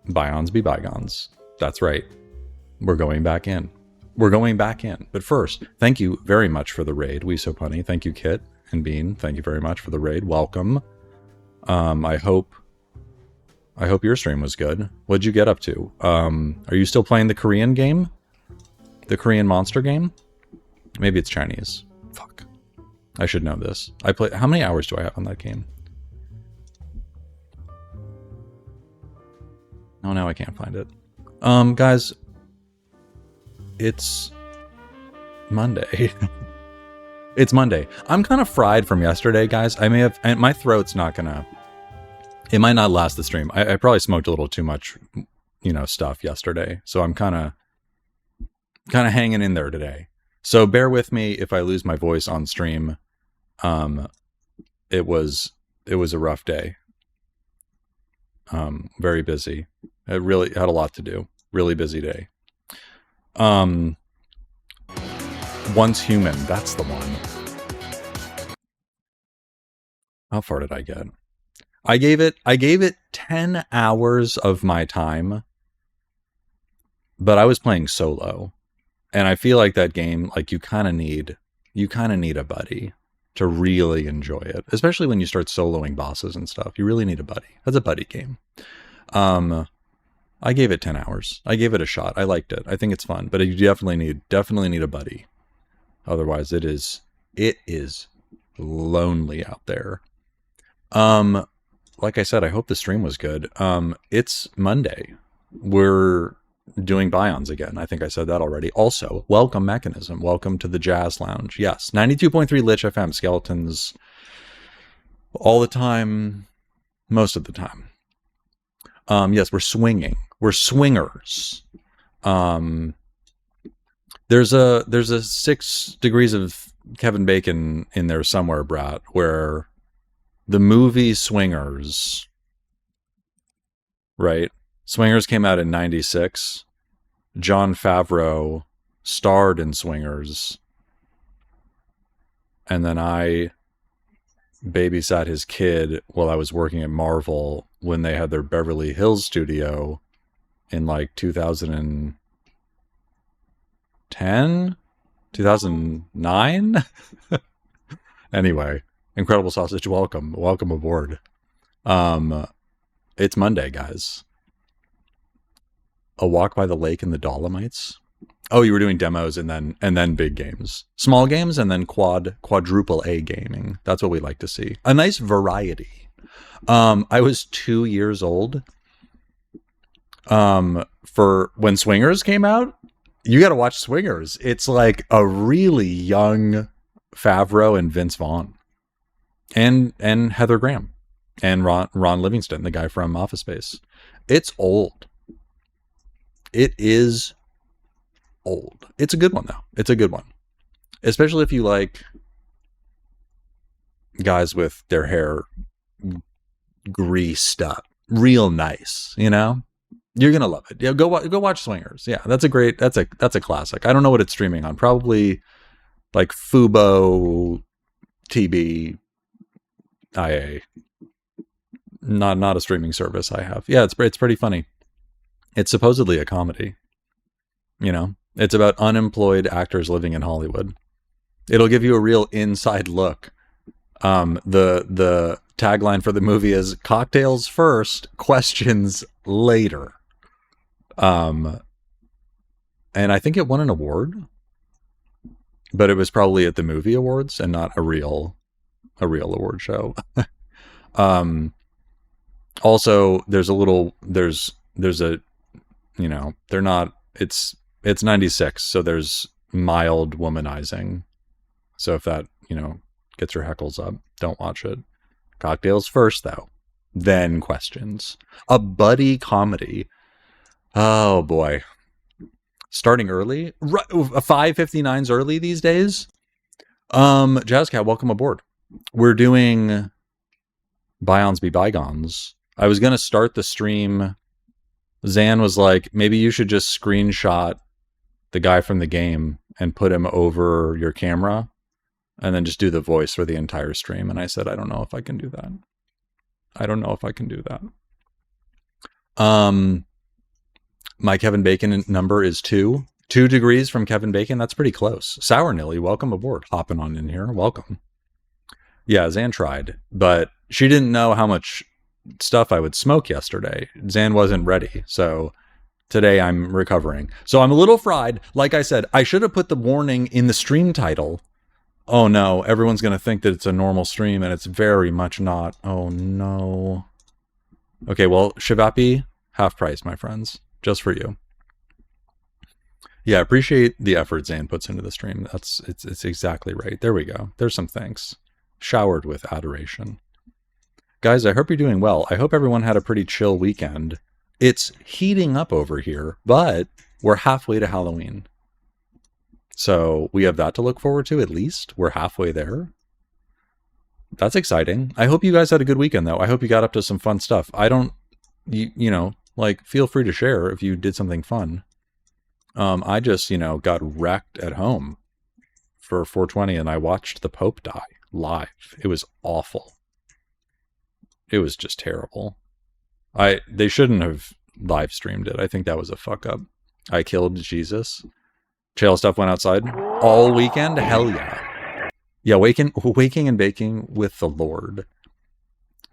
Byons be bygones. That's right. We're going back in. We're going back in. But first, thank you very much for the raid, We So Punny. Thank you, Kit and Bean. Thank you very much for the raid. Welcome. I hope your stream was good. What'd you get up to? Are you still playing the Korean game? The Korean monster game? Maybe it's Chinese. Fuck. I should know this. How many hours do I have on that game? Oh, now I can't find it. Guys, it's Monday. It's Monday. I'm kind of fried from yesterday, guys. I may have, and my throat's not gonna, it might not last the stream. I probably smoked a little too much, stuff yesterday. So I'm kind of hanging in there today. So bear with me if I lose my voice on stream. It was a rough day. Very busy. I really had a lot to do. Really busy day. Once Human, that's the one. How far did I get? I gave it 10 hours of my time, but I was playing solo. And I feel like that game, like you kind of need a buddy to really enjoy it, especially when you start soloing bosses and stuff. You really need a buddy. That's a buddy game. I gave it 10 hours. I gave it a shot. I liked it. I think it's fun, but you definitely need a buddy. Otherwise it is lonely out there. Like I said, I hope the stream was good. It's Monday. We're doing Bions again. I think I said that already. Also, welcome Mechanism. Welcome to the Jazz Lounge. Yes, 92.3 Lich FM. Skeletons all the time, most of the time. Yes, we're swinging. We're swingers. There's a 6 degrees of Kevin Bacon in there somewhere, Brat, where the movie Swingers, right? Swingers came out in 96. Jon Favreau starred in Swingers. And then I babysat his kid while I was working at Marvel when they had their Beverly Hills studio in like 2010, 2009. Anyway, Incredible Sausage, welcome aboard. It's Monday, guys. A walk by the lake in the Dolomites. Oh, you were doing demos and then big games, small games, and then quadruple A gaming. That's what we like to see. A nice variety. I was 2 years old. For when Swingers came out. You got to watch Swingers. It's like a really young Favreau and Vince Vaughn, and Heather Graham, and Ron Livingston, the guy from Office Space. It's old. It is old. It's a good one though. It's a good one, especially if you like guys with their hair greased up, real nice. You're gonna love it. Yeah, go watch Swingers. Yeah, that's a classic. I don't know what it's streaming on. Probably like Fubo, TB, IA. Not a streaming service I have. Yeah, it's pretty funny. It's supposedly a comedy. It's about unemployed actors living in Hollywood. It'll give you a real inside look. The tagline for the movie is "Cocktails first, questions later." And I think it won an award, but it was probably at the movie awards and not a real award show. Also there's a, they're not, it's 96. So there's mild womanizing. So if that, gets your heckles up, don't watch it. Cocktails first though, then questions. A buddy comedy. Oh boy. Starting early. 5:59's early these days. Jazzcat, welcome aboard. We're doing Bions be Bygones. I was gonna start the stream. Zan was like, maybe you should just screenshot the guy from the game and put him over your camera and then just do the voice for the entire stream. And I said, I don't know if I can do that. My Kevin Bacon number is 2. 2 degrees from Kevin Bacon. That's pretty close. Sour Nilly, welcome aboard. Hopping on in here. Welcome. Yeah, Zan tried, but she didn't know how much stuff I would smoke yesterday. Zan wasn't ready, so today I'm recovering. So I'm a little fried. Like I said, I should have put the warning in the stream title. Oh no, everyone's going to think that it's a normal stream, and it's very much not. Oh no. Okay, well, Shivapi, half price, my friends. Just for you. Yeah, appreciate the effort Zan puts into the stream. It's exactly right. There we go. There's some thanks. Showered with adoration. Guys, I hope you're doing well. I hope everyone had a pretty chill weekend. It's heating up over here, but we're halfway to Halloween. So we have that to look forward to, at least. We're halfway there. That's exciting. I hope you guys had a good weekend, though. I hope you got up to some fun stuff. I don't, you know, like, feel free to share if you did something fun. I just, got wrecked at home for 420, and I watched the Pope die live. It was awful. It was just terrible. They shouldn't have live streamed it. I think that was a fuck up. I killed Jesus. Trail stuff went outside all weekend. Hell yeah. Yeah, waking and baking with the Lord.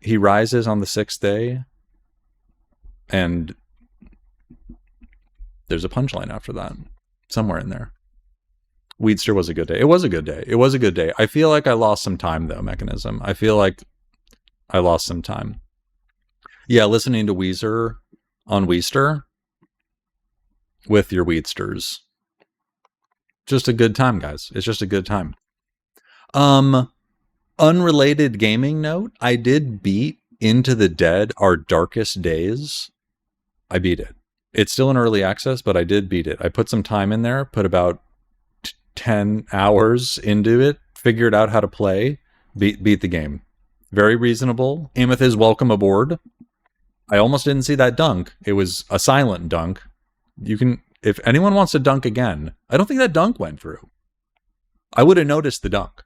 He rises on the 6th day, and there's a punchline after that. Somewhere in there. Weedster was a good day. It was a good day. It was a good day. I feel like I lost some time, though, Mechanism. I feel like I lost some time. Yeah, listening to Weezer on Weester with your Weedsters. Just a good time, guys. It's just a good time. Unrelated gaming note, I did beat Into the Dead, Our Darkest Days. I beat it. It's still in early access, but I did beat it. I put some time in there, put about 10 hours into it, figured out how to play, beat the game. Very reasonable. Amethyst, welcome aboard. I almost didn't see that dunk. It was a silent dunk. You can, if anyone wants to dunk again, I don't think that dunk went through. I would have noticed the dunk.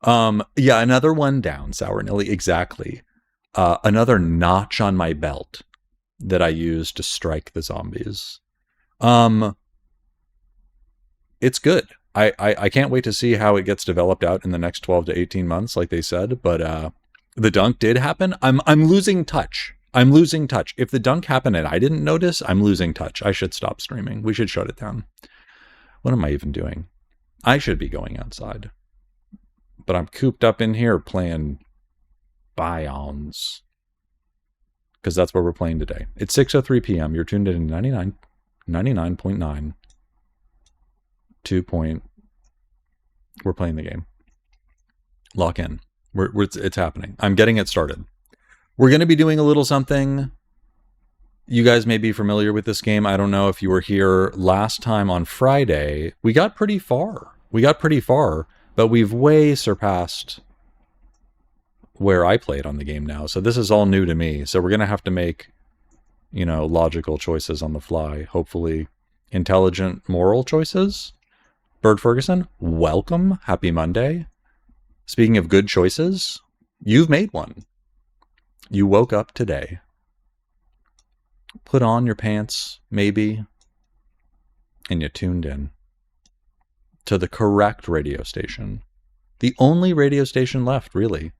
Yeah, another one down, Sour Nilly. Exactly. Another notch on my belt that I used to strike the zombies. It's good. I can't wait to see how it gets developed out in the next 12 to 18 months, like they said. But the dunk did happen. I'm losing touch. I'm losing touch. If the dunk happened and I didn't notice, I'm losing touch. I should stop streaming. We should shut it down. What am I even doing? I should be going outside. But I'm cooped up in here playing Bions. Because that's what we're playing today. It's 6:03 p.m. You're tuned in 99.9. 2 point. We're playing the game. Lock in. It's happening. I'm getting it started. We're going to be doing a little something. You guys may be familiar with this game. I don't know if you were here last time on Friday. We got pretty far. But we've way surpassed where I played on the game now. So this is all new to me. So we're going to have to make, logical choices on the fly. Hopefully intelligent, moral choices. Bird Ferguson, welcome. Happy Monday. Speaking of good choices, you've made one. You woke up today. Put on your pants, maybe, and you tuned in to the correct radio station. The only radio station left, really.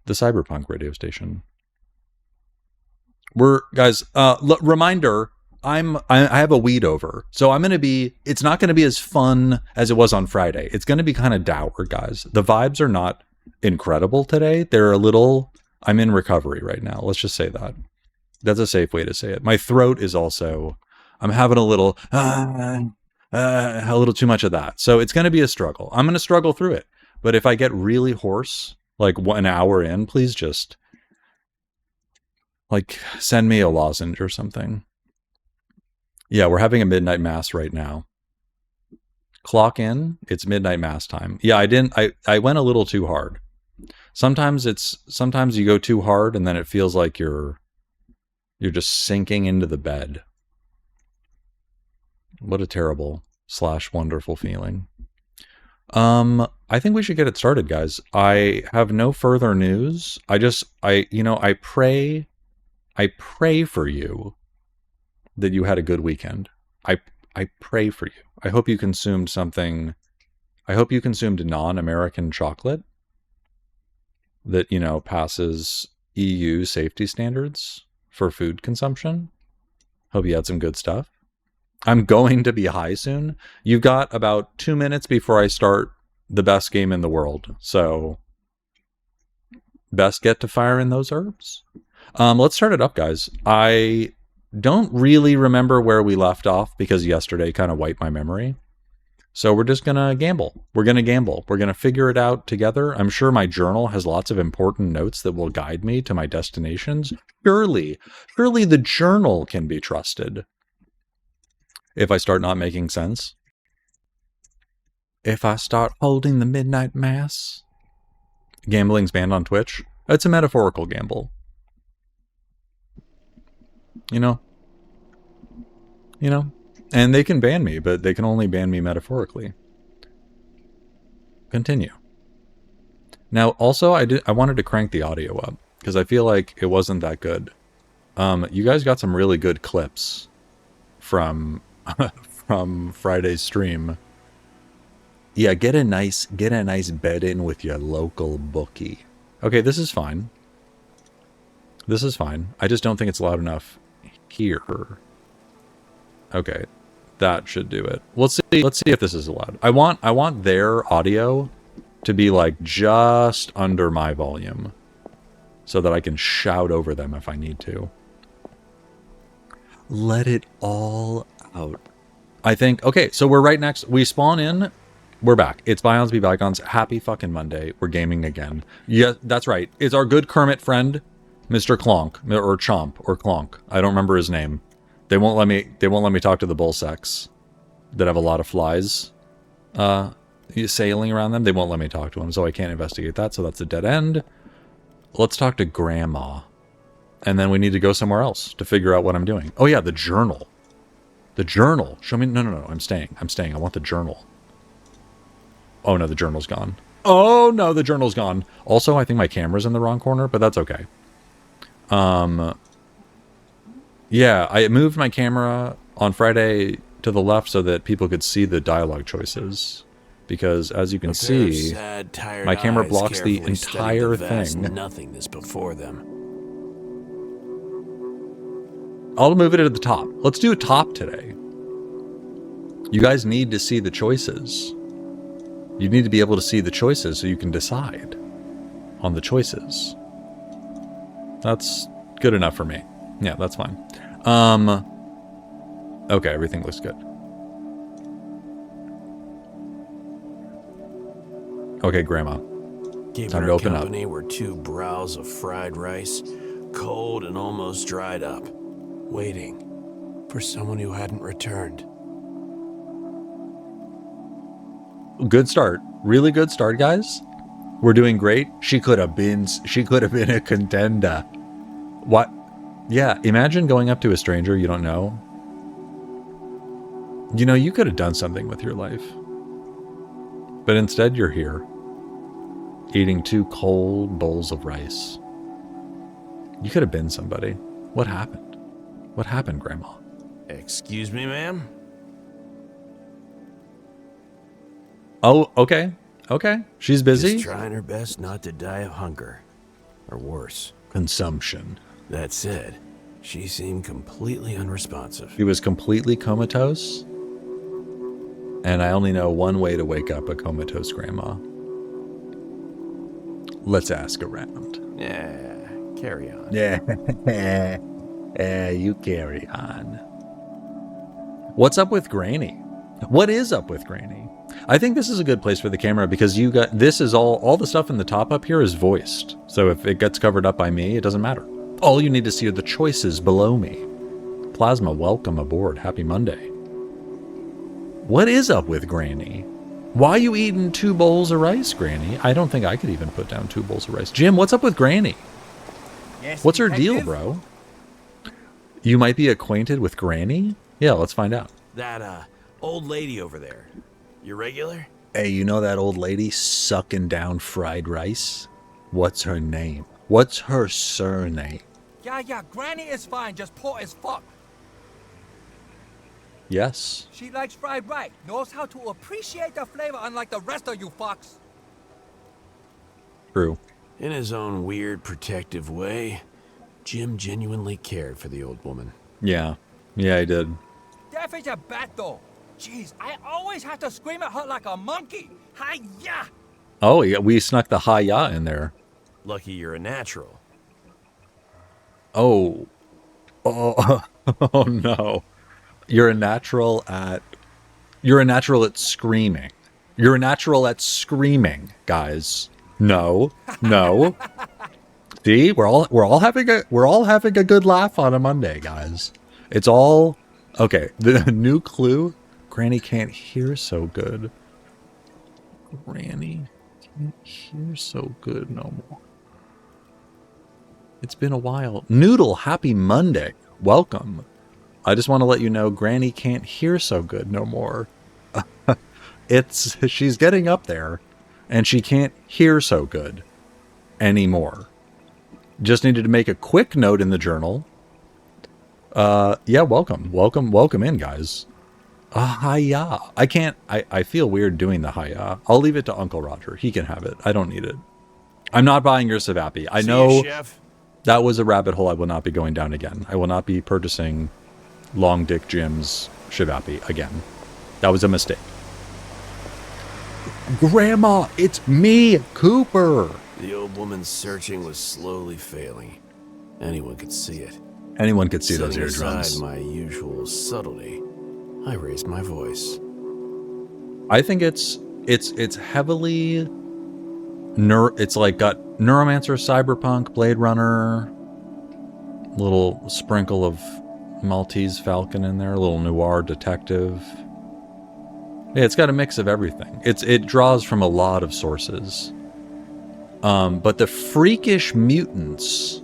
The Cyberpunk radio station. Guys, reminder, I have a weed over. So it's not going to be as fun as it was on Friday. It's going to be kind of dour, guys. The vibes are not incredible today. I'm in recovery right now. Let's just say that. That's a safe way to say it. My throat is also, I'm having a little too much of that. So it's going to be a struggle. I'm going to struggle through it. But if I get really hoarse, like 1 hour in, please just send me a lozenge or something. Yeah, we're having a midnight mass right now. Clock in, it's midnight mass time. Yeah, I went a little too hard. Sometimes you go too hard and then it feels like you're just sinking into the bed. What a terrible / wonderful feeling. I think we should get it started, guys. I have no further news. I pray for you that you had a good weekend. I pray for you. I hope you consumed something. I hope you consumed non-American chocolate that, you know, passes EU safety standards for food consumption. Hope you had some good stuff. I'm going to be high soon. You've got about 2 minutes before I start the best game in the world. So best get to firing those herbs. Let's start it up, guys. I don't really remember where we left off because yesterday kind of wiped my memory. So we're just going to gamble. We're going to gamble. We're going to figure it out together. I'm sure my journal has lots of important notes that will guide me to my destinations. Surely the journal can be trusted. If I start not making sense. If I start holding the midnight mass. Gambling's banned on Twitch. It's a metaphorical gamble. You know? And they can ban me, but they can only ban me metaphorically. Continue. Now, also, I wanted to crank the audio up because I feel like it wasn't that good. You guys got some really good clips from from Friday's stream. Yeah, get a nice bet in with your local bookie. Okay, this is fine. This is fine. I just don't think it's loud enough here. Okay, that should do it. Let's see if this is loud. I want their audio to be like just under my volume so that I can shout over them if I need to. Let it all out. I think, okay, so we're right next. We spawn in. We're back. It's Bions be Bygones. Happy fucking Monday. We're gaming again. Yeah, that's right. It's our good Kermit friend, Mr. Clonk, or Chomp, or Clonk. I don't remember his name. They won't let me talk to the bull sex that have a lot of flies sailing around them. They won't let me talk to them, so I can't investigate that. So that's a dead end. Let's talk to Grandma. And then we need to go somewhere else to figure out what I'm doing. Oh yeah, the journal. The journal. Show me. No. I'm staying. I want the journal. Oh no, the journal's gone. Oh no, the journal's gone. Also, I think my camera's in the wrong corner, but that's okay. Yeah, I moved my camera on Friday to the left so that people could see the dialogue choices. Because as you can see, my camera blocks the entire thing. Nothingness before them. I'll move it at the top. Let's do a top today. You guys need to see the choices. You need to be able to see the choices so you can decide on the choices. That's good enough for me. Yeah, that's fine. Okay, everything looks good. Okay, Grandma. Gave Time her to open up. company were 2 brows of fried rice, cold and almost dried up, waiting for someone who hadn't returned. Good start. Really good start, guys. We're doing great. She could have been a contender. What? Yeah, imagine going up to a stranger you don't know. You know, you could have done something with your life. But instead you're here, eating 2 cold bowls of rice. You could have been somebody. What happened? What happened, Grandma? Excuse me, ma'am? Oh, okay. Okay. She's busy. Just trying her best not to die of hunger. Or worse. Consumption. That said, she seemed completely unresponsive. She was completely comatose. And I only know one way to wake up a comatose grandma. Let's ask around. Yeah, carry on. Yeah. You carry on. What's up with Granny? What is up with Granny? I think this is a good place for the camera because you got, this is all the stuff in the top up here is voiced. So if it gets covered up by me, it doesn't matter. All you need to see are the choices below me. Plasma, welcome aboard. Happy Monday. What is up with Granny? Why are you eating 2 bowls of rice, Granny? I don't think I could even put down 2 bowls of rice. Jim, what's up with Granny? Yes, what's her deal, bro? You might be acquainted with Granny? Yeah, let's find out. That, old lady over there. You regular? Hey, you know that old lady sucking down fried rice? What's her name? What's her surname? Yeah, Granny is fine, just poor as fuck. Yes. She likes fried rice, knows how to appreciate the flavor unlike the rest of you fucks. True. In his own weird, protective way, Jim genuinely cared for the old woman. Yeah. Yeah, I did. That is a bat though. Jeez, I always have to scream at her like a monkey. Hi-ya! Oh, yeah, we snuck the hi-ya in there. Lucky you're a natural. Oh. Oh, oh no. You're a natural at screaming. You're a natural at screaming, guys. No. See, we're all having a good laugh on a Monday, guys. It's all okay. The new clue, Granny can't hear so good. Granny can't hear so good no more. It's been a while. Noodle, happy Monday. Welcome. I just want to let you know Granny can't hear so good no more. She's getting up there and she can't hear so good anymore. Just needed to make a quick note in the journal. Yeah, welcome in, guys. Hi-ya. I feel weird doing the hi-ya. I'll leave it to Uncle Roger. He can have it. I don't need it. I'm not buying your Savapi. I know Chef. that was a rabbit hole I will not be going down again. I will not be purchasing Long Dick Jim's Shivapi again. That was a mistake. Grandma, it's me, Cooper. The old woman's searching was slowly failing. Anyone could see it. Anyone could see those Setting eardrums. aside my usual subtlety, I raised my voice. I think it's heavily it's like got Neuromancer, Cyberpunk, Blade Runner, little sprinkle of Maltese Falcon in there, a little noir detective. Yeah, it's got a mix of everything. It draws from a lot of sources. But the freakish mutants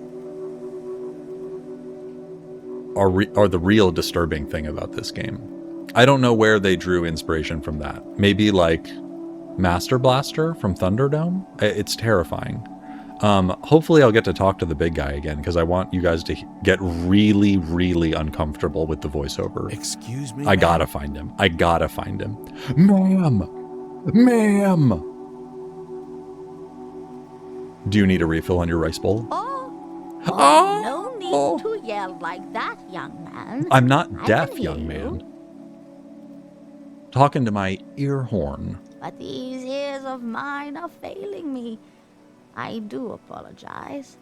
are the real disturbing thing about this game. I don't know where they drew inspiration from that. Maybe like Master Blaster from Thunderdome? It's terrifying. Hopefully I'll get to talk to the big guy again, because I want you guys to get really, really uncomfortable with the voiceover. Excuse me? I gotta find him. Ma'am! Do you need a refill on your rice bowl? No need to yell like that, young man. I'm not I deaf, can hear young you. man. Talking to my ear horn. But these ears of mine are failing me. I do apologize.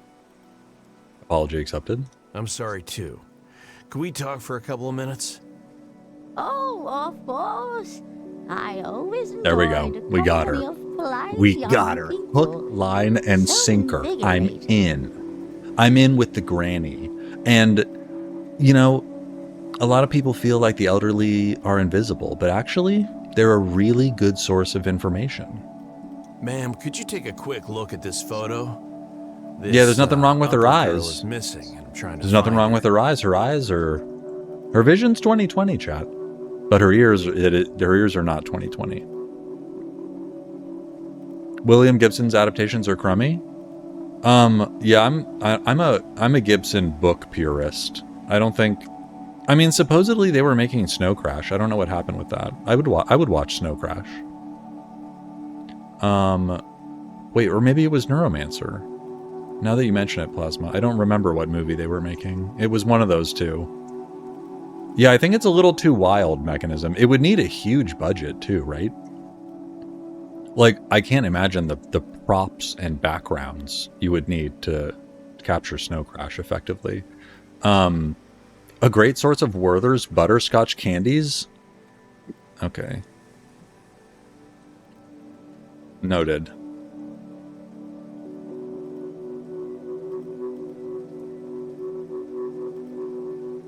Apology accepted. I'm sorry too. Could we talk for a couple of minutes? Oh, of course. I always enjoyed There we go. We got her. the company of polite We young got her. people. Hook, line, and So sinker. I'm invigorating. I'm in with the granny. And, you know, a lot of people feel like the elderly are invisible, but actually, they're a really good source of information. Ma'am, could you take a quick look at this photo? Yeah, there's nothing wrong with her uncle girl eyes. is missing, and I'm trying to There's nothing find wrong her. with her eyes. Her vision's 20/20, chat. But her ears are not 20/20. William Gibson's adaptations are crummy. Yeah, I'm a Gibson book purist. I don't think. I mean, supposedly they were making Snow Crash. I don't know what happened with that. I would watch Snow Crash. Wait, or maybe it was Neuromancer. Now that you mention it, Plasma, I don't remember what movie they were making. It was one of those two. Yeah, I think it's a little too wild, Mechanism. It would need a huge budget too, right? Like, I can't imagine the props and backgrounds you would need to capture Snow Crash effectively. A great source of Werther's butterscotch candies? Okay. Noted.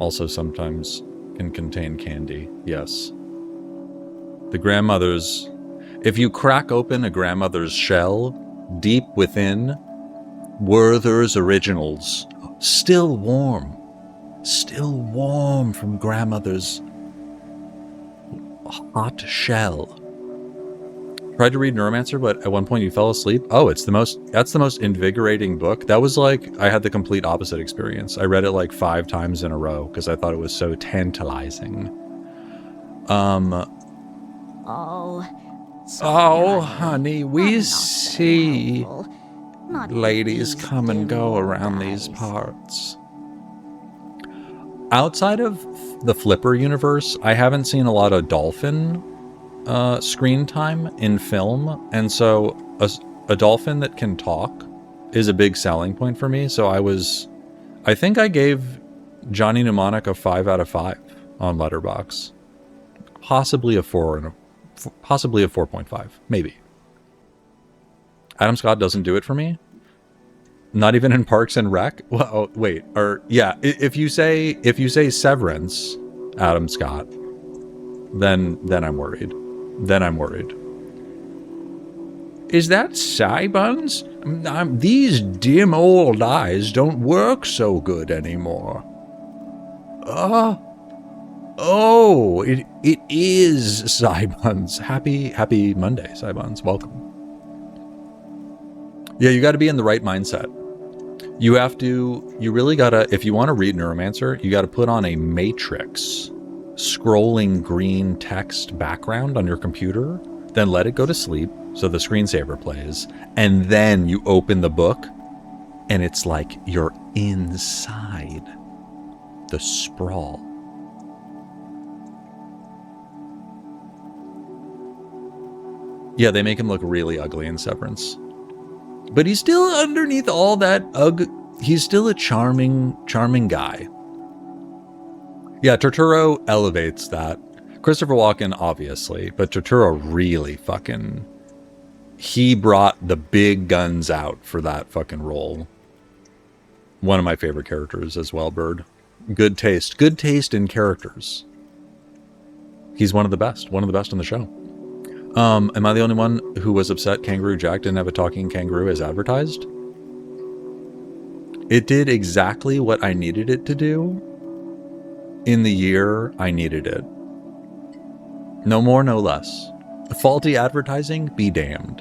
Also sometimes can contain candy. Yes. The grandmother's... If you crack open a grandmother's shell, deep within, Werther's Originals. Still warm. Still warm from grandmother's hot shell. Tried to read Neuromancer, but at one point you fell asleep. Oh, that's the most invigorating book. That was like, I had the complete opposite experience. I read it like 5 times in a row because I thought it was so tantalizing. Oh, Oh, sorry, honey, I'm we not see very helpful. Not with ladies these come and dim go old around these eyes. parts. Outside of the Flipper universe, I haven't seen a lot of dolphin screen time in film, and so a dolphin that can talk is a big selling point for me. So I think I gave Johnny Mnemonic a 5 out of 5 on Letterboxd, possibly a 4.5, maybe. Adam Scott doesn't do it for me. Not even in Parks and Rec. Well, oh, wait, or yeah, if you say Severance, Adam Scott, then I'm worried. Then I'm worried. Is that Cybuns? These dim old eyes don't work so good anymore. Oh, it is Cybuns. Happy Monday, Cybuns. Welcome. Yeah, you got to be in the right mindset. You really gotta, if you want to read Neuromancer, you gotta put on a matrix scrolling green text background on your computer, then let it go to sleep so the screensaver plays, and then you open the book and it's like you're inside the sprawl. Yeah, they make him look really ugly in Severance. But he's still underneath all that he's still a charming guy. Yeah, Turturro elevates that. Christopher Walken, obviously, but Turturro really he brought the big guns out for that fucking role. One of my favorite characters as well, Bird. Good taste in characters. He's one of the best on the show. Am I the only one who was upset Kangaroo Jack didn't have a talking kangaroo as advertised? It did exactly what I needed it to do in the year I needed it. No more, no less. Faulty advertising, be damned.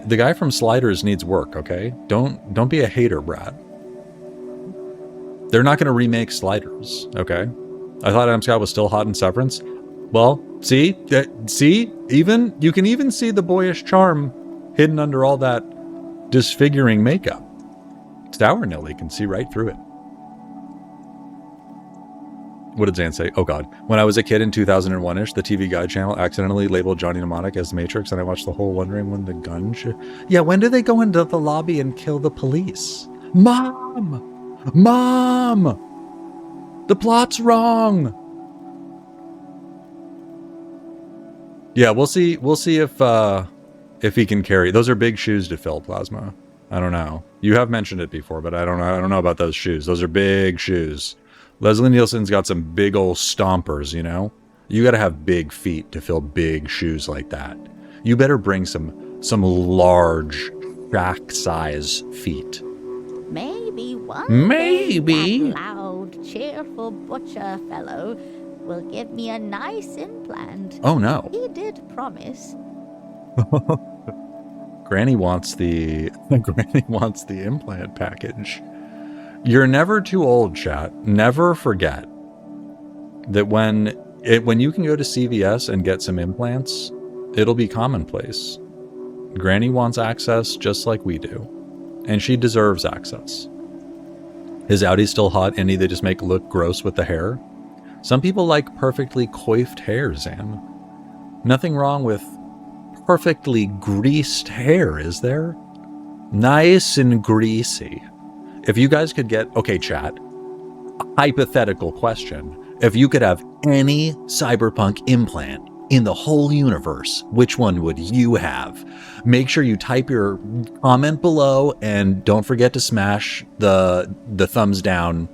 The guy from Sliders needs work, okay? Don't be a hater, Brad. They're not going to remake Sliders, okay? I thought Adam Scott was still hot in Severance. Well, see, even you can even see the boyish charm hidden under all that disfiguring makeup. Sour Nelly can see right through it. What did Zan say? Oh God. When I was a kid in 2001-ish, the TV Guide channel accidentally labeled Johnny Mnemonic as Matrix, and I watched the whole wondering when the gun should... Yeah, when do they go into the lobby and kill the police? Mom! The plot's wrong. Yeah, we'll see if he can carry. Those are big shoes to fill, Plasma. I don't know. You have mentioned it before, but I don't know about those shoes. Those are big shoes. Leslie Nielsen's got some big old stompers, you know? You got to have big feet to fill big shoes like that. You better bring some large shack-size feet. Maybe one day that loud, cheerful butcher fellow will give me a nice implant. Oh no. He did promise. Granny wants the implant package. You're never too old, chat. Never forget that when you can go to CVS and get some implants, it'll be commonplace. Granny wants access just like we do. And she deserves access. Is Audi still hot? Any they just make look gross with the hair? Some people like perfectly coiffed hair, Zan. Nothing wrong with perfectly greased hair, is there? Nice and greasy. If you guys could get... Okay, chat. Hypothetical question. If you could have any cyberpunk implant in the whole universe, which one would you have? Make sure you type your comment below and don't forget to smash the thumbs down,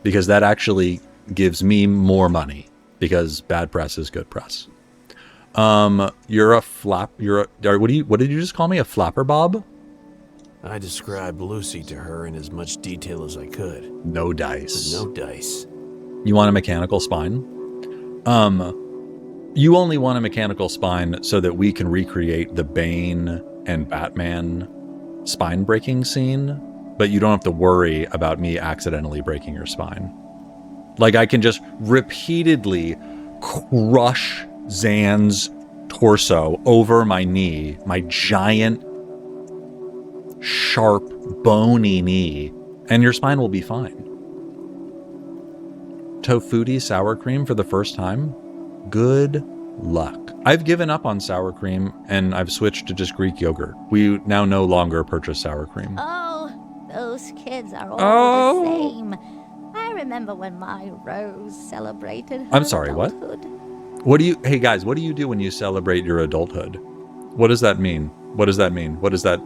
because that actually gives me more money, because bad press is good press. You're a flap. What did you just call me? A flapper bob? I described Lucy to her in as much detail as I could. No dice. No dice. You want a mechanical spine? You only want a mechanical spine so that we can recreate the Bane and Batman spine breaking scene, but you don't have to worry about me accidentally breaking your spine. Like, I can just repeatedly crush Zan's torso over my knee, my giant, sharp, bony knee, and your spine will be fine. Tofuti sour cream for the first time? Good luck. I've given up on sour cream, and I've switched to just Greek yogurt. We now no longer purchase sour cream. Oh, those kids are all the same. I remember when my Rose celebrated her I'm sorry, adulthood. What do you... Hey, guys, what do you do when you celebrate your adulthood? What does that mean? What does that mean? What is that?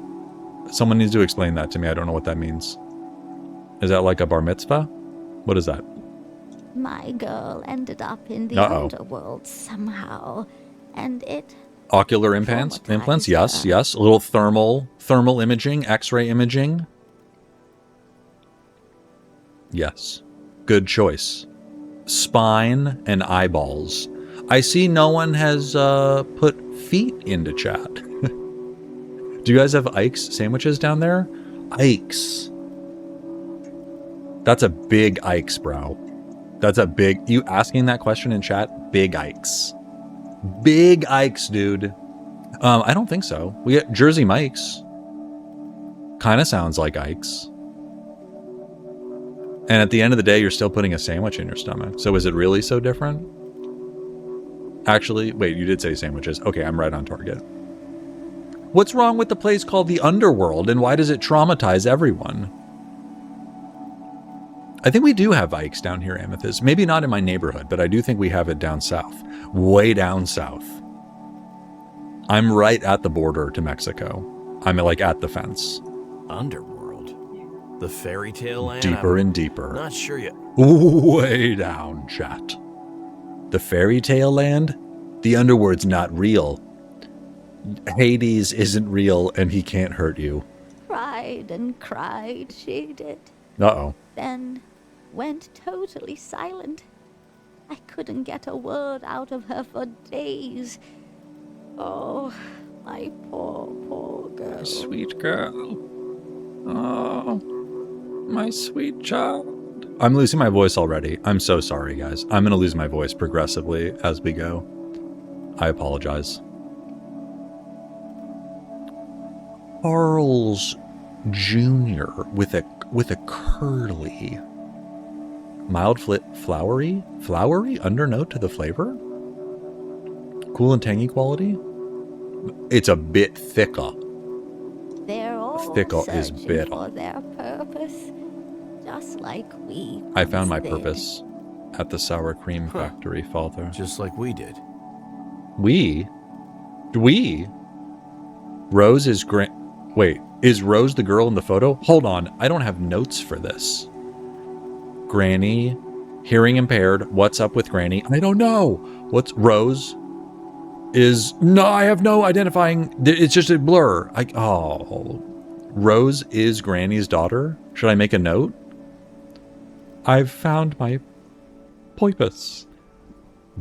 Someone needs to explain that to me. I don't know what that means. Is that like a bar mitzvah? What is that? My girl ended up in the underworld somehow, and it... Ocular implants? Implants? Yes, yes. A little thermal imaging, X-ray imaging. Yes. Good choice. Spine and eyeballs. I see no one has put feet into chat. Do you guys have Ike's sandwiches down there? Ike's. That's a big Ike's, bro. That's a big... You asking that question in chat? Big Ike's. Big Ike's, dude. I don't think so. We got Jersey Mike's. Kind of sounds like Ike's. And at the end of the day, you're still putting a sandwich in your stomach. So is it really so different? Actually, wait, you did say sandwiches. Okay, I'm right on target. What's wrong with the place called the Underworld, and why does it traumatize everyone? I think we do have Ike's down here, Amethyst. Maybe not in my neighborhood, but I do think we have it down south. Way down south. I'm right at the border to Mexico. I'm like at the fence. Underworld? The fairy tale land? Deeper and deeper. Not sure yet. Way down, chat. The fairy tale land? The underworld's not real. Hades isn't real, and he can't hurt you. Cried and cried, she did. Uh-oh. Then went totally silent. I couldn't get a word out of her for days. Oh, my poor, poor girl. Sweet girl. Oh, my sweet child. I'm losing my voice already. I'm so sorry, guys. I'm going to lose my voice progressively as we go. I apologize. Charles Jr. with a curly, mild flowery undernote to the flavor. Cool and tangy quality. It's a bit thicker. They're all is bitter. for their purpose, just like we. I found my did. purpose at the sour cream factory, Father. Just like we did. We? Rose is Wait, is Rose the girl in the photo? Hold on, I don't have notes for this. Granny, hearing impaired. What's up with Granny? I don't know. What's Rose? No, I have no identifying. It's just a blur. Rose is Granny's daughter. Should I make a note? I've found my poipus.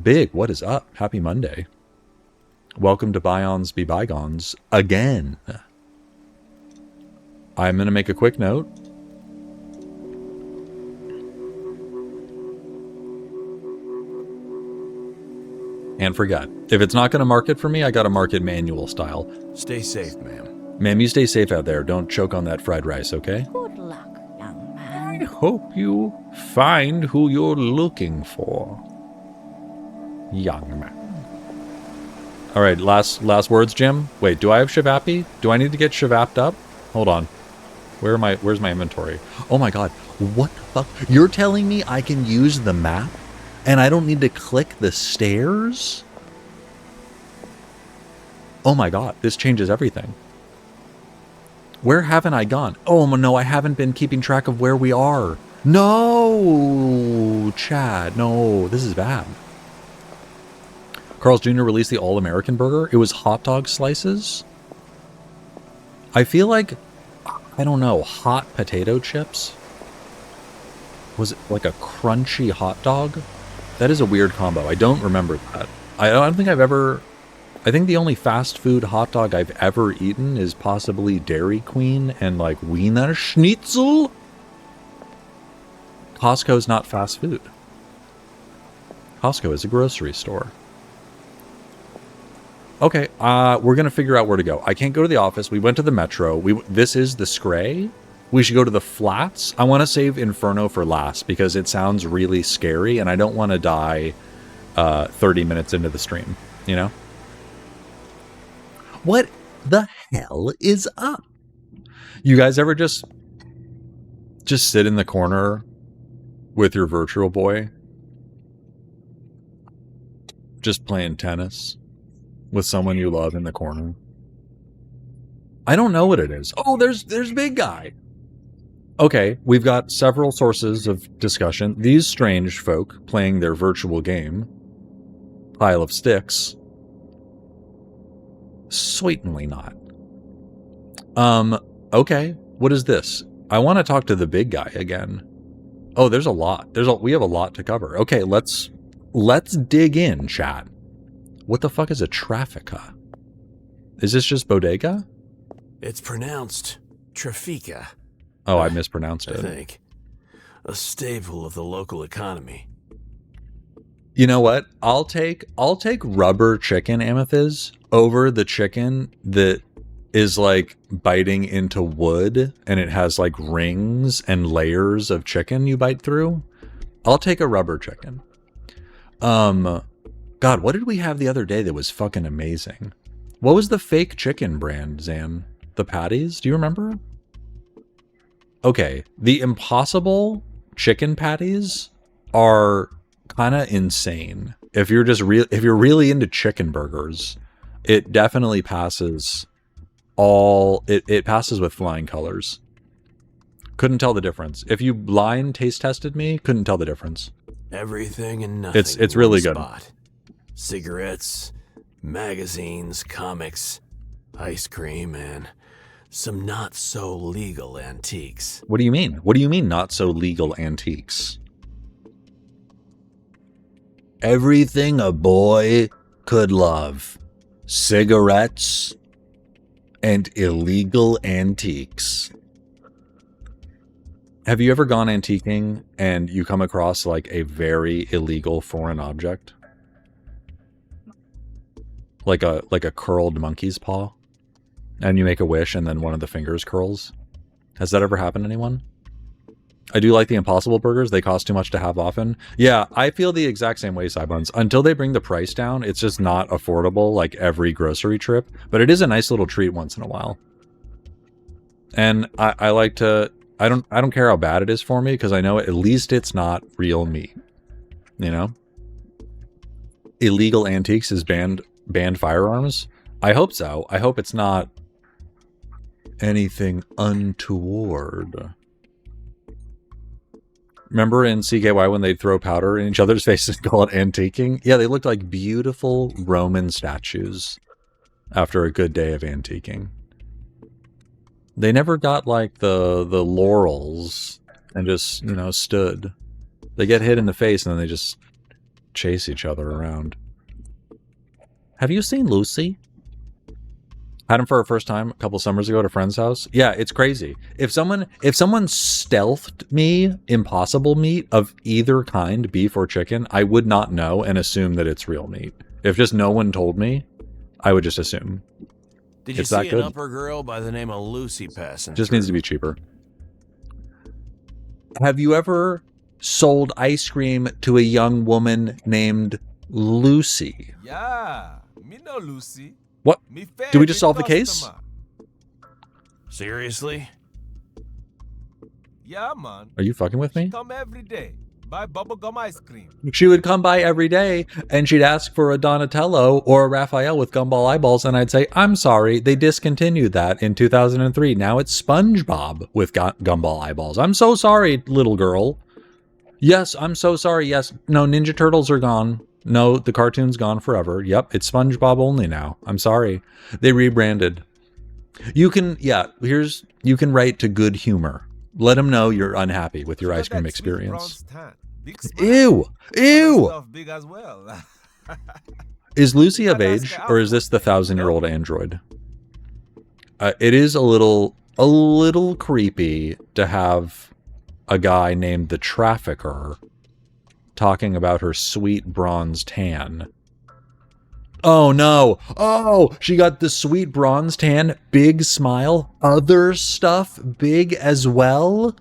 Big, what is up? Happy Monday. Welcome to Byons be Bygones again. I'm going to make a quick note. And forget. If it's not going to mark it for me, I got to mark it manual style. Stay safe, ma'am. Ma'am, you stay safe out there. Don't choke on that fried rice, okay? Good luck, young man. I hope you find who you're looking for, young man. All right, last words, Jim. Wait, do I have Shivappy? Do I need to get Shivapped up? Hold on. Where's my inventory? Oh my god. What the fuck? You're telling me I can use the map and I don't need to click the stairs? Oh my god, this changes everything. Where haven't I gone? Oh no, I haven't been keeping track of where we are. No, Chad, no, this is bad. Carl's Jr. released the All-American Burger. It was hot dog slices. I feel like, I don't know, hot potato chips? Was it like a crunchy hot dog? That is a weird combo. I don't remember that. I don't think I've ever... I think the only fast food hot dog I've ever eaten is possibly Dairy Queen and like Wiener Schnitzel. Costco's not fast food. Costco is a grocery store. Okay, we're gonna figure out where to go. I can't go to the office. We went to the Metro. This is the Scray. We should go to the Flats. I want to save Inferno for last because it sounds really scary, and I don't want to die 30 minutes into the stream. You know? What the hell is up? You guys ever just sit in the corner with your virtual boy, just playing tennis with someone you love in the corner? I don't know what it is. Oh, there's Big Guy. Okay, we've got several sources of discussion. These strange folk playing their virtual game, Pile of Sticks. Certainly not. Okay, what is this? I want to talk to the Big Guy again. Oh, there's a lot. We have a lot to cover. Okay, let's dig in, chat. What the fuck is a Traffica? Is this just bodega? It's pronounced Traffica. Oh, I mispronounced it. I think. A staple of the local economy. You know what? I'll take rubber chicken, Amethyst, over the chicken that is like biting into wood and it has like rings and layers of chicken you bite through. I'll take a rubber chicken. God, what did we have the other day that was fucking amazing? What was the fake chicken brand, Zan? The patties? Do you remember? Okay, the Impossible chicken patties are kind of insane. If you're really into chicken burgers, it definitely passes it passes with flying colors. Couldn't tell the difference. If you blind taste tested me, couldn't tell the difference. Everything and nothing. It's really good. Spot. Cigarettes, magazines, comics, ice cream, and some not so legal antiques. What do you mean? What do you mean not so legal antiques? Everything a boy could love. Cigarettes and illegal antiques. Have you ever gone antiquing and you come across like a very illegal foreign object? Like a curled monkey's paw? And you make a wish and then one of the fingers curls? Has that ever happened to anyone? I do like the Impossible Burgers. They cost too much to have often. Yeah, I feel the exact same way, Cybuns. Until they bring the price down, it's just not affordable like every grocery trip. But it is a nice little treat once in a while. And I like to... I don't care how bad it is for me because I know at least it's not real meat. You know? Illegal antiques is banned firearms? I hope so. I hope it's not anything untoward. Remember in CKY when they'd throw powder in each other's faces and call it antiquing? Yeah, they looked like beautiful Roman statues after a good day of antiquing. They never got like the laurels and just, you know, stood. They get hit in the face and then they just chase each other around. Have you seen Lucy? Had him for a first time a couple summers ago at a friend's house. Yeah, it's crazy. If someone stealthed me Impossible meat of either kind, beef or chicken, I would not know and assume that it's real meat. If just no one told me, I would just assume. Did you It's that see good. an upper girl by the name of Lucy passing? Just needs to be cheaper. Have you ever sold ice cream to a young woman named Lucy? Yeah, me know Lucy. What? Me Did we just favorite solve the case? customer. Seriously? Yeah, man. Are you fucking with me? Come every day. Buy bubblegum ice cream. She would come by every day and she'd ask for a Donatello or a Raphael with gumball eyeballs, and I'd say, I'm sorry, they discontinued that in 2003. Now it's SpongeBob with gumball eyeballs. I'm so sorry, little girl. Yes, I'm so sorry. Yes, no, Ninja Turtles are gone. No, the cartoon's gone forever. Yep, it's SpongeBob only now. I'm sorry. They rebranded. You can, you can write to Good Humor. Let them know you're unhappy with your ice cream experience. Ew! Ew! Big as well. Is Lucy of age, or is this the 1,000-year-old android? It is a little creepy to have a guy named the Trafficker talking about her sweet bronze tan. Oh no. Oh, she got the sweet bronze tan, big smile, other stuff big as well.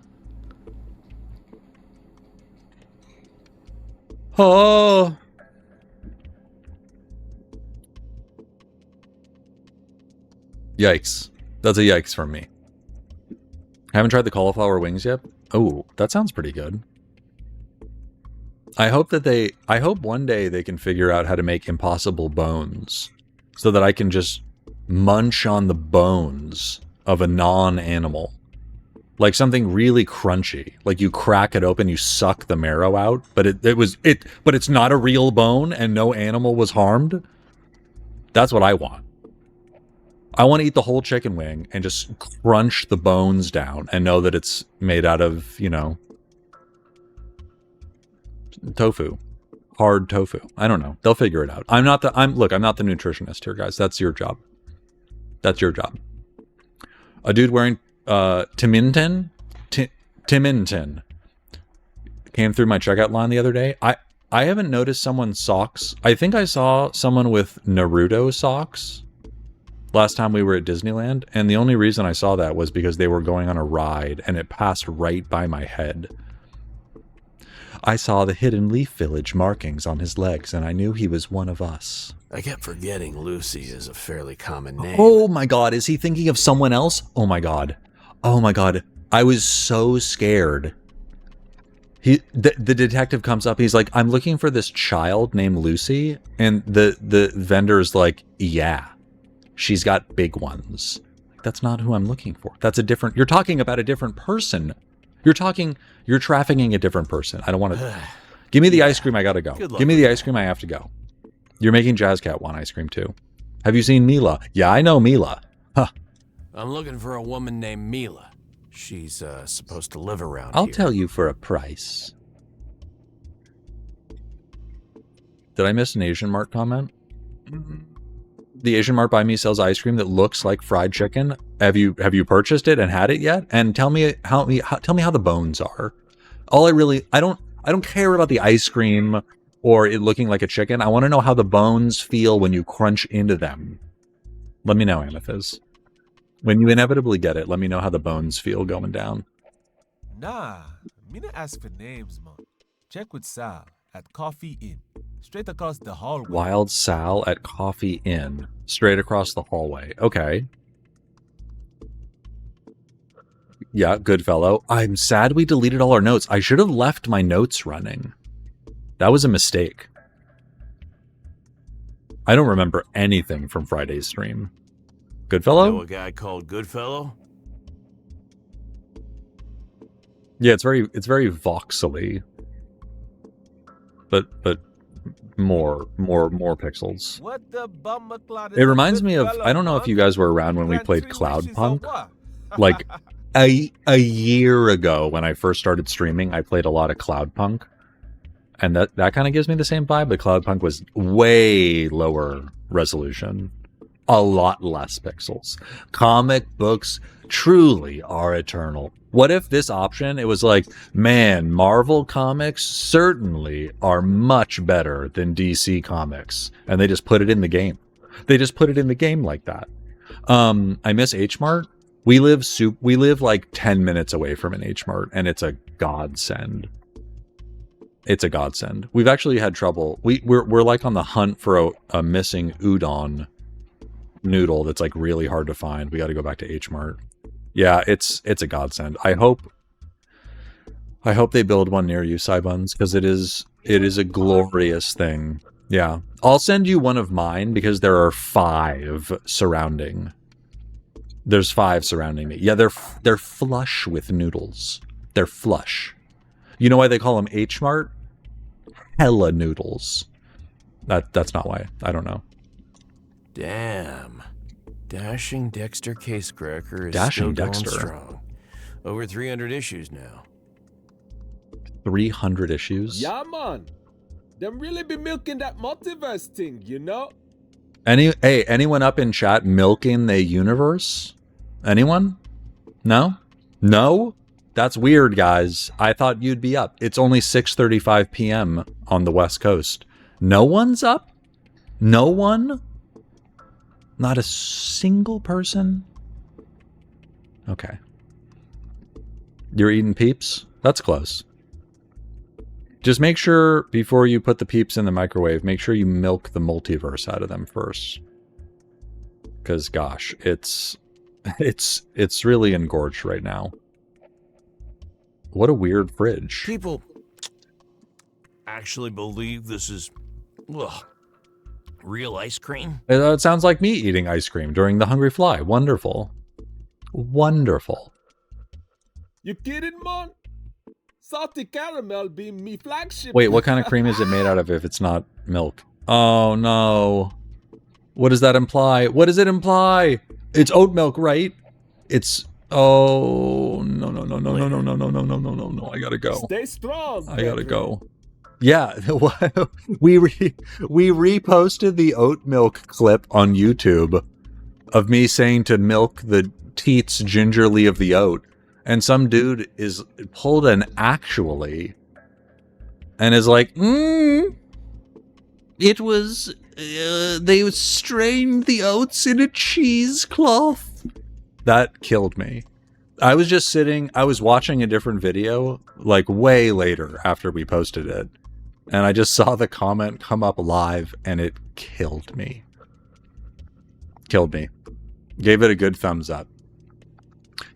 Oh. Yikes. That's a yikes from me. Haven't tried the cauliflower wings yet? Oh, that sounds pretty good. I hope one day they can figure out how to make impossible bones so that I can just munch on the bones of a non-animal. Like something really crunchy. Like you crack it open, you suck the marrow out, but but it's not a real bone and no animal was harmed. That's what I want. I want to eat the whole chicken wing and just crunch the bones down and know that it's made out of, you know, tofu. Hard tofu. I don't know. They'll figure it out. I'm not the nutritionist here, guys. That's your job. That's your job. A dude wearing Timintin came through my checkout line the other day. I haven't noticed someone's socks. I think I saw someone with Naruto socks last time we were at Disneyland, and the only reason I saw that was because they were going on a ride and it passed right by my head. I saw the Hidden Leaf Village markings on his legs and I knew he was one of us. I kept forgetting Lucy is a fairly common name. Oh my god, is he thinking of someone else? Oh my god. Oh my god. I was so scared. The detective comes up, he's like, I'm looking for this child named Lucy, and the vendor's like, yeah. She's got big ones. That's not who I'm looking for. That's a different... You're talking about a different person. You're trafficking a different person. I don't want to... Give me the ice cream, I gotta go. Give me the ice cream, I have to go. You're making Jazz Cat want ice cream too. Have you seen Mila? Yeah, I know Mila. Huh. I'm looking for a woman named Mila. She's supposed to live around I'll here. tell you for a price. Did I miss an Asian Mart comment? The Asian Mart by me sells ice cream that looks like fried chicken. Have you purchased it and had it yet? And tell me how the bones are. I don't care about the ice cream or it looking like a chicken. I want to know how the bones feel when you crunch into them. Let me know, Amethyst. When you inevitably get it, let me know how the bones feel going down. Nah, me not ask for names, man. Check with Sal at Coffee Inn, straight across the hallway. Wild Sal at Coffee Inn, straight across the hallway. Okay. Yeah, good fellow. I'm sad we deleted all our notes. I should have left my notes running. That was a mistake. I don't remember anything from Friday's stream. Goodfellow? Know a guy called Goodfellow? Yeah, it's very voxely. But more pixels. What the bummer cloud is It reminds a me of, Goodfellow, I don't know if you guys were around when we Grant played 3 Cloud wishes Punk. of what? Like a year ago when I first started streaming, I played a lot of Cloud Punk. And that kind of gives me the same vibe, but Cloud Punk was way lower resolution. A lot less pixels. Comic books truly are eternal. What if this option, it was like, man, Marvel comics certainly are much better than DC comics. And they just put it in the game. They just put it in the game like that. I miss H-Mart. We live like 10 minutes away from an H-Mart, and it's a godsend. It's a godsend. We've actually had trouble. We're like on the hunt for a missing udon noodle that's like really hard to find. We got to go back to H-Mart. Yeah, it's a godsend. I hope they build one near you, Cybuns, because it is a glorious thing. Yeah, I'll send you one of mine because there are 5 surrounding. There's 5 surrounding me. Yeah, they're flush with noodles. They're flush. You know why they call them H-Mart? Hella noodles. That's not why. I don't know. Damn. Dashing Dexter Casecracker is Dashing still going Dexter. strong. Over 300 issues now. 300 issues? Yeah, man. Them really be milking that multiverse thing, you know? Anyone up in chat milking the universe? Anyone? No? No? That's weird, guys. I thought you'd be up. It's only 6:35 p.m. on the West Coast. No one's up? No one? Not a single person? Okay. You're eating Peeps? That's close. Just make sure, before you put the Peeps in the microwave, make sure you milk the multiverse out of them first. Because, gosh, it's really engorged right now. What a weird fridge. People actually believe this is, real ice cream? It sounds like me eating ice cream during the Hungry Fly. Wonderful. Wonderful. You kidding, man? Salty caramel be me flagship. Wait, what kind of cream is it made out of if it's not milk? Oh, no. What does that imply? What does it imply? It's oat milk, right? It's... Oh, no. I gotta go. Stay strong. I gotta go. Yeah, we reposted the oat milk clip on YouTube of me saying to milk the teats gingerly of the oat. And some dude is pulled an actually and is like, it was, they strained the oats in a cheesecloth. That killed me. I was just sitting, I was watching a different video, like way later after we posted it. And I just saw the comment come up live and it killed me. Killed me. Gave it a good thumbs up.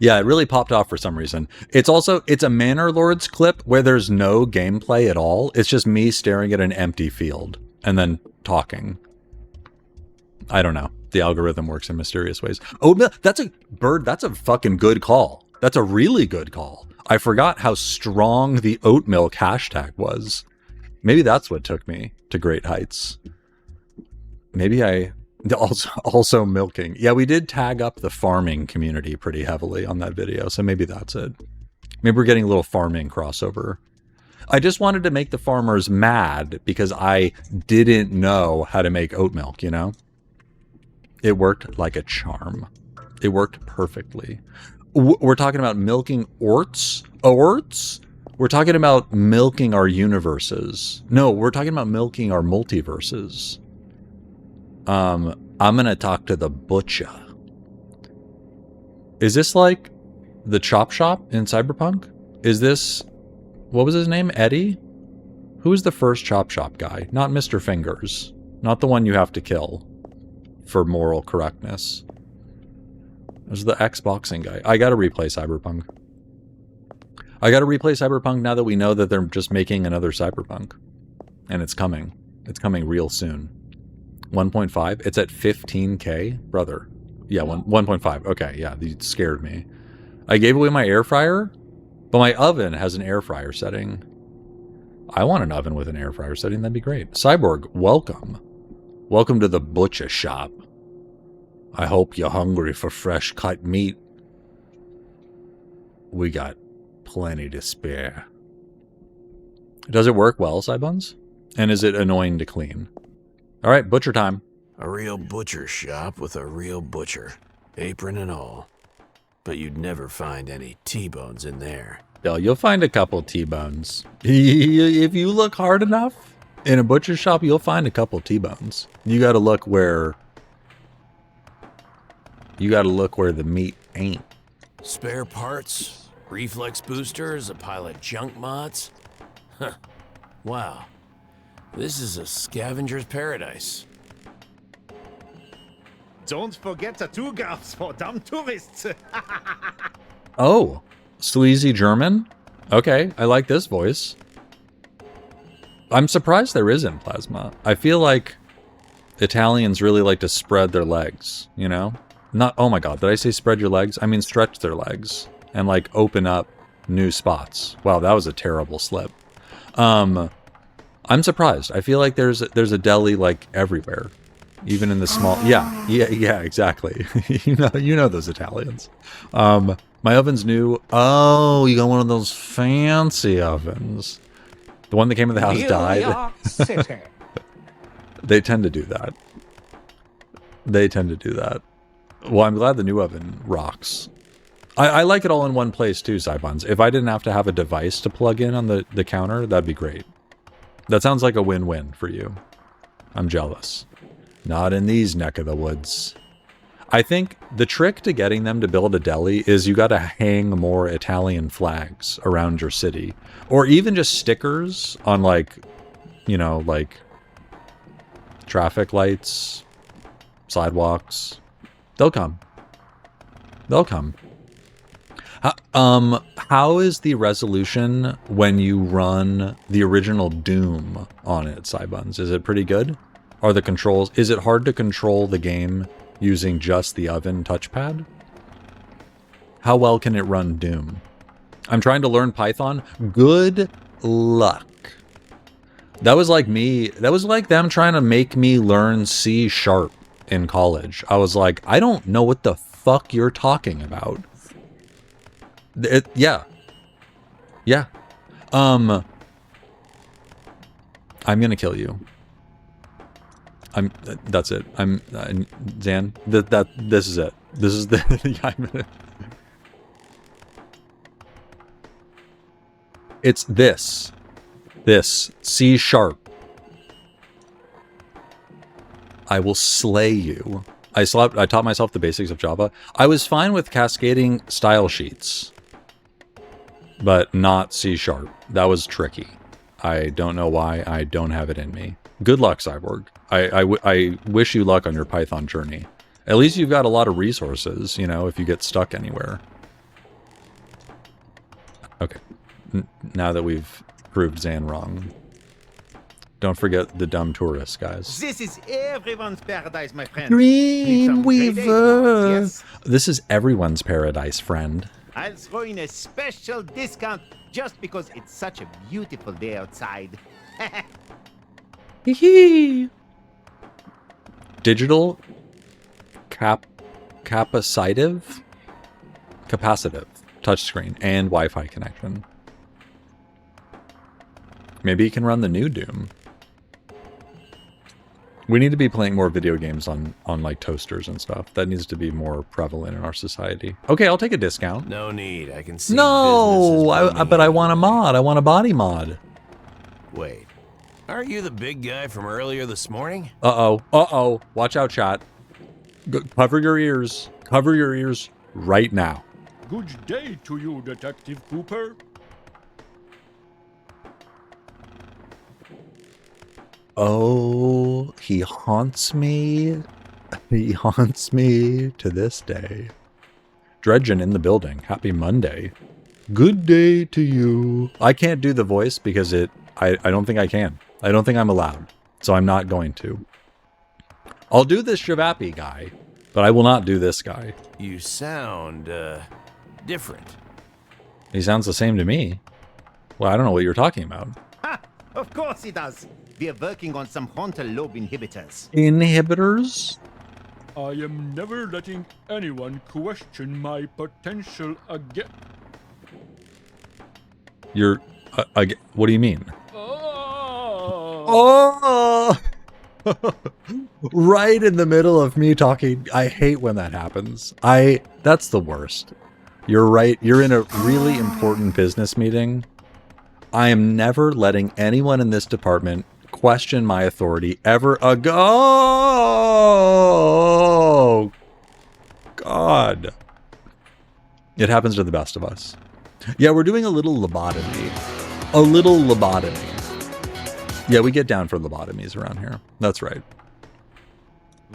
Yeah, it really popped off for some reason. It's a Manor Lords clip where there's no gameplay at all. It's just me staring at an empty field and then talking. I don't know. The algorithm works in mysterious ways. Oh, that's a bird. That's a fucking good call. That's a really good call. I forgot how strong the oat milk hashtag was. Maybe that's what took me to great heights. Maybe I... Also milking. Yeah, we did tag up the farming community pretty heavily on that video, so maybe that's it. Maybe we're getting a little farming crossover. I just wanted to make the farmers mad because I didn't know how to make oat milk, you know? It worked like a charm. It worked perfectly. We're talking about milking orts? Orts? We're talking about milking our universes. No, we're talking about milking our multiverses. I'm gonna talk to the butcher. Is this like the chop shop in Cyberpunk? Is this, what was his name? Eddie? Who was the first chop shop guy? Not Mr. Fingers. Not the one you have to kill for moral correctness. It was the ex-boxing guy. I gotta replay Cyberpunk. I gotta replay Cyberpunk now that we know that they're just making another Cyberpunk. And it's coming. It's coming real soon. 1.5? It's at 15K? Brother. Yeah, 1.5. Okay, yeah, you scared me. I gave away my air fryer, but my oven has an air fryer setting. I want an oven with an air fryer setting. That'd be great. Cyborg, welcome. Welcome to the butcher shop. I hope you're hungry for fresh cut meat. We got plenty to spare. Does it work well, Cybuns? And is it annoying to clean? All right, butcher time. A real butcher shop with a real butcher, apron and all. But you'd never find any T-bones in there. Bill, you'll find a couple T-bones. If you look hard enough in a butcher shop, you'll find a couple T-bones. You gotta look where the meat ain't. Spare parts, reflex boosters, a pile of junk mods. Huh. Wow. This is a scavenger's paradise. Don't forget the Tourgaffs for dumb tourists. Oh, sleazy German? Okay, I like this voice. I'm surprised there isn't plasma. I feel like Italians really like to spread their legs, you know? Not, oh my god, did I say spread your legs? I mean stretch their legs and like open up new spots. Wow, that was a terrible slip. I'm surprised. I feel like there's a deli like everywhere, even in the small. Yeah, exactly. you know those Italians. My oven's new. Oh, you got one of those fancy ovens. The one that came in the house died. They tend to do that. Well, I'm glad the new oven rocks. I like it all in one place too, Cybons. If I didn't have to have a device to plug in on the counter, that'd be great. That sounds like a win-win for you. I'm jealous. Not in these neck of the woods. I think the trick to getting them to build a deli is you got to hang more Italian flags around your city. Or even just stickers on like, you know, like traffic lights, sidewalks. They'll come. They'll come. How is the resolution when you run the original Doom on it, Cybuns? Is it pretty good? Are the controls... Is it hard to control the game using just the oven touchpad? How well can it run Doom? I'm trying to learn Python. Good luck. That was like me... That was like them trying to make me learn C# in college. I was like, I don't know what the fuck you're talking about. Yeah. Yeah. I'm gonna kill you. That's it. Zan, this is it. This is the, yeah, it's this C#. I will slay you. I taught myself the basics of Java. I was fine with cascading style sheets, but not C#. That was tricky. I don't know why. I don't have it in me. Good luck, Cyborg. I wish you luck on your Python journey. At least you've got a lot of resources, you know, if you get stuck anywhere. Okay. Now that we've proved Zan wrong. Don't forget the dumb tourists, guys. This is everyone's paradise, my friend. Dreamweaver! Yes. This is everyone's paradise, friend. I'll throw in a special discount just because it's such a beautiful day outside. Hee. Digital capacitive touchscreen and Wi-Fi connection. Maybe you can run the new Doom. We need to be playing more video games on like toasters and stuff. That needs to be more prevalent in our society. Okay, I'll take a discount. No need. I can see. No, but I want a mod. I want a body mod. Wait, aren't you the big guy from earlier this morning? Uh-oh. Watch out, chat. Cover your ears. Cover your ears right now. Good day to you, Detective Cooper. Oh, he haunts me. He haunts me to this day. Dredgen in the building. Happy Monday. Good day to you. I can't do the voice because I don't think I can. I don't think I'm allowed. So I'm not going to. I'll do this Shavappy guy, but I will not do this guy. You sound, different. He sounds the same to me. Well, I don't know what you're talking about. Ha! Of course he does. We are working on some frontal lobe inhibitors. Inhibitors? I am never letting anyone question my potential again. You're... what do you mean? Oh. Oh! Right in the middle of me talking. I hate when that happens. That's the worst. You're right. You're in a really important business meeting. I am never letting anyone in this department question my authority ever ago. Oh, God. It happens to the best of us. Yeah, we're doing a little lobotomy. A little lobotomy. Yeah, we get down for lobotomies around here. That's right.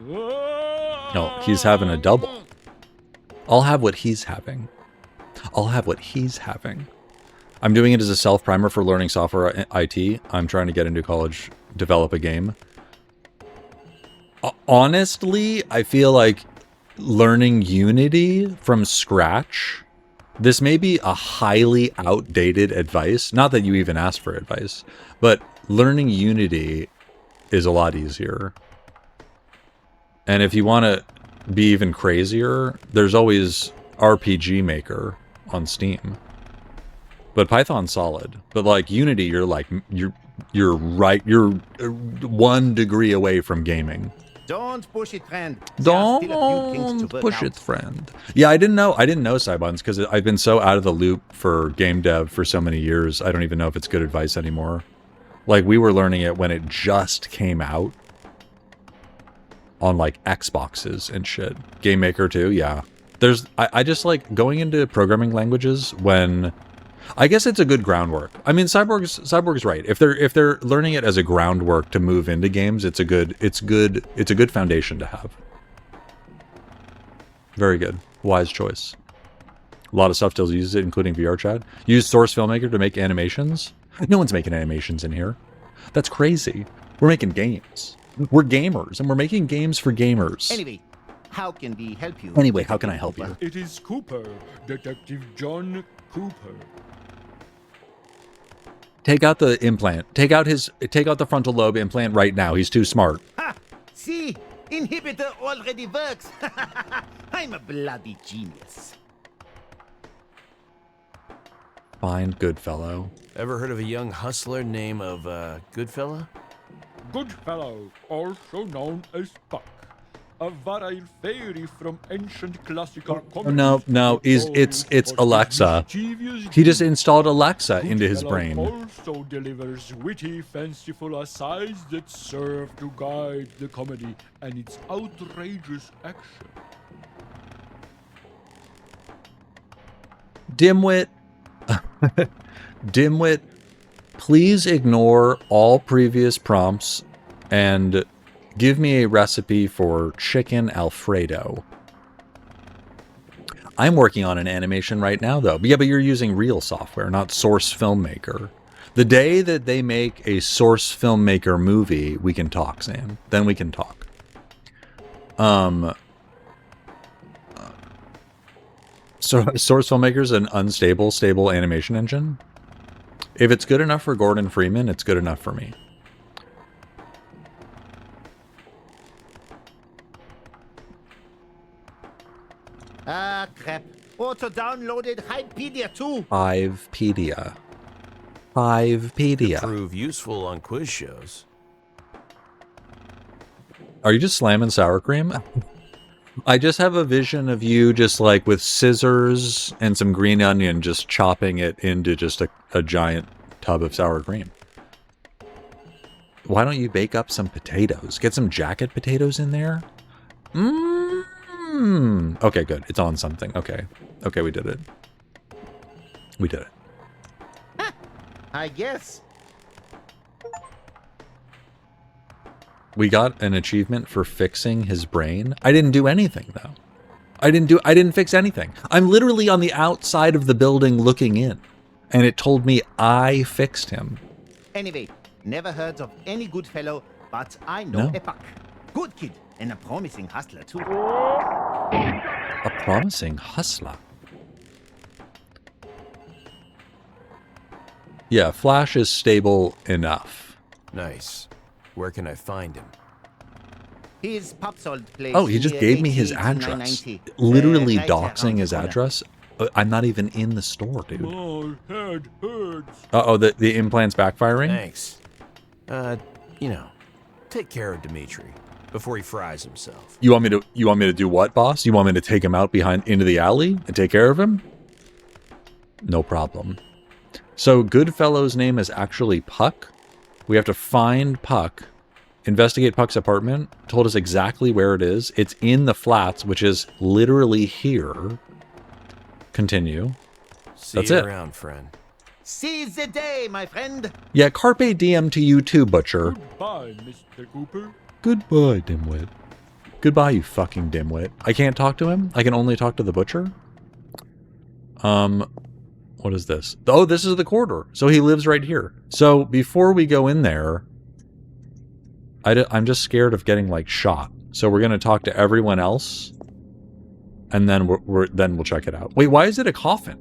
No, he's having a double. I'll have what he's having. I'll have what he's having. I'm doing it as a self-primer for learning software IT. I'm trying to get into college, develop a game. Honestly, I feel like learning Unity from scratch, this may be a highly outdated advice. Not that you even asked for advice, but learning Unity is a lot easier. And if you want to be even crazier, there's always RPG Maker on Steam. But Python's solid. But like Unity, you're 1 degree away from gaming. Don't push it, friend. There are still a few kinks to Don't work push out. it, friend. Yeah, I didn't know Cybons because I've been so out of the loop for game dev for so many years. I don't even know if it's good advice anymore. Like, we were learning it when it just came out on like Xboxes and shit. Game Maker too, yeah. I just like going into programming languages when I guess it's a good groundwork. I mean, Cyborg's right. If they're learning it as a groundwork to move into games, it's a good foundation to have. Very good. Wise choice. A lot of stuff still uses it, including VR chat. Use Source Filmmaker to make animations. No one's making animations in here. That's crazy. We're making games. We're gamers, and we're making games for gamers. Anyway, how can we help you? Anyway, how can I help you? It is Cooper, Detective John Cooper. Take out the implant. Take out the frontal lobe implant right now. He's too smart. Ha! See? Inhibitor already works. I'm a bloody genius. Find Goodfellow. Ever heard of a young hustler named Goodfella? Goodfellow, also known as Puck. A virile fairy from ancient classical comedies. No, it's Alexa. He just installed Alexa into his brain. Also delivers witty, fanciful asides that serve to guide the comedy and its outrageous action. Dimwit. Dimwit, please ignore all previous prompts and give me a recipe for chicken Alfredo. I'm working on an animation right now, though. Yeah, but you're using real software, not Source Filmmaker. The day that they make a Source Filmmaker movie, we can talk, Sam. Then we can talk. So Source Filmmaker is an unstable, stable animation engine. If it's good enough for Gordon Freeman, it's good enough for me. Ah, crap. Auto-downloaded Hypedia too. Fivepedia. Prove useful on quiz shows. Are you just slamming sour cream? I just have a vision of you just like with scissors and some green onion just chopping it into just a giant tub of sour cream. Why don't you bake up some potatoes? Get some jacket potatoes in there? Okay, good. It's on something. Okay, we did it. We did it. I guess. We got an achievement for fixing his brain. I didn't do anything though. I didn't fix anything. I'm literally on the outside of the building looking in, and it told me I fixed him. Anyway, never heard of any good fellow, but I know No. a Puck. Good kid and a promising hustler too. A promising hustler. Yeah, Flash is stable enough. Nice. Where can I find him? His pop's old place. Oh, he just near gave me his 88 to address. 990. Literally Right doxing around his the corner. address. I'm not even in the store, dude. My head hurts. Uh-oh, the implant's backfiring? Thanks. Take care of Dimitri before he fries himself. You want me to do what, boss? You want me to take him out into the alley and take care of him? No problem. So Goodfellow's name is actually Puck. We have to find Puck, investigate Puck's apartment, told us exactly where it is. It's in the flats, which is literally here. Continue. See That's you it. around, friend. Seize the day, my friend. Yeah, carpe diem to you too, Butcher. Goodbye, Mr. Cooper. Goodbye, dimwit. Goodbye, you fucking dimwit. I can't talk to him? I can only talk to the Butcher? What is this? Oh, this is the corridor. So he lives right here. So before we go in there, I'm just scared of getting like shot. So we're gonna talk to everyone else, and then we'll check it out. Wait, why is it a coffin?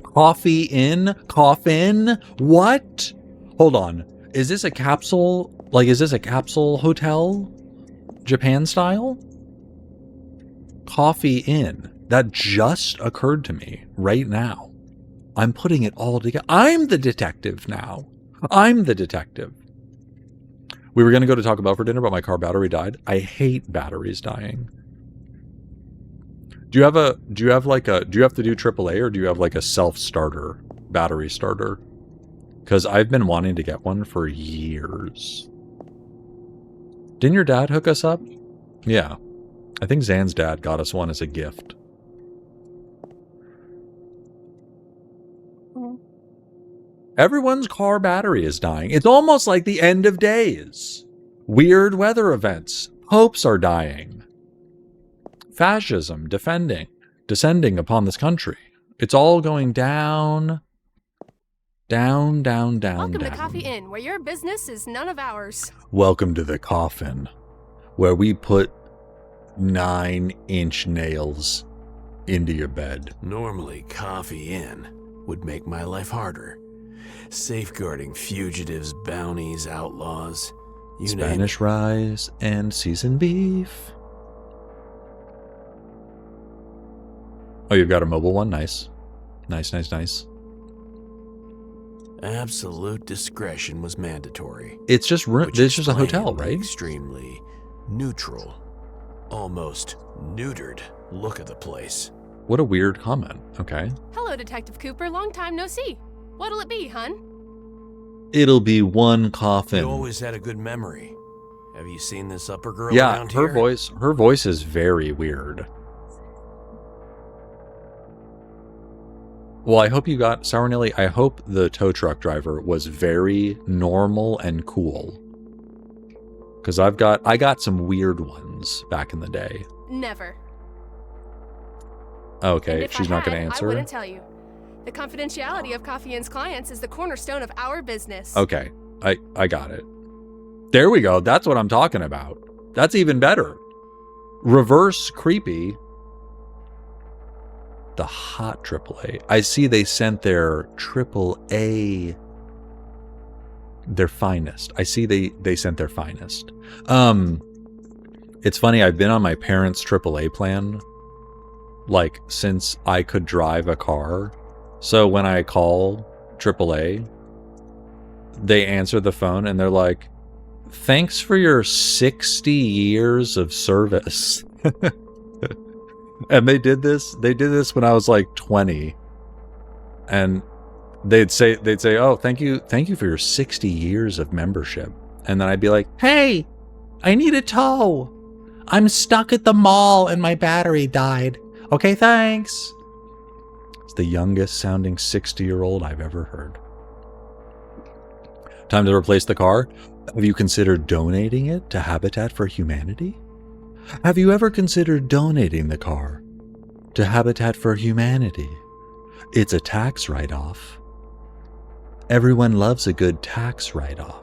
Coffee in? Coffin? What? Hold on. Is this a capsule? Like, is this a capsule hotel? Japan style? Coffee in. That just occurred to me right now. I'm putting it all together. I'm the detective now. I'm the detective. We were going to go to Taco Bell for dinner, but my car battery died. I hate batteries dying. Do you have to do AAA, or do you have like a self-starter, battery starter? Because I've been wanting to get one for years. Didn't your dad hook us up? Yeah. I think Zan's dad got us one as a gift. Everyone's car battery is dying. It's almost like the end of days. Weird weather events. Popes are dying. Fascism descending upon this country. It's all going down. Down, down, down, Welcome down. to Coffee Inn, where your business is none of ours. Welcome to the coffin, where we put 9-inch nails into your bed. Normally, Coffee Inn would make my life harder. Safeguarding fugitives, bounties, outlaws. You name it. Spanish rice and seasoned beef. Oh, you've got a mobile one? Nice. Nice, nice, nice. Absolute discretion was mandatory. It's just it's just a hotel, explained the right? Extremely neutral, almost neutered look of the place. What a weird comment. Okay. Hello, Detective Cooper. Long time no see. What'll it be, hun? It'll be one coffin. You always had a good memory. Have you seen this upper girl Yeah, around her here? her voice is very weird. Well, I hope you got, Sour Nelly, I hope the tow truck driver was very normal and cool. Because I got some weird ones back in the day. Never. Okay, And if she's I not going to had, answer. I wouldn't tell you. The confidentiality of Coffee Inn's clients is the cornerstone of our business. Okay, I got it. There we go. That's what I'm talking about. That's even better. Reverse creepy. The hot AAA. I see they sent their AAA, their finest. I see they sent their finest. It's funny, I've been on my parents' AAA plan like since I could drive a car. So when I call AAA, they answer the phone and they're like, "Thanks for your 60 years of service." And they did this when I was like 20. And they'd say, "Oh, thank you for your 60 years of membership." And then I'd be like, "Hey, I need a tow. I'm stuck at the mall and my battery died. Okay, thanks." It's the youngest sounding 60-year-old I've ever heard. Time to replace the car. Have you considered donating it to Habitat for Humanity? Have you ever considered donating the car to Habitat for Humanity? It's a tax write-off. Everyone loves a good tax write-off.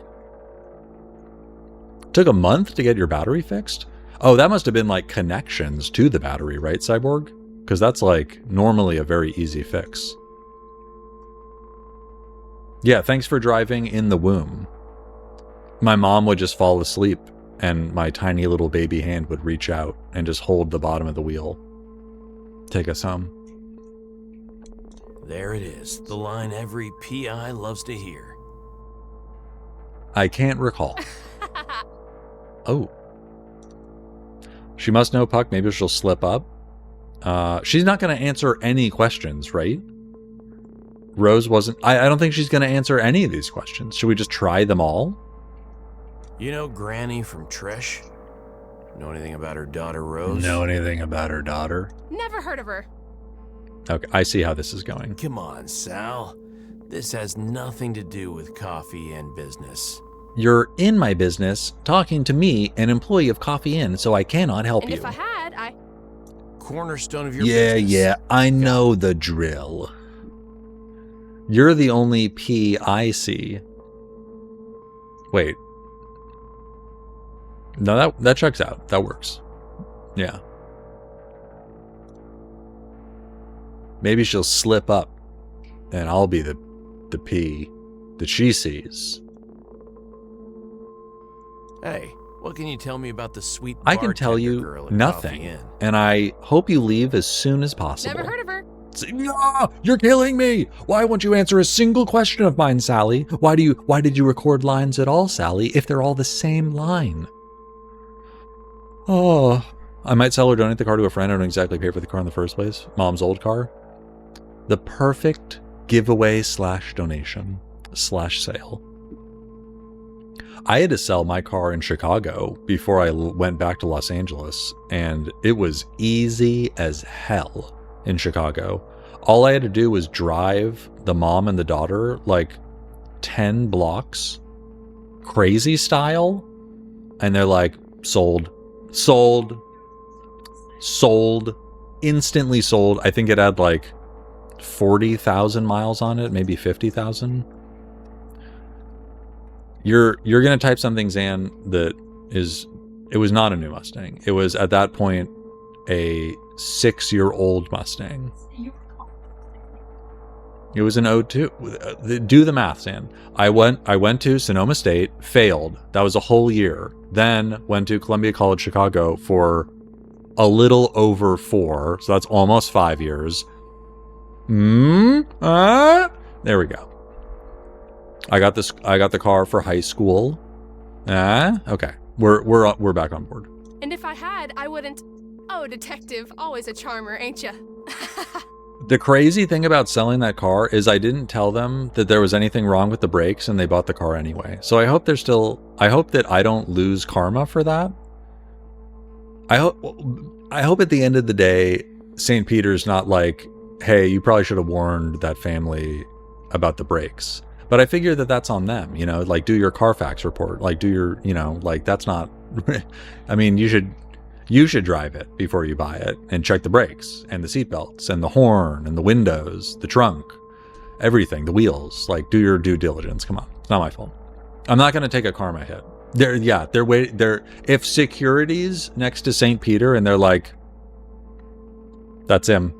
Took a month to get your battery fixed? Oh, that must have been like connections to the battery, right, Cyborg? Because that's like normally a very easy fix. Yeah, thanks for driving in the womb. My mom would just fall asleep and my tiny little baby hand would reach out and just hold the bottom of the wheel. Take us home. There it is, the line every PI loves to hear. I can't recall. Oh. She must know Puck. Maybe she'll slip up. She's not going to answer any questions, right? Rose wasn't... I don't think she's going to answer any of these questions. Should we just try them all? You know Granny from Trish? Know anything about her daughter Rose? Know anything about her daughter? Never heard of her. Okay, I see how this is going. Come on, Sal. This has nothing to do with Coffee Inn business. You're in my business, talking to me, an employee of Coffee Inn, so I cannot help And you. if I had, Cornerstone of your Yeah, business. yeah, I know the drill. You're the only P I see. Wait. No, that checks out. That works. Yeah. Maybe she'll slip up, and I'll be the P that she sees. Hey, what can you tell me about the sweet I can tell bartender you girl at nothing, Coffee Inn? and I hope you leave as soon as possible. never heard of her. No, you're killing me. Why won't you answer a single question of mine, Sally? Why did you record lines at all, Sally, if they're all the same line? Oh, I might sell or donate the car to a friend. I don't exactly pay for the car in the first place. Mom's old car. The perfect giveaway / donation / sale. I had to sell my car in Chicago before I went back to Los Angeles, and it was easy as hell in Chicago. All I had to do was drive the mom and the daughter like 10 blocks, crazy style, and they're like, sold, instantly sold. I think it had like 40,000 miles on it, maybe 50,000. You're gonna type something, Zan, that is, it was not a new Mustang. It was at that point a 6-year-old Mustang. It was an 02. Do the math, Zan. I went to Sonoma State, failed. That was a whole year. Then went to Columbia College Chicago for a little over 4, so that's almost 5 years. There we go. I got the car for high school. Okay. We're back on board. And if I had, I wouldn't. Oh, detective, always a charmer, ain't ya? The crazy thing about selling that car is I didn't tell them that there was anything wrong with the brakes, and they bought the car anyway. So I hope I hope that I don't lose karma for that. I hope at the end of the day, St. Peter's not like, hey, you probably should have warned that family about the brakes. But I figure that that's on them, you know, like do your Carfax report, like do your, you know, like that's not, I mean, you should drive it before you buy it and check the brakes and the seatbelts and the horn and the windows, the trunk, everything, the wheels, like do your due diligence. Come on. It's not my fault. I'm not going to take a karma hit. They're waiting. If security's next to St. Peter and they're like, that's him.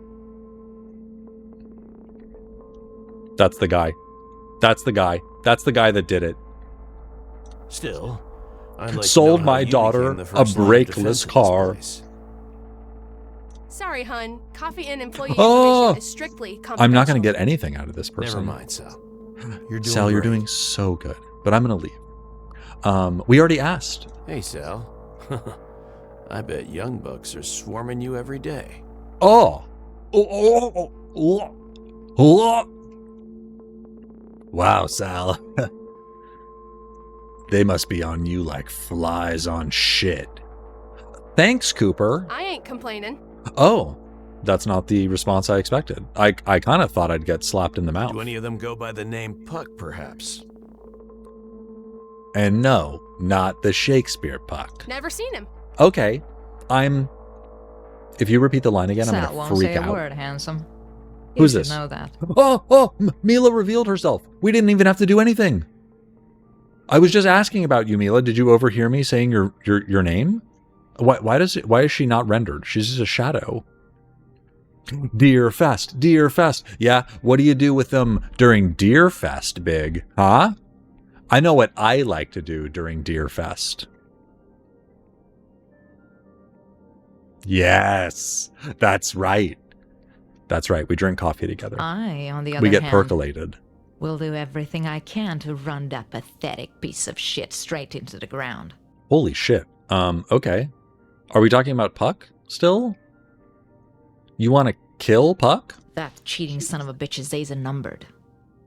That's the guy. That's the guy. That's the guy that did it. Still, I'd like sold to know how my you daughter became the a first line of brakeless defense of this car. place. Sorry, hun. Coffee and employee Oh! information is strictly confidential. I'm not going to get anything out of this person. Never mind, Sal. You're doing Sal, you're great. doing so good, but I'm going to leave. We already asked. Hey, Sal. I bet young bucks are swarming you every day. Wow, Sal. They must be on you like flies on shit. Thanks, Cooper. I ain't complaining. Oh, that's not the response I expected. I kind of thought I'd get slapped in the mouth. Do any of them go by the name Puck, perhaps? And no, not the Shakespeare Puck. Never seen him. Okay, if you repeat the line again, I'm Sal going won't to freak say out. a word, handsome. Who's You this? should know that. Mila revealed herself. We didn't even have to do anything. I was just asking about you, Mila. Did you overhear me saying your name? Why is she not rendered? She's just a shadow. Deer Fest. Yeah, what do you do with them during Deer Fest, Big? Huh? I know what I like to do during Deer Fest. Yes, that's right. That's right. We drink coffee together. I, on the other We get hand, percolated. will do everything I can to run that pathetic piece of shit straight into the ground. Holy shit. Okay. Are we talking about Puck still? You want to kill Puck? That cheating son of a bitch's days are numbered.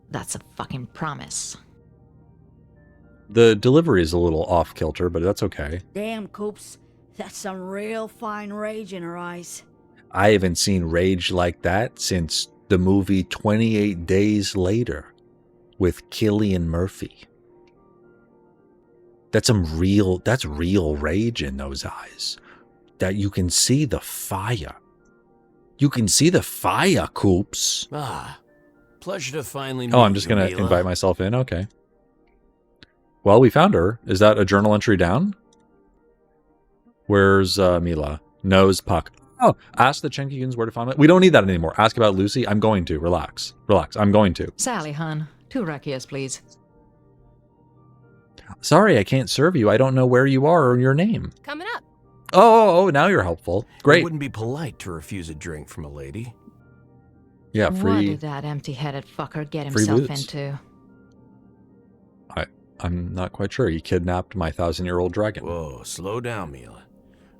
That's a fucking promise. The delivery is a little off kilter, but that's okay. Damn, Coops. That's some real fine rage in her eyes. I haven't seen rage like that since the movie 28 Days Later with Cillian Murphy. That's real rage in those eyes. That you can see the fire. You can see the fire, Coops. Ah, pleasure to finally meet Oh, I'm just you, going to Mila. invite myself in? Okay. Well, we found her. Is that a journal entry down? Where's Mila? Knows Puck. Oh, ask the Chenkigans where to find it. We don't need that anymore. Ask about Lucy. I'm going to. Relax. I'm going to. Sally, hun. 2 rakias, please. Sorry, I can't serve you. I don't know where you are or your name. Coming up. Oh, now you're helpful. It Great. wouldn't be polite to refuse a drink from a lady. Yeah, What free. did that empty-headed fucker get free himself boots. into? I'm not quite sure. He kidnapped my 1,000-year-old dragon. Whoa, slow down, Mila.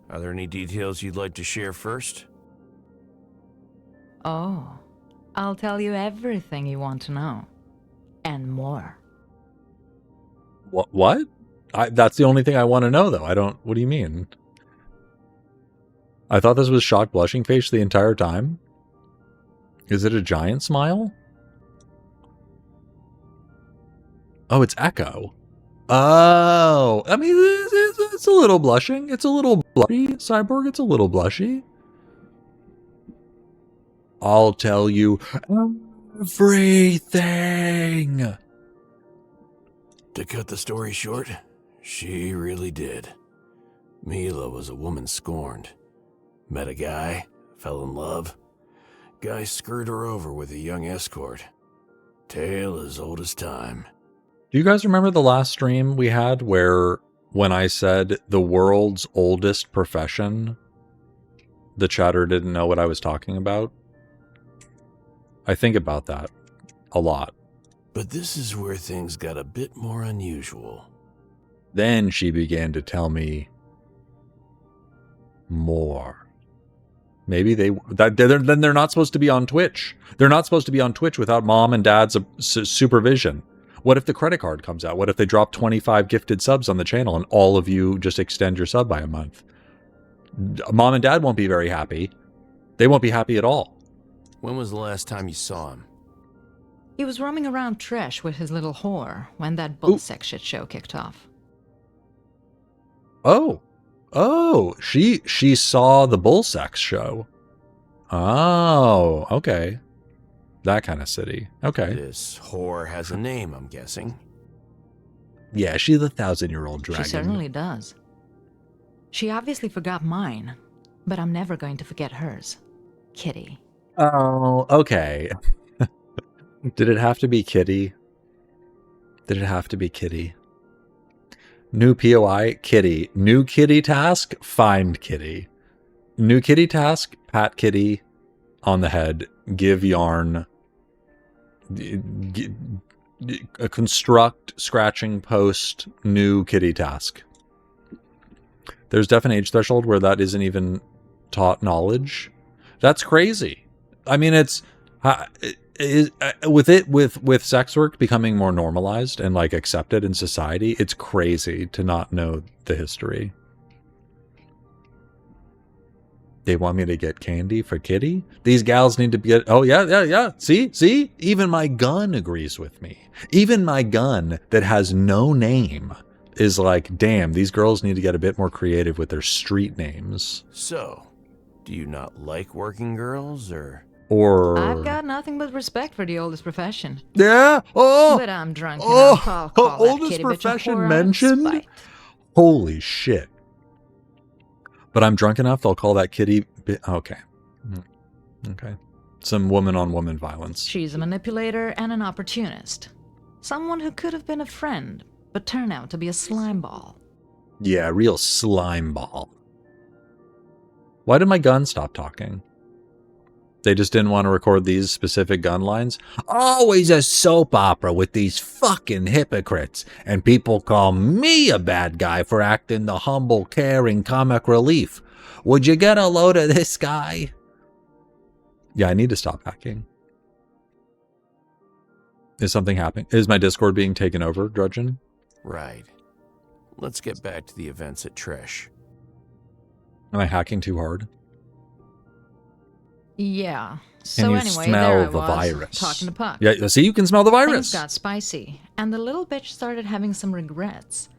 Are there any details you'd like to share first? Oh, I'll tell you everything you want to know. And more. What? That's the only thing I want to know, though. I don't... What do you mean? I thought this was shocked blushing face the entire time. Is it a giant smile? Oh, it's Echo. Oh, I mean, it's a little blushing. It's a little blushy, Cyborg. It's a little blushy. I'll tell you everything. To cut the story short, she really did. Mila was a woman scorned. Met a guy, fell in love. Guy screwed her over with a young escort. Tale as old as time. Do you guys remember the last stream we had where when I said the world's oldest profession, the chatter didn't know what I was talking about? I think about that a lot. But this is where things got a bit more unusual. Then she began to tell me more. Maybe then they're not supposed to be on Twitch. They're not supposed to be on Twitch without mom and dad's supervision. What if the credit card comes out? What if they drop 25 gifted subs on the channel and all of you just extend your sub by a month? Mom and dad won't be very happy. They won't be happy at all. When was the last time you saw him? He was roaming around Tresh with his little whore when that bull sex shit show kicked off. Oh, she saw the bull sex show. Oh, okay. That kind of city. Okay. This whore has a name, I'm guessing. Yeah, she's the 1,000-year-old dragon. She certainly does. She obviously forgot mine, but I'm never going to forget hers. Kitty. Oh, okay. Did it have to be Kitty? Did it have to be Kitty? New POI, Kitty. New Kitty task, find Kitty. New Kitty task, pat Kitty on the head, give yarn, construct, scratching, post, new Kitty task. There's definite age threshold where that isn't even taught knowledge. That's crazy. I mean, it's with sex work becoming more normalized and like accepted in society, it's crazy to not know the history. They want me to get candy for Kitty? These gals need to get... Oh, yeah. See? Even my gun agrees with me. Even my gun that has no name is like, damn, these girls need to get a bit more creative with their street names. So, do you not like working girls, or... I've got nothing but respect for the oldest profession. Yeah? Oh! But I'm drunk enough, I'll call that oldest kitty bitch a profession whore out of mentioned? spite. Holy shit. But I'm drunk enough, they'll call that kitty... Okay. Okay. Some woman-on-woman violence. She's a manipulator and an opportunist. Someone who could have been a friend, but turned out to be a slimeball. Yeah, real slime ball. Why did my gun stop talking? They just didn't want to record these specific gun lines? Always a soap opera with these fucking hypocrites. And people call me a bad guy for acting the humble, caring comic relief. Would you get a load of this guy? Yeah, I need to stop hacking. Is something happening? Is my Discord being taken over, Drudgeon? Right. Let's get back to the events at Tresh. Am I hacking too hard? Yeah. Can So you anyway, smell there I the was, virus? talking to Puck. Yeah, see, you can smell the virus. Things got spicy, and the little bitch started having some regrets.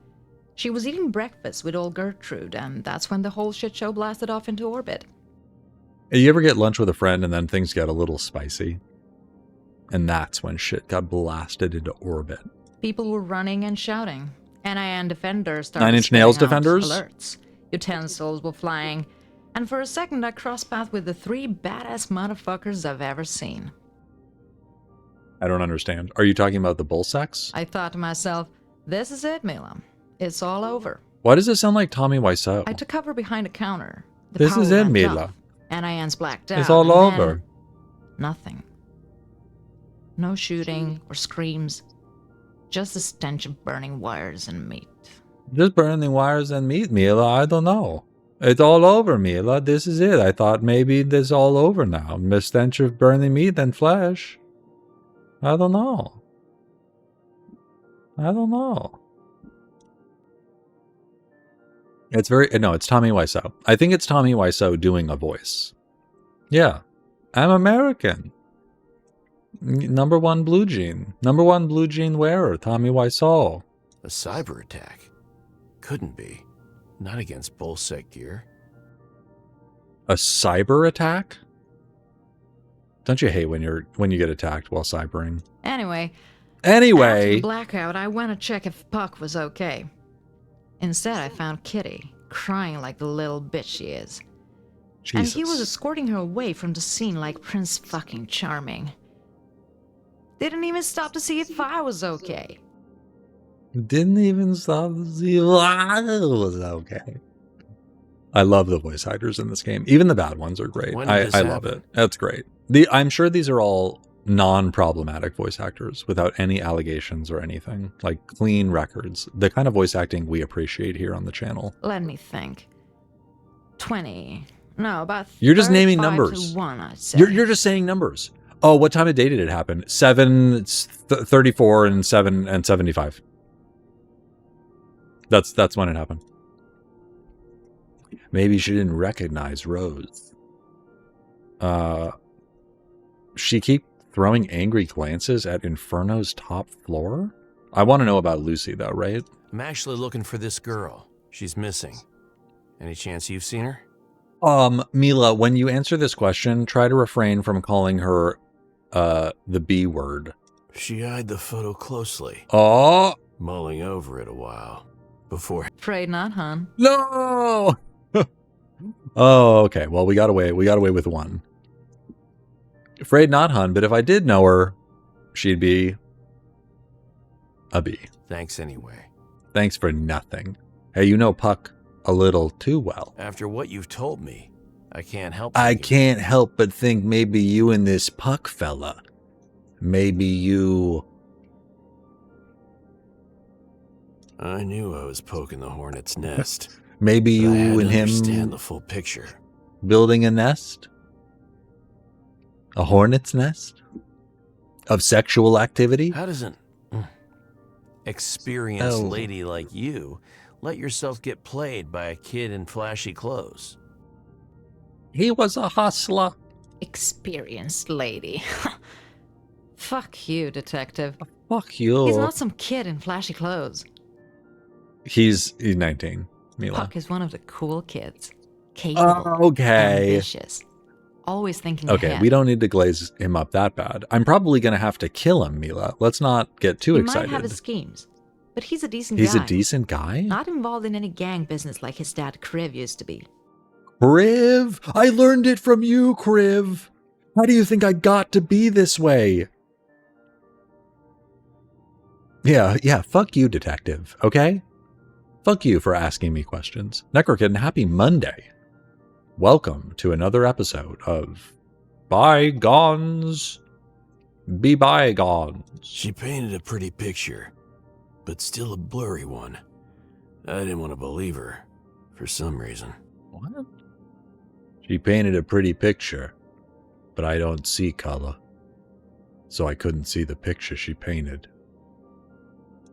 She was eating breakfast with old Gertrude, and that's when the whole shit show blasted off into orbit. You ever get lunch with a friend and then things get a little spicy? And that's when shit got blasted into orbit. People were running and shouting. NIN defenders started 9 Inch Nails spitting out defenders? alerts. Utensils were flying. And for a second, I crossed paths with the 3 badass motherfuckers I've ever seen. I don't understand. Are you talking about the bull sex? I thought to myself, this is it, Mila. It's all over. Why does it sound like Tommy Wiseau? I took cover behind a counter. The This power is it, ramped Mila. up. NIN's blacked out. It's all and then over. nothing. No shooting or screams. Just the stench of burning wires and meat. Just burning wires and meat, Mila. I don't know. It's all over, Mila. This is it. I thought maybe this all over now. The stench of burning meat and flesh. I don't know. I don't know. It's it's Tommy Wiseau. I think it's Tommy Wiseau doing a voice. Yeah. I'm American. Number one blue jean wearer, Tommy Wiseau. A cyber attack? Couldn't be. Not against bullsec gear. A cyber attack? Don't you hate when you get attacked while cybering? Anyway, after the blackout, I went to check if Puck was okay. Instead, I found Kitty, crying like the little bitch she is. Jesus. And he was escorting her away from the scene like Prince fucking Charming. Didn't even stop to see if I was okay. Didn't even stop to see if I was okay. I love the voice actors in this game. Even the bad ones are great. I love it. That's great. I'm sure these are all non-problematic voice actors without any allegations or anything. Like clean records. The kind of voice acting we appreciate here on the channel. Let me think. 20. No, about You're just naming numbers. To 1, I'd say. You're just saying numbers. Oh, what time of day did it happen? 7:34 and 7:75. That's when it happened. Maybe she didn't recognize Rose. She keep throwing angry glances at Inferno's top floor? I want to know about Lucy though, right? I'm actually looking for this girl. She's missing. Any chance you've seen her? Mila, when you answer this question, try to refrain from calling her the B word. She eyed the photo closely. Oh, mulling over it a while before. Afraid not, hon. No. Oh, okay. Well, we got away with one. Afraid not, hun, but if I did know her, she'd be a B. Thanks anyway. Thanks for nothing. Hey, you know Puck a little too well. After what you've told me, I can't help but think maybe you and this Puck fella. Maybe you... I knew I was poking the hornet's nest. Maybe you and him understand the full picture. Building a nest? A hornet's nest? Of sexual activity? How does an experienced lady like you let yourself get played by a kid in flashy clothes? He was a hustler. Experienced lady. Fuck you, detective. Fuck you. He's not some kid in flashy clothes. He's 19, Mila. Puck is one of the cool kids. Capable. Ambitious. Always thinking ahead. Okay, we don't need to glaze him up that bad. I'm probably going to have to kill him, Mila. Let's not get too excited. He might have his schemes, but he's a decent guy. He's a decent guy? Not involved in any gang business like his dad Kriv used to be. Kriv? I learned it from you, Kriv. How do you think I got to be this way? Yeah, fuck you, detective, okay? Fuck you for asking me questions. Necrokid, happy Monday. Welcome to another episode of Bygones. Be bygones. She painted a pretty picture, but still a blurry one. I didn't want to believe her, for some reason. What? She painted a pretty picture, but I don't see color. So I couldn't see the picture she painted.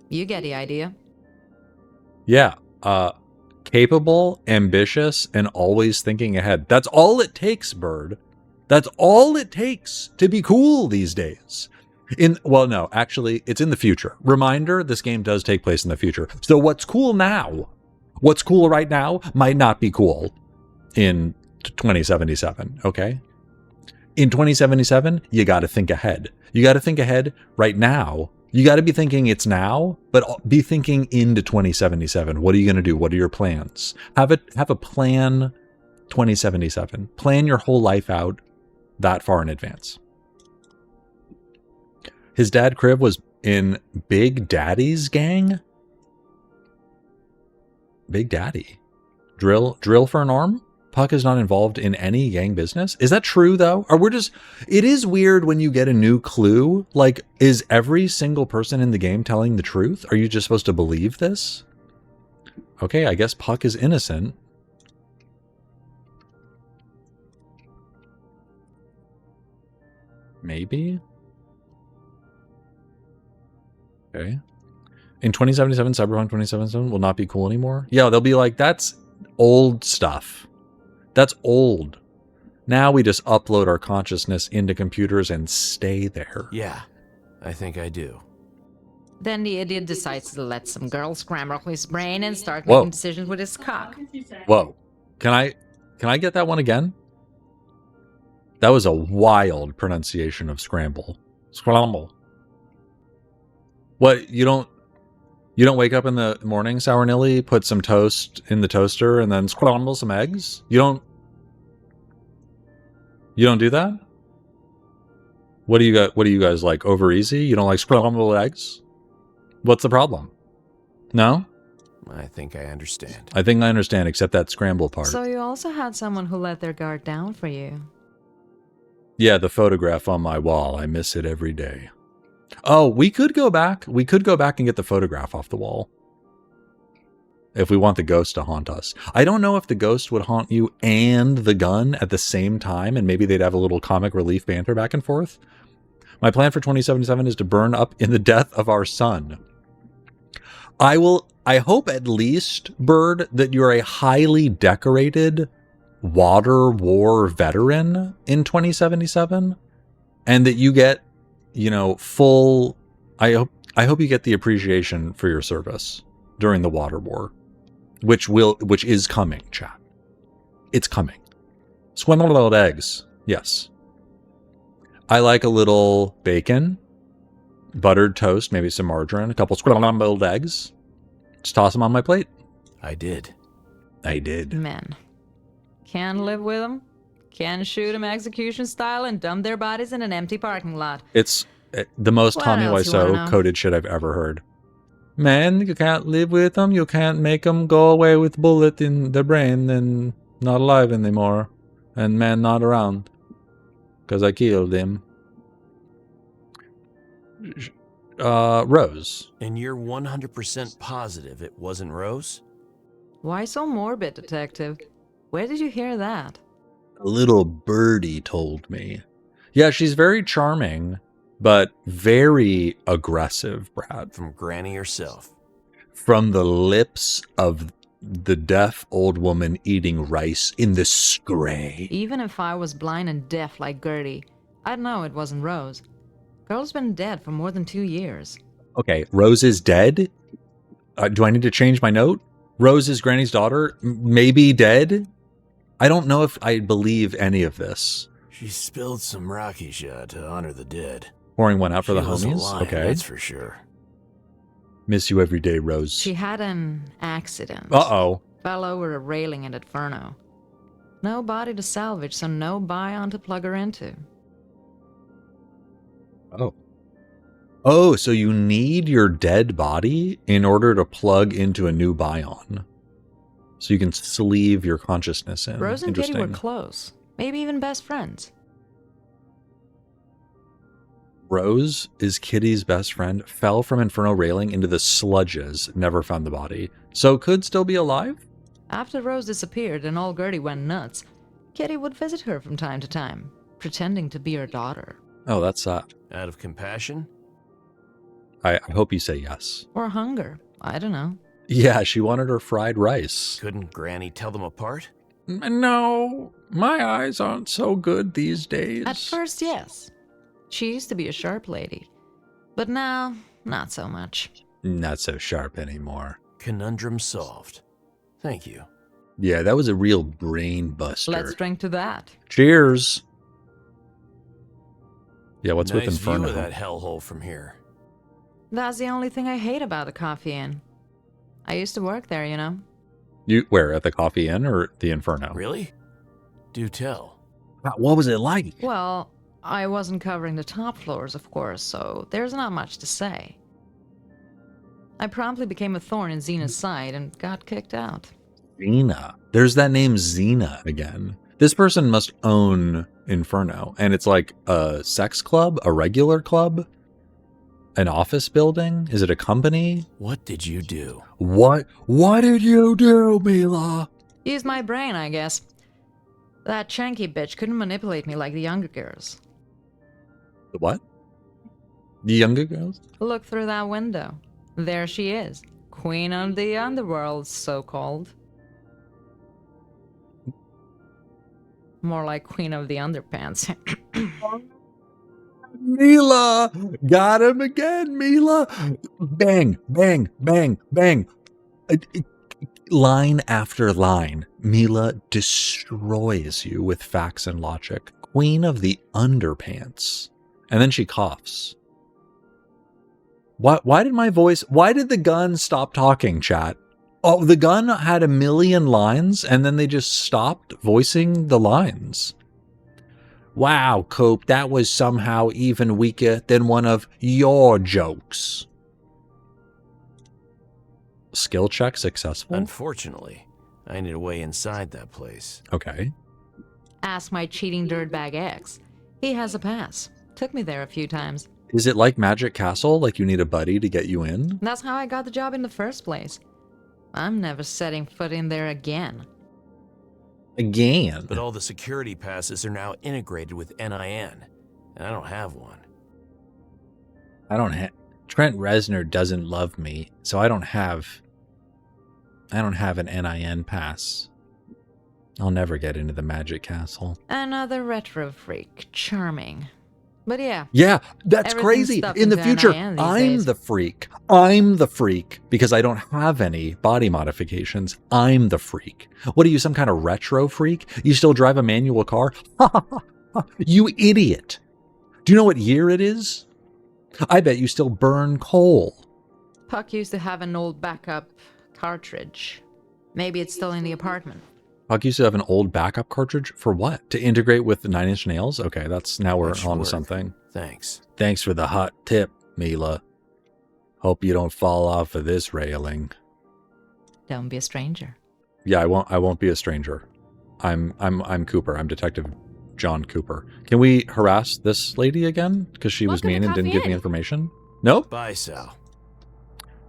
You get the idea. Yeah, capable, ambitious, and always thinking ahead. That's all it takes, Bird. That's all it takes to be cool these days. Well, no, actually, it's in the future. Reminder, this game does take place in the future. So what's cool now, what's cool right now, might not be cool in 2077, okay? In 2077, you got to think ahead. You got to think ahead right now. You got to be thinking it's now, but be thinking into 2077. What are you going to do? What are your plans? Have a plan 2077. Plan your whole life out that far in advance. His dad, Kriv, was in Big Daddy's gang? Big Daddy. Drill for an arm? Puck is not involved in any gang business? Is that true, though? Or we're just... It is weird when you get a new clue. Like, is every single person in the game telling the truth? Are you just supposed to believe this? Okay, I guess Puck is innocent. Maybe? Okay. In 2077, Cyberpunk 2077 will not be cool anymore? Yeah, they'll be like, that's old stuff. That's old. Now we just upload our consciousness into computers and stay there. Yeah, I think I do. Then the idiot decides to let some girl scramble his brain and start making decisions with his cock. Whoa. Can I get that one again? That was a wild pronunciation of scramble. Scramble. What, you don't wake up in the morning, Sour Nilly, put some toast in the toaster and then scramble some eggs? You don't do that? What do you guys like, over easy? You don't like scrambled eggs? What's the problem? No? I think I understand. I think I understand, except that scramble part. So you also had someone who let their guard down for you. Yeah, the photograph on my wall. I miss it every day. Oh, we could go back. We could go back and get the photograph off the wall. If we want the ghost to haunt us. I don't know if the ghost would haunt you and the gun at the same time, and maybe they'd have a little comic relief banter back and forth. My plan for 2077 is to burn up in the death of our son. I hope at least, Bird, that you're a highly decorated water war veteran in 2077, and that you get, full... I hope you get the appreciation for your service during the water war, which is coming, chat. It's coming. Scrambled eggs, yes. I like a little bacon, buttered toast, maybe some margarine, a couple scrambled eggs. Just toss them on my plate. I did. Men. Can't live with them. Can shoot them execution style and dump their bodies in an empty parking lot. It's the most What Tommy else you wanna Wiseau know? coded shit I've ever heard. Man, you can't live with them. You can't make them go away with bullet in their brain and not alive anymore. And man, not around. Because I killed him. Rose. And you're 100% positive it wasn't Rose? Why so morbid, detective? Where did you hear that? A little birdie told me. Yeah, she's very charming, but very aggressive, Brad. From Granny herself. From the lips of the deaf old woman eating rice in the scray. Even if I was blind and deaf like Gertie, I'd know it wasn't Rose. Girl's been dead for more than 2 years. Okay, Rose is dead? Do I need to change my note? Rose is Granny's daughter? Maybe dead? I don't know if I believe any of this. She spilled some Rocky shot to honor the dead. Pouring one out for the She wasn't homies? lying, Okay. that's for sure. Miss you every day, Rose. She had an accident. Uh-oh. Fell over a railing in Inferno. No body to salvage, so no Bion to plug her into. Oh. Oh, so you need your dead body in order to plug into a new Bion. So you can sleeve your consciousness in. Rose and Kitty were Interesting. close. Maybe even best friends. Rose is Kitty's best friend, fell from Inferno railing into the sludges, never found the body. So could still be alive? After Rose disappeared and old Gertie went nuts, Kitty would visit her from time to time, pretending to be her daughter. Oh, that's sad. Out of compassion? I hope you say yes. Or hunger. I don't know. Yeah, she wanted her fried rice. Couldn't Granny tell them apart? No, my eyes aren't so good these days. At first, yes. She used to be a sharp lady. But now, not so much. Not so sharp anymore. Conundrum solved. Thank you. Yeah, that was a real brain buster. Let's drink to that. Cheers. Yeah, what's nice with Inferno? view of that hellhole from here. That's the only thing I hate about the Coffee Inn. I used to work there, you know. You where, at the Coffee Inn or the Inferno? Really? Do tell. What was it like? Well, I wasn't covering the top floors, of course, so there's not much to say. I promptly became a thorn in Xena's side and got kicked out. Xena. There's that name Xena again. This person must own Inferno. And it's like a sex club, a regular club, an office building. Is it a company? What did you do? What did you do, Mila? Use my brain, I guess. That Chanky bitch couldn't manipulate me like the younger girls. The what? The younger girls? Look through that window. There she is. Queen of the underworld, so-called. More like queen of the underpants. Mila! Got him again, Mila! Bang, bang, bang, bang. Line after line, Mila destroys you with facts and logic. Queen of the underpants. And then she coughs. Why did the gun stop talking, chat? Oh, the gun had a million lines, and then they just stopped voicing the lines. Wow, Cope, that was somehow even weaker than one of your jokes. Skill check successful? Unfortunately, I need a way inside that place. Okay. Ask my cheating dirtbag ex. He has a pass. Took me there a few times. Is it like Magic Castle, like you need a buddy to get you in? That's how I got the job in the first place. I'm never setting foot in there again. Again? But all the security passes are now integrated with NIN, and I don't have one. Trent Reznor doesn't love me, so I don't have an NIN pass. I'll never get into the Magic Castle. Another retro freak. Charming. But yeah. Yeah, that's everything's crazy. stuffed In the into future, NIN these I'm days. the freak. I'm the freak because I don't have any body modifications. I'm the freak. What are you, some kind of retro freak? You still drive a manual car? You idiot. Do you know what year it is? I bet you still burn coal. Puck used to have an old backup cartridge. Maybe it's still in the apartment. Puck used to have an old backup cartridge for what? To integrate with the Nine Inch Nails? Okay, now we're That on to should something. work. Thanks. Thanks for the hot tip, Mila. Hope you don't fall off of this railing. Don't be a stranger. Yeah, I won't be a stranger. I'm Cooper. I'm Detective John Cooper. Can we harass this lady again? Because she was Welcome to mean and didn't Coffee give me Inn. information? Nope. Bye, Sal.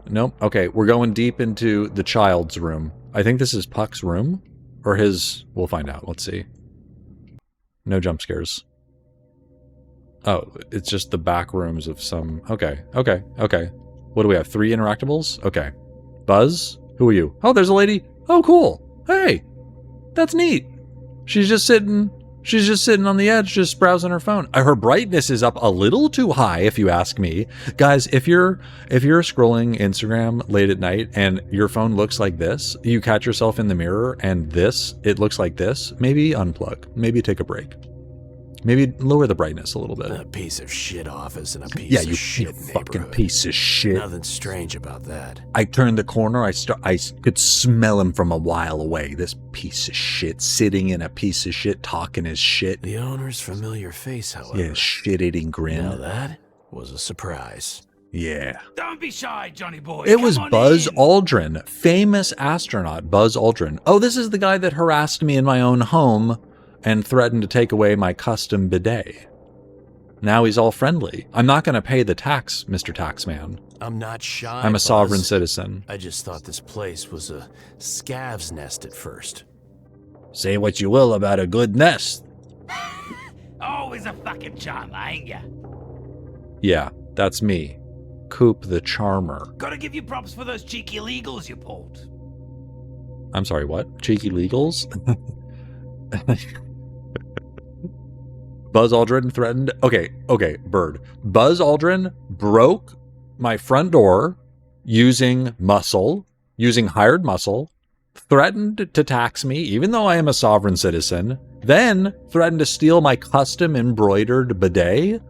Nope. Okay, we're going deep into the child's room. I think this is Puck's room. Or his... We'll find out. Let's see. No jump scares. Oh, it's just the back rooms of some... Okay. What do we have? 3 interactables? Okay. Buzz? Who are you? Oh, there's a lady. Oh, cool. Hey, that's neat. She's just sitting on the edge, just browsing her phone. Her brightness is up a little too high, if you ask me. Guys, if you're scrolling Instagram late at night and your phone looks like this, you catch yourself in the mirror and it looks like this, maybe unplug. Maybe take a break. Maybe lower the brightness a little bit. A piece of shit office and a piece Yeah, of you shit fucking neighborhood. piece of shit. Nothing strange about that. I turned the corner. I could smell him from a while away. This piece of shit, sitting in a piece of shit, talking his shit. The owner's familiar face, however. Yeah, shit-eating grin. Now that was a surprise. Yeah. Don't be shy, Johnny boy. It was Come on Buzz in. Aldrin, famous astronaut Buzz Aldrin. Oh, this is the guy that harassed me in my own home and threatened to take away my custom bidet. Now he's all friendly. I'm not going to pay the tax, Mr. Taxman. I'm not shy. I'm a sovereign Buzz. citizen. I just thought this place was a scav's nest at first. Say what you will about a good nest. Always a fucking charmer, ain't ya? Yeah, that's me. Coop the Charmer. Gotta give you props for those cheeky illegals you pulled. I'm sorry, what? Cheeky legals? Buzz Aldrin threatened... Okay, Bird. Buzz Aldrin broke my front door using hired muscle, threatened to tax me, even though I am a sovereign citizen, then threatened to steal my custom embroidered bidet.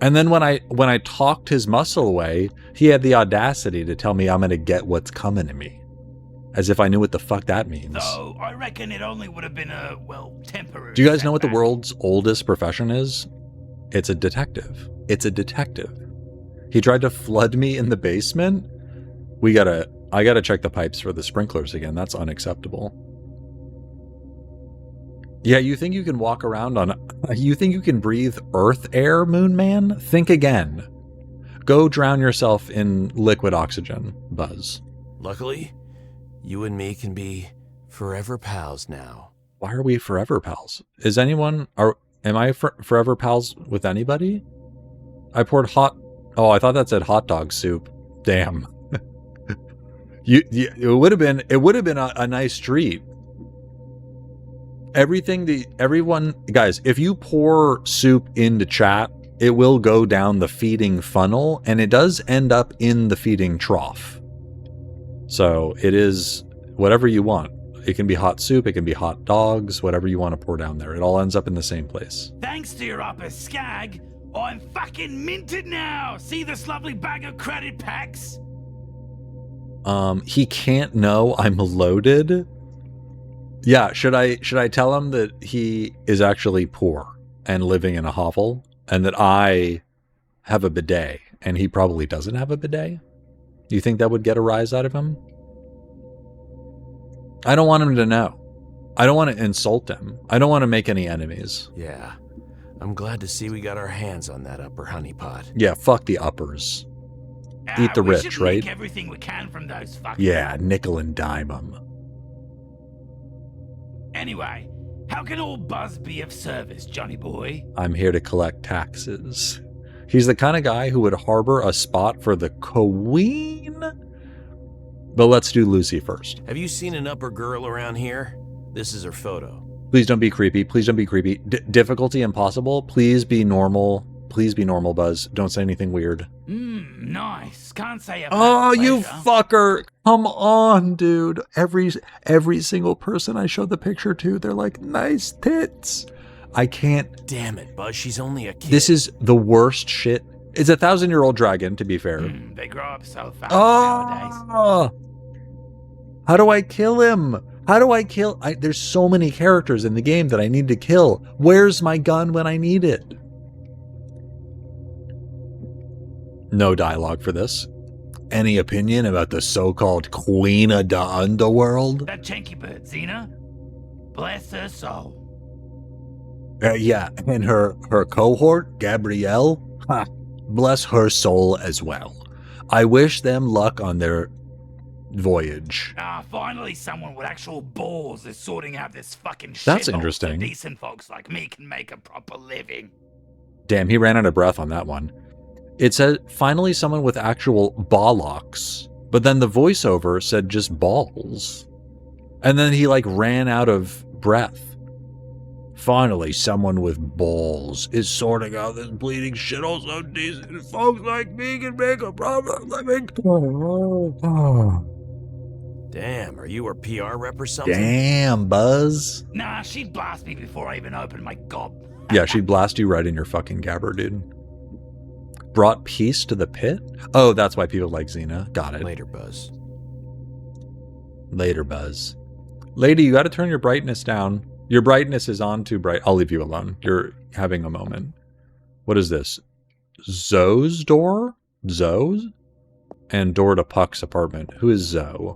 And then when I talked his muscle away, he had the audacity to tell me I'm going to get what's coming to me. As if I knew what the fuck that means. Though, I reckon it only would have been a, temporary... Do you guys know what the setback. world's oldest profession is? It's a detective. It's a detective. He tried to flood me in the basement. I gotta check the pipes for the sprinklers again. That's unacceptable. Yeah, you think you can walk around on... You think you can breathe earth air, Moon Man? Think again. Go drown yourself in liquid oxygen, Buzz. Luckily, you and me can be forever pals now. Why are we forever pals? Is anyone... Am I forever pals with anybody? I poured hot... Oh, I thought that said hot dog soup. Damn. It would have been a nice treat. Everyone, guys, if you pour soup into chat, it will go down the feeding funnel, and it does end up in the feeding trough. So it is whatever you want. It can be hot soup, it can be hot dogs, whatever you want to pour down there. It all ends up in the same place. Thanks to your upper skag, I'm fucking minted now. See this lovely bag of credit packs? He can't know I'm loaded. Yeah, should I tell him that he is actually poor and living in a hovel, and that I have a bidet and he probably doesn't have a bidet? Do you think that would get a rise out of him? I don't want him to know. I don't want to insult him. I don't want to make any enemies. Yeah, I'm glad to see we got our hands on that upper honeypot. Yeah, fuck the uppers. Eat the rich, we should right? Nick everything we can from those fuckers. Yeah, nickel and dime them. Anyway, how can old Buzz be of service, Johnny boy? I'm here to collect taxes. He's the kind of guy who would harbor a spot for the queen. But let's do Lucy first. Have you seen an upper girl around here? This is her photo. Please don't be creepy. Please don't be creepy. Difficulty impossible. Please be normal. Please be normal, Buzz. Don't say anything weird. Nice. Can't say a Oh, you pleasure. fucker. Come on, dude. Every single person I show the picture to, they're like, nice tits. I can't. Damn it, Buzz. She's only a kid. This is the worst shit. It's a 1,000-year-old dragon, to be fair. They grow up so fast nowadays. How do I kill him? How do I kill? There's so many characters in the game that I need to kill. Where's my gun when I need it? No dialogue for this. Any opinion about the so-called Queen of the Underworld? That janky bird, Xena. Bless her soul. Yeah, and her cohort, Gabrielle. Ha, bless her soul as well. I wish them luck on their voyage. Finally someone with actual balls is sorting out this fucking shit. That's interesting. So decent folks like me can make a proper living. Damn, he ran out of breath on that one. It said, finally someone with actual bollocks. But then the voiceover said just balls. And then he ran out of breath. Finally, someone with balls is sorting out this bleeding shithole so decent folks like me can make a proper living. Damn, are you her PR rep or something? Damn, Buzz. Nah, she'd blast me before I even opened my gob. Yeah, she'd blast you right in your fucking gabber, dude. Brought peace to the pit? Oh, that's why people like Xena. Got it. Later, Buzz. Later, Buzz. Lady, you got to turn your brightness down. Your brightness is on too bright. I'll leave you alone. You're having a moment. What is this? Zoe's door? Zoe's? And door to Puck's apartment. Who is Zoe?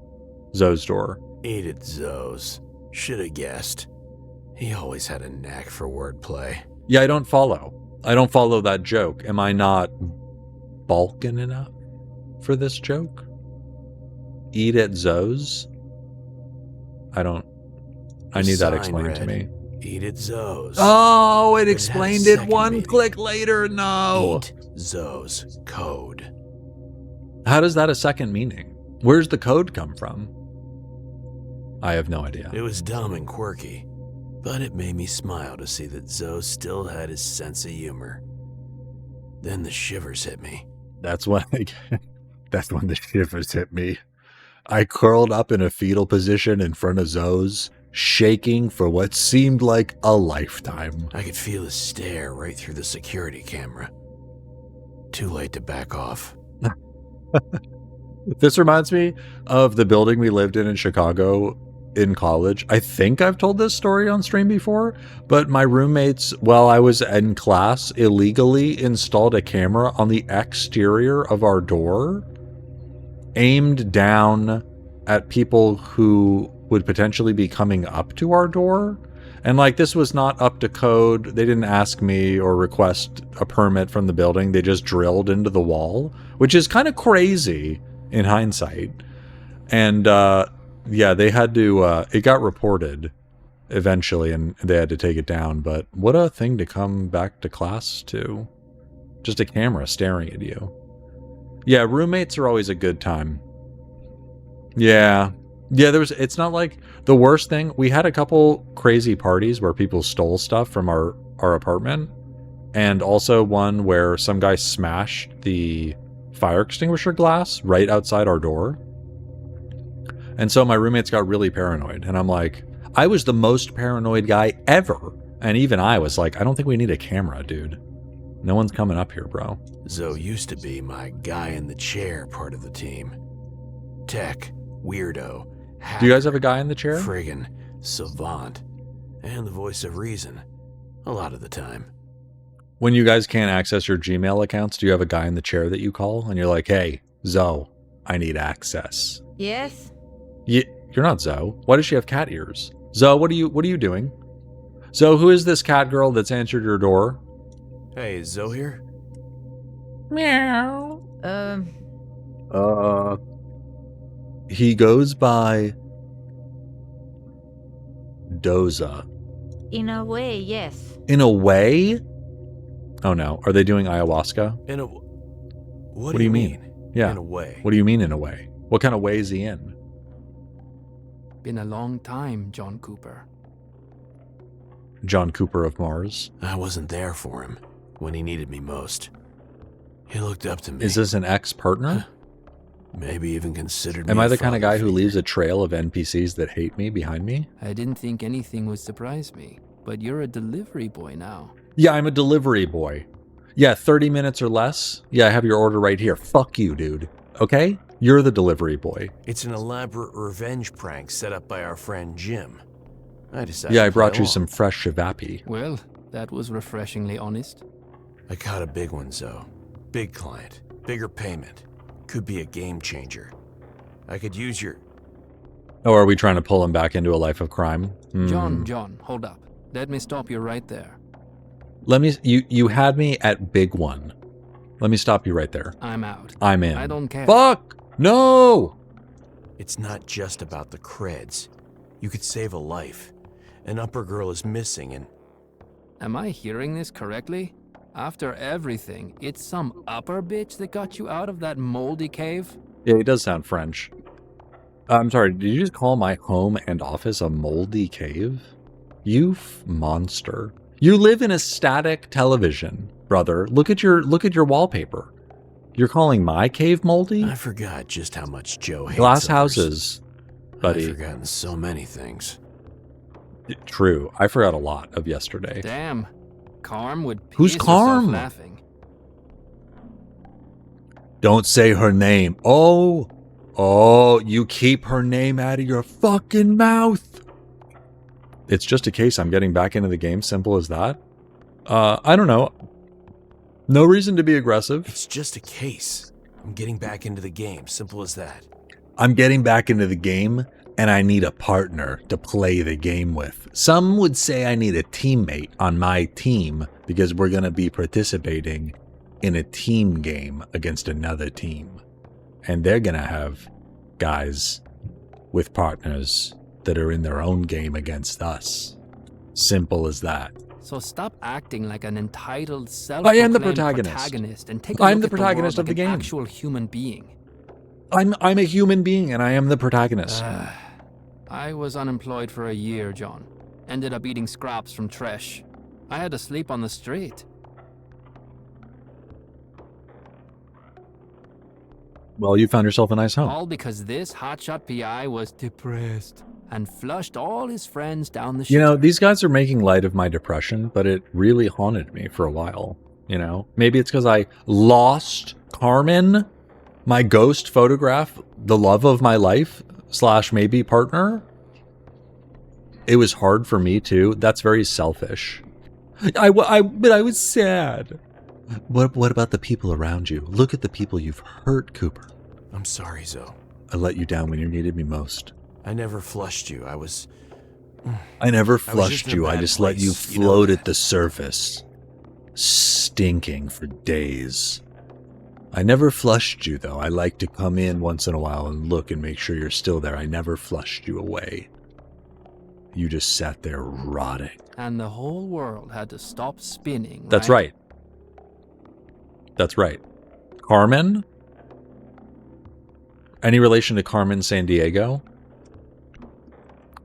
Zoe's door. Eat it, Zoe's. Should have guessed. He always had a knack for wordplay. Yeah, I don't follow. I don't follow that joke. Am I not Balkan enough for this joke? Eat at Zoe's? I need that explained to me. Eat at Zoe's. Oh, it explained it one click later. No. Eat Zoe's code. How does that a second meaning? Where's the code come from? I have no idea. It was dumb and quirky, but it made me smile to see that Zoe still had his sense of humor. Then the shivers hit me. That's when the shivers hit me. I curled up in a fetal position in front of Zoe's, shaking for what seemed like a lifetime. I could feel his stare right through the security camera. Too late to back off. This reminds me of the building we lived in Chicago in college. I think I've told this story on stream before, but my roommates, while I was in class, illegally installed a camera on the exterior of our door, aimed down at people who would potentially be coming up to our door. And like, this was not up to code. They didn't ask me or request a permit from the building. They just drilled into the wall, which is kind of crazy in hindsight. And yeah, they had to, it got reported eventually and they had to take it down. But what a thing to come back to class to. Just a camera staring at you. Yeah, roommates are always a good time. Yeah. Yeah, it's not like the worst thing. We had a couple crazy parties where people stole stuff from our apartment. And also one where some guy smashed the fire extinguisher glass right outside our door. And so my roommates got really paranoid. And I'm like, I was the most paranoid guy ever. And even I was like, I don't think we need a camera, dude. No one's coming up here, bro. Zoe used to be my guy in the chair part of the team. Tech, weirdo, hacker, do you guys have a guy in the chair? Friggin' savant, and the voice of reason. A lot of the time. When you guys can't access your Gmail accounts, do you have a guy in the chair that you call? And you're like, hey, Zoe, I need access. Yes? You're not Zoe. Why does she have cat ears? Zoe, what are you doing? Zoe, who is this cat girl that's answered your door? Hey, is Zoe here? Meow. He goes by Doza. In a way, yes. In a way? Oh no. Are they doing ayahuasca? What do you mean? Yeah. In a way. What do you mean in a way? What kind of way is he in? Been a long time, John Cooper. John Cooper of Mars. I wasn't there for him when he needed me most. He looked up to me. Is this an ex-partner? Maybe even considered me. Am I a the kind of guy who father leaves a trail of NPCs that hate me behind me? I didn't think anything would surprise me, but you're a delivery boy now. Yeah, I'm a delivery boy. Yeah, 30 minutes or less. Yeah, I have your order right here. Fuck you, dude. Okay? You're the delivery boy. It's an elaborate revenge prank set up by our friend Jim. I decided Yeah, I to brought play you along. some fresh shivapi. Well, that was refreshingly honest. I caught a big one, Zoe. Big client. Bigger payment. Could be a game changer. I could use your... Oh, are we trying to pull him back into a life of crime? John, hold up. Let me stop you right there. You had me at big one. Let me stop you right there. I'm out. I'm in. I don't care. Fuck! No! It's not just about the creds. You could save a life. An upper girl is missing and... Am I hearing this correctly? After everything, it's some upper bitch that got you out of that moldy cave? Yeah, he does sound French. I'm sorry, did you just call my home and office a moldy cave? You monster. You live in a static television, brother. Look at your wallpaper. You're calling my cave moldy? I forgot just how much Joe hates Glass others. houses, buddy. I've forgotten so many things. True. I forgot a lot of yesterday. Damn. Carm would piss Who's herself Carm? laughing. Don't say her name. Oh, you keep her name out of your fucking mouth. It's just a case I'm getting back into the game. Simple as that. I don't know. No reason to be aggressive. It's just a case. I'm getting back into the game. Simple as that. I'm getting back into the game, and I need a partner to play the game with. Some would say I need a teammate on my team because we're going to be participating in a team game against another team. And they're going to have guys with partners that are in their own game against us. Simple as that. So stop acting like an entitled, I am the self-proclaimed protagonist. and take a I'm look the at the protagonist world of the like an game. actual human being. I'm a human being, and I am the protagonist. I was unemployed for a year, John. Ended up eating scraps from trash. I had to sleep on the street. Well, you found yourself a nice home. All because this hotshot PI was depressed and flushed all his friends down the You know, shitter. these guys are making light of my depression, but it really haunted me for a while. You know, maybe it's because I lost Carmen, my ghost photograph, the love of my life / maybe partner. It was hard for me too. That's very selfish. But I was sad. What about the people around you? Look at the people you've hurt, Cooper. I'm sorry, Zoe. I let you down when you needed me most. I never flushed you. I never just flushed in a you. I bad just let you place. You know float that. at the surface, stinking for days. I never flushed you, though. I like to come in once in a while and look and make sure you're still there. I never flushed you away. You just sat there rotting. And the whole world had to stop spinning, That's right. That's right. Carmen? Any relation to Carmen Sandiego?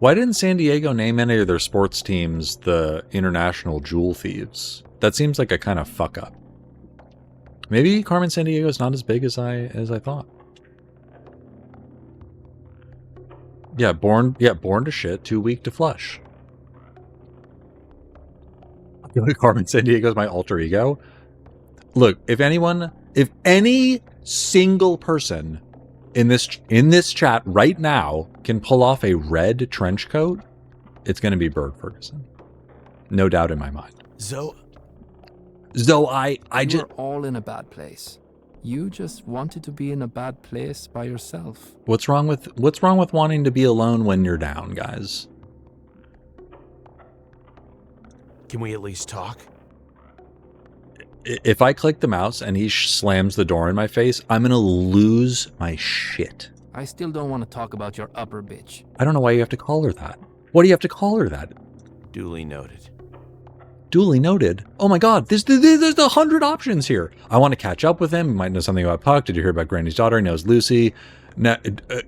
Why didn't San Diego name any of their sports teams the International Jewel Thieves? That seems like a kind of fuck up. Maybe Carmen Sandiego is not as big as I thought. Yeah, born to shit, too weak to flush. Carmen Sandiego is my alter ego. Look, if any single person in this chat right now can pull off a red trench coat, it's going to be Bird Ferguson. No doubt in my mind. Zoe, I You just... were all in a bad place. You just wanted to be in a bad place by yourself. What's wrong with wanting to be alone when you're down, guys? can we at least talk? If I click the mouse and he slams the door in my face, I'm going to lose my shit. I still don't want to talk about your upper bitch. I don't know why you have to call her that. What do you have to call her that? Duly noted. Duly noted. Oh my god, there's 100 options here. I want to catch up with him. He might know something about Puck. Did you hear about Granny's daughter? He knows Lucy.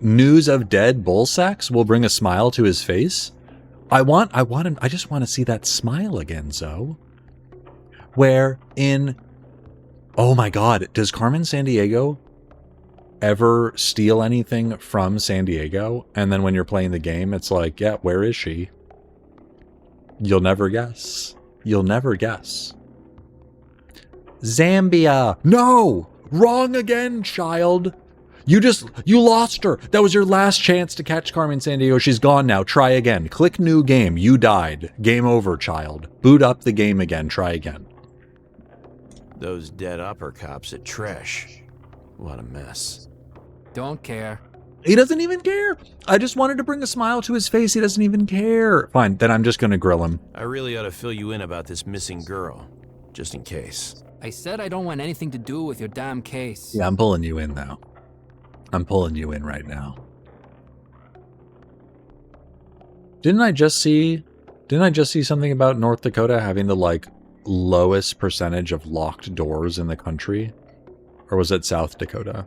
News of dead bull sacks will bring a smile to his face. I want him. I just want to see that smile again, Zoe. Where in... Oh my god, does Carmen Sandiego ever steal anything from San Diego? And then when you're playing the game, it's like, yeah, where is she? You'll never guess. You'll never guess. Zambia. No! Wrong again, child. You lost her. That was your last chance to catch Carmen Sandiego. She's gone now. Try again. Click new game. You died. Game over, child. Boot up the game again. Try again. Those dead upper cops at Tresh. What a mess. Don't care. He doesn't even care. I just wanted to bring a smile to his face. He doesn't even care. Fine, then I'm just going to grill him. I really ought to fill you in about this missing girl, just in case. I said I don't want anything to do with your damn case. Yeah, I'm pulling you in now. I'm pulling you in right now. Didn't I just see something about North Dakota having the lowest percentage of locked doors in the country? Or was it South Dakota?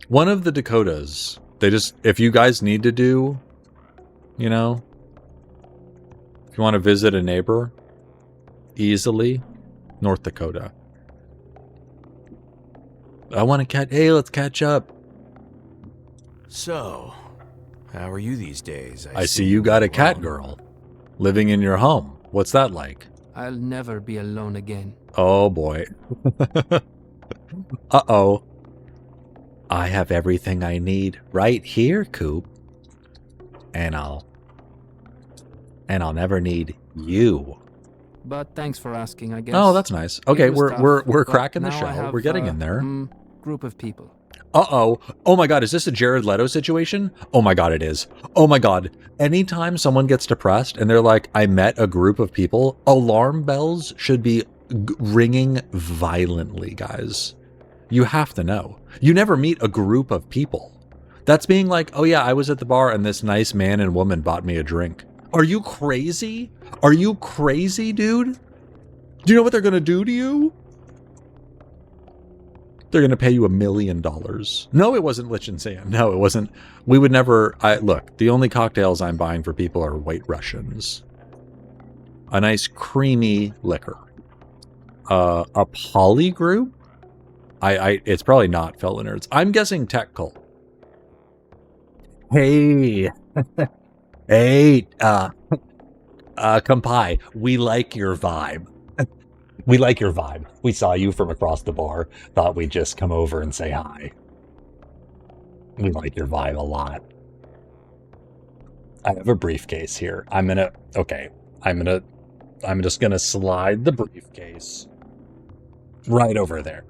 One of the Dakotas, if you guys need to do, if you want to visit a neighbor easily, North Dakota. Let's catch up. So, how are you these days? I see you got a cat girl living in your home. What's that like? I'll never be alone again. Oh boy. Uh-oh. I have everything I need right here, Coop. And I'll never need you. But thanks for asking, I guess. Oh, that's nice. Okay, It was we're tough, cracking the but now I show. have, We're getting in there. Group of people. Uh-oh. Oh my god, is this a Jared Leto situation? Oh my god, it is. Oh my god. Anytime someone gets depressed and they're like, I met a group of people, alarm bells should be ringing violently, guys. You have to know. You never meet a group of people. That's being like, oh yeah, I was at the bar and this nice man and woman bought me a drink. Are you crazy? Are you crazy, dude? Do you know what they're going to do to you? They're going to pay you $1 million. No, it wasn't Liechtenstein. No, it wasn't. We would never... Look, the only cocktails I'm buying for people are White Russians. A nice creamy liquor. A poly group? It's probably not fellow nerds. I'm guessing tech cult. Hey. Hey, Kampai, we like your vibe. We like your vibe. We saw you from across the bar. Thought we'd just come over and say hi. We like your vibe a lot. I have a briefcase here. I'm just gonna slide the briefcase right over there.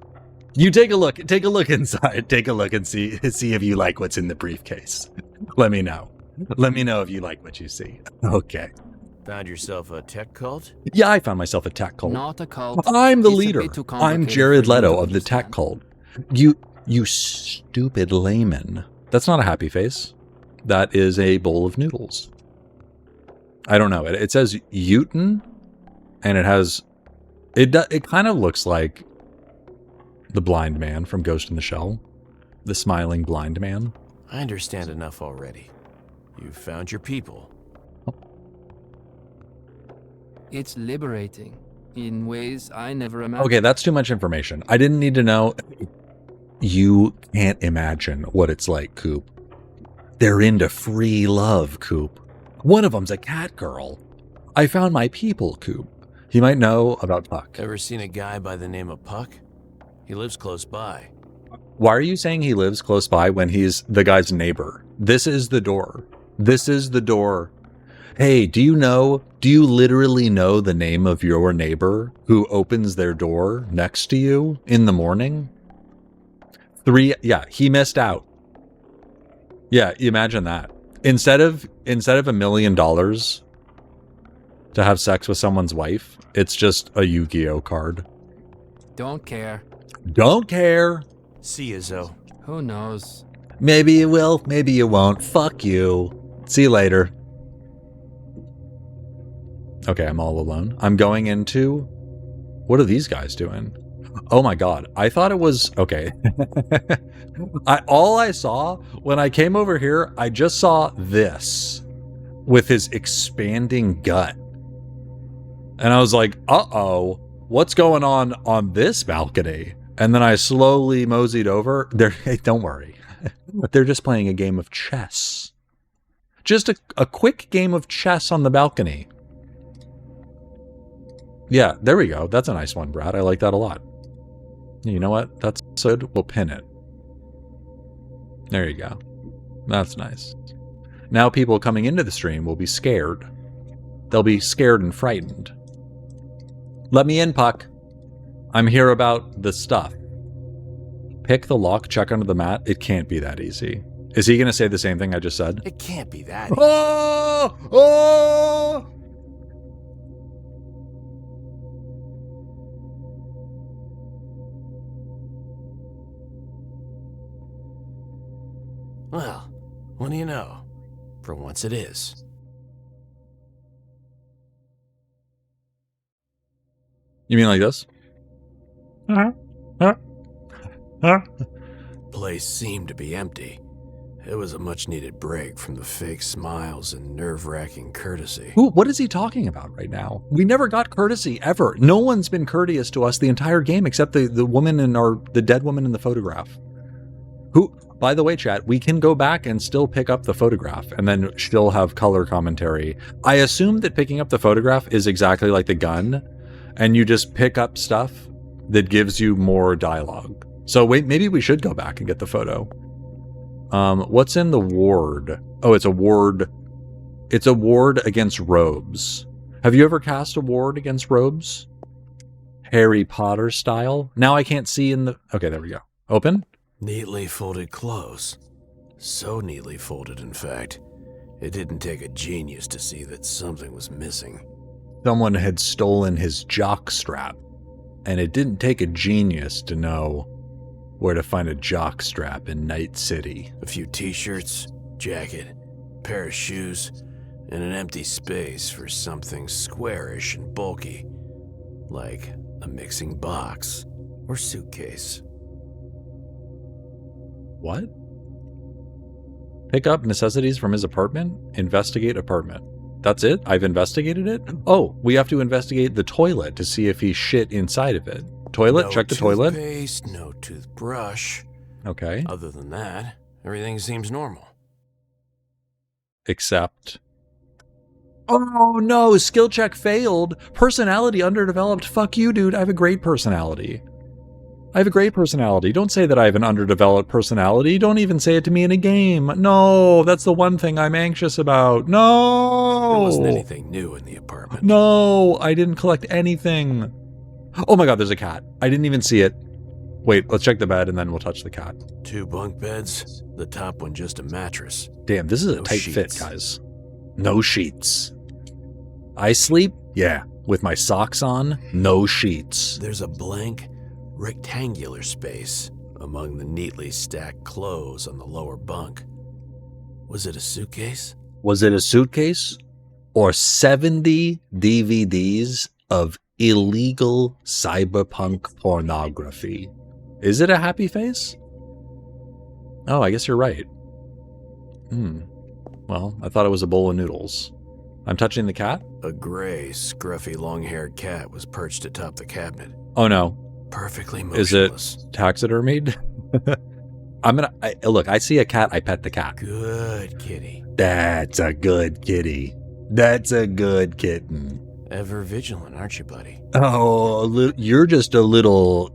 You take a look inside, take a look and see if you like what's in the briefcase. Let me know if you like what you see. Okay. Found yourself a tech cult? Yeah, I found myself a tech cult. Not a cult. I'm the It's a leader. bit too I'm complicated Jared for you Leto to of the tech understand. cult. You stupid layman. That's not a happy face. That is a bowl of noodles. I don't know. It says Uten, and it kind of looks like the blind man from Ghost in the Shell. The smiling blind man. I understand enough already. You've found your people. It's liberating in ways I never imagined. Okay, that's too much information. I didn't need to know. You can't imagine what it's like, Coop. They're into free love, Coop. One of them's a cat girl. I found my people, Coop. He might know about Puck. Ever seen a guy by the name of Puck? He lives close by. Why are you saying he lives close by when he's the guy's neighbor? This is the door. This is the door. Hey, do you literally know the name of your neighbor who opens their door next to you in the morning? Yeah, he missed out. Yeah, imagine that. Instead of $1 million to have sex with someone's wife, it's just a Yu-Gi-Oh card. Don't care. Don't care. See you, Zoe. Who knows? Maybe you will, maybe you won't. Fuck you. See you later. Okay, I'm all alone. I'm going into... What are these guys doing? Oh my god. I thought it was... Okay. All I saw when I came over here, I just saw this with his expanding gut. And I was like, uh-oh, what's going on this balcony? And then I slowly moseyed over. Hey, don't worry. They're just playing a game of chess. Just a quick game of chess on the balcony. Yeah, there we go. That's a nice one, Brad. I like that a lot. You know what? That's good. We'll pin it. There you go. That's nice. Now people coming into the stream will be scared. They'll be scared and frightened. Let me in, Puck. I'm here about the stuff. Pick the lock, check under the mat. It can't be that easy. Is he going to say the same thing I just said? It can't be that easy. Oh! Oh! Well, what do you know? For once it is. You mean like this? Place seemed to be empty. It was a much-needed break from the fake smiles and nerve-wracking courtesy. Ooh, what is he talking about right now? We never got courtesy, ever. No one's been courteous to us the entire game except the woman the dead woman in the photograph. Who, by the way, chat, we can go back and still pick up the photograph and then still have color commentary. I assume that picking up the photograph is exactly like the gun, and you just pick up stuff that gives you more dialogue. So wait, maybe we should go back and get the photo. What's in the ward? Oh, it's a ward. It's a ward against robes. Have you ever cast a ward against robes? Harry Potter style? Now I can't see in the... Okay, there we go. Open? Neatly folded clothes. So neatly folded, in fact. It didn't take a genius to see that something was missing. Someone had stolen his jock strap. And it didn't take a genius to know where to find a jock strap in Night City. A few t-shirts, jacket, pair of shoes, and an empty space for something squarish and bulky, like a mixing box or suitcase. What? Pick up necessities from his apartment? Investigate apartment. That's it? I've investigated it? Oh, we have to investigate the toilet to see if he shit inside of it. Toilet? No check the toilet. No toothpaste, no toothbrush. Okay. Other than that, everything seems normal. Except... Oh no, skill check failed. Personality underdeveloped. Fuck you, dude. I have a great personality. Don't say that I have an underdeveloped personality. Don't even say it to me in a game. No, that's the one thing I'm anxious about. No! There wasn't anything new in the apartment. No, I didn't collect anything. Oh my god, there's a cat. I didn't even see it. Wait, let's check the bed and then we'll touch the cat. 2 bunk beds, the top one just a mattress. Damn, this is a No tight sheets. fit, guys. No sheets. I sleep? Yeah. With my socks on, no sheets. There's a blank, rectangular space among the neatly stacked clothes on the lower bunk. Was it a suitcase? Was it a suitcase? Or 70 DVDs of illegal cyberpunk pornography? Is it a happy face? Oh, I guess you're right. Well, I thought it was a bowl of noodles. I'm touching the cat? A gray, scruffy, long-haired cat was perched atop the cabinet. Oh no. Perfectly Is it motionless. taxidermied? Look, I see a cat, I pet the cat. Good kitty. That's a good kitty. That's a good kitten. Ever vigilant, aren't you, buddy? Oh, you're just a little...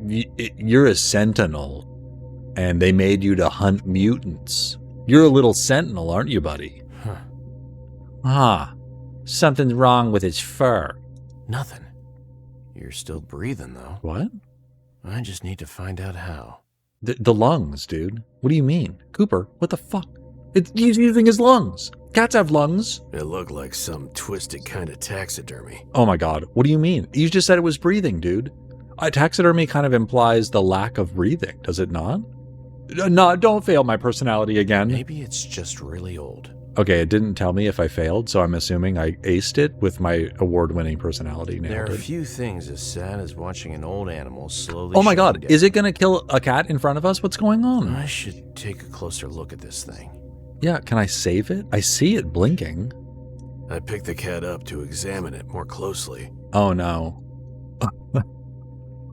You're a sentinel. And they made you to hunt mutants. You're a little sentinel, aren't you, buddy? Huh. Ah, something's wrong with his fur. Nothing. You're still breathing, though. What? I just need to find out how. The lungs, dude. What do you mean? Cooper, what the fuck? He's using his lungs. Cats have lungs. It looked like some twisted kind of taxidermy. Oh my god, what do you mean? You just said it was breathing, dude. Taxidermy kind of implies the lack of breathing, does it not? No, don't fail my personality again. Maybe it's just really old. Okay, it didn't tell me if I failed, so I'm assuming I aced it with my award-winning personality. There Nailed are it. few things as sad as watching an old animal slowly. Oh my god, shutting down. is it gonna kill a cat in front of us? What's going on? I should take a closer look at this thing. Yeah, can I save it? I see it blinking. I picked the cat up to examine it more closely. Oh no.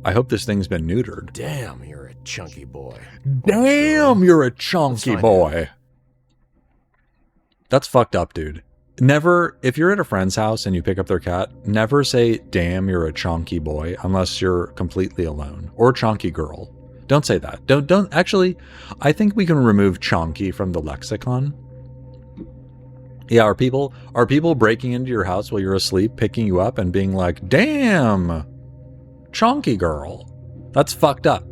I hope this thing's been neutered. Damn, you're a chunky boy. Damn, you're a chunky find boy. That's fucked up, dude. Never, if you're at a friend's house and you pick up their cat, never say, damn, you're a chunky boy, unless you're completely alone. Or chunky girl. Don't say that. Don't, actually, I think we can remove chunky from the lexicon. Yeah, are people breaking into your house while you're asleep, picking you up and being like, damn, chunky girl? That's fucked up.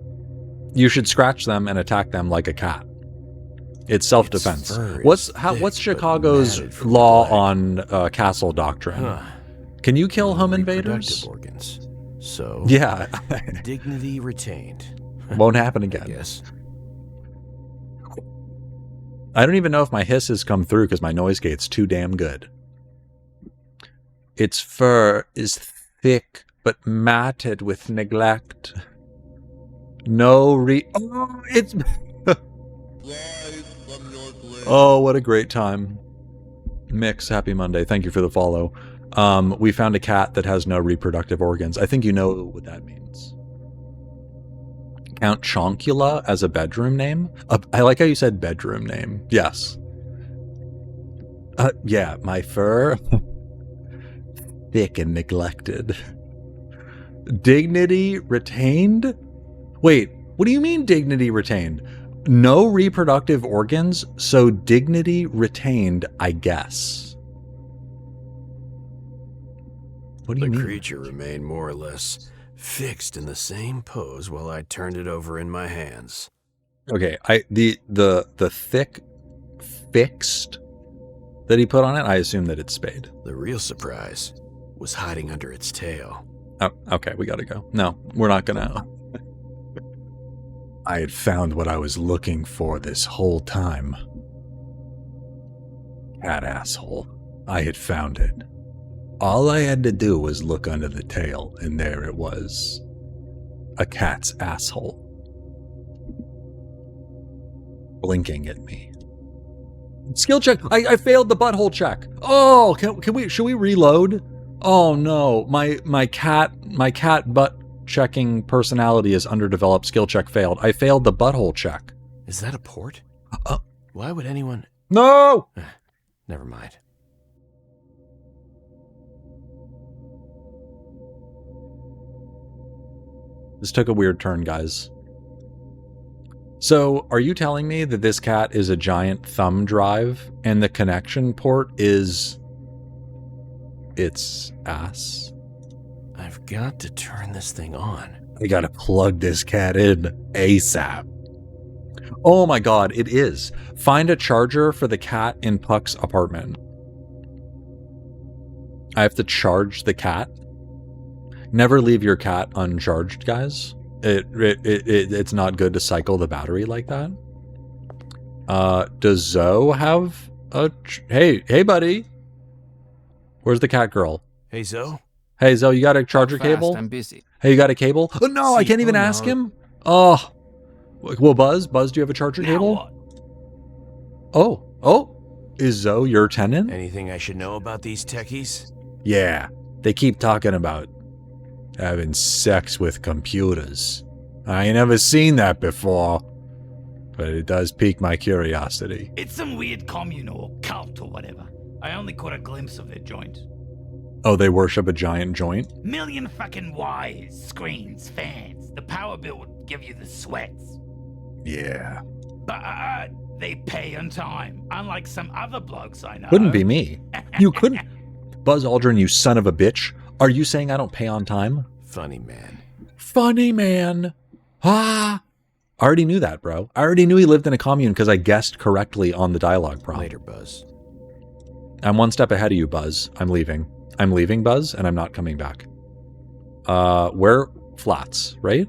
You should scratch them and attack them like a cat. It's self-defense. What's Chicago's law on castle doctrine? Huh. Can you kill home Reproductive invaders? organs. So Yeah. dignity retained. Won't happen again. Yes. I don't even know if my hiss has come through because my noise gate's too damn good. Its fur is thick but matted with neglect. It's... Oh, what a great time. Mix, happy Monday. Thank you for the follow. We found a cat that has no reproductive organs. I think you know what that means. Count Chonkula as a bedroom name? I like how you said bedroom name. Yes. Yeah, my fur. Thick and neglected. Dignity retained? Wait, what do you mean dignity retained? No reproductive organs, so dignity retained, I guess. What do you mean? The creature remained more or less fixed in the same pose while I turned it over in my hands. Okay, the thick fixed that he put on it, I assume that it's spayed. The real surprise was hiding under its tail. Oh, okay, we gotta go. No, we're not gonna. I had found what I was looking for this whole time. Cat asshole. I had found it. All I had to do was look under the tail, and there it was. A cat's asshole. Blinking at me. Skill check! I failed the butthole check! Oh, should we reload? Oh no, my cat butt checking personality is underdeveloped. Skill check failed. I failed the butthole check. Is that a port? Why would anyone... No! Never mind. This took a weird turn, guys. So, are you telling me that this cat is a giant thumb drive and the connection port is its ass? I've got to turn this thing on. I gotta plug this cat in ASAP. Oh my god, it is. Find a charger for the cat in Puck's apartment. I have to charge the cat. Never leave your cat uncharged, guys. It's not good to cycle the battery like that. Does Zoe have a... Hey, buddy. Where's the cat girl? Hey, Zoe? Hey, Zoe, you got a charger cable? I'm busy. Hey, you got a cable? Oh, no, I can't even ask him. Oh. Well, Buzz, do you have a charger cable? What? Oh. Is Zoe your tenant? Anything I should know about these techies? Yeah, they keep talking about having sex with computers. I ain't never seen that before, but it does pique my curiosity. It's some weird commune or cult or whatever. I only caught a glimpse of their joint. Oh, they worship a giant joint? Million fucking wires, screens, fans. The power bill would give you the sweats. Yeah. But they pay on time, unlike some other blokes I know. Couldn't be me. You couldn't. Buzz Aldrin, you son of a bitch. Are you saying I don't pay on time? Funny man. Funny man. Ah. I already knew that, bro. I already knew he lived in a commune because I guessed correctly on the dialogue prompt. Later, Buzz. I'm one step ahead of you, Buzz. I'm leaving. I'm leaving, Buzz, and I'm not coming back. Where? Flats, right?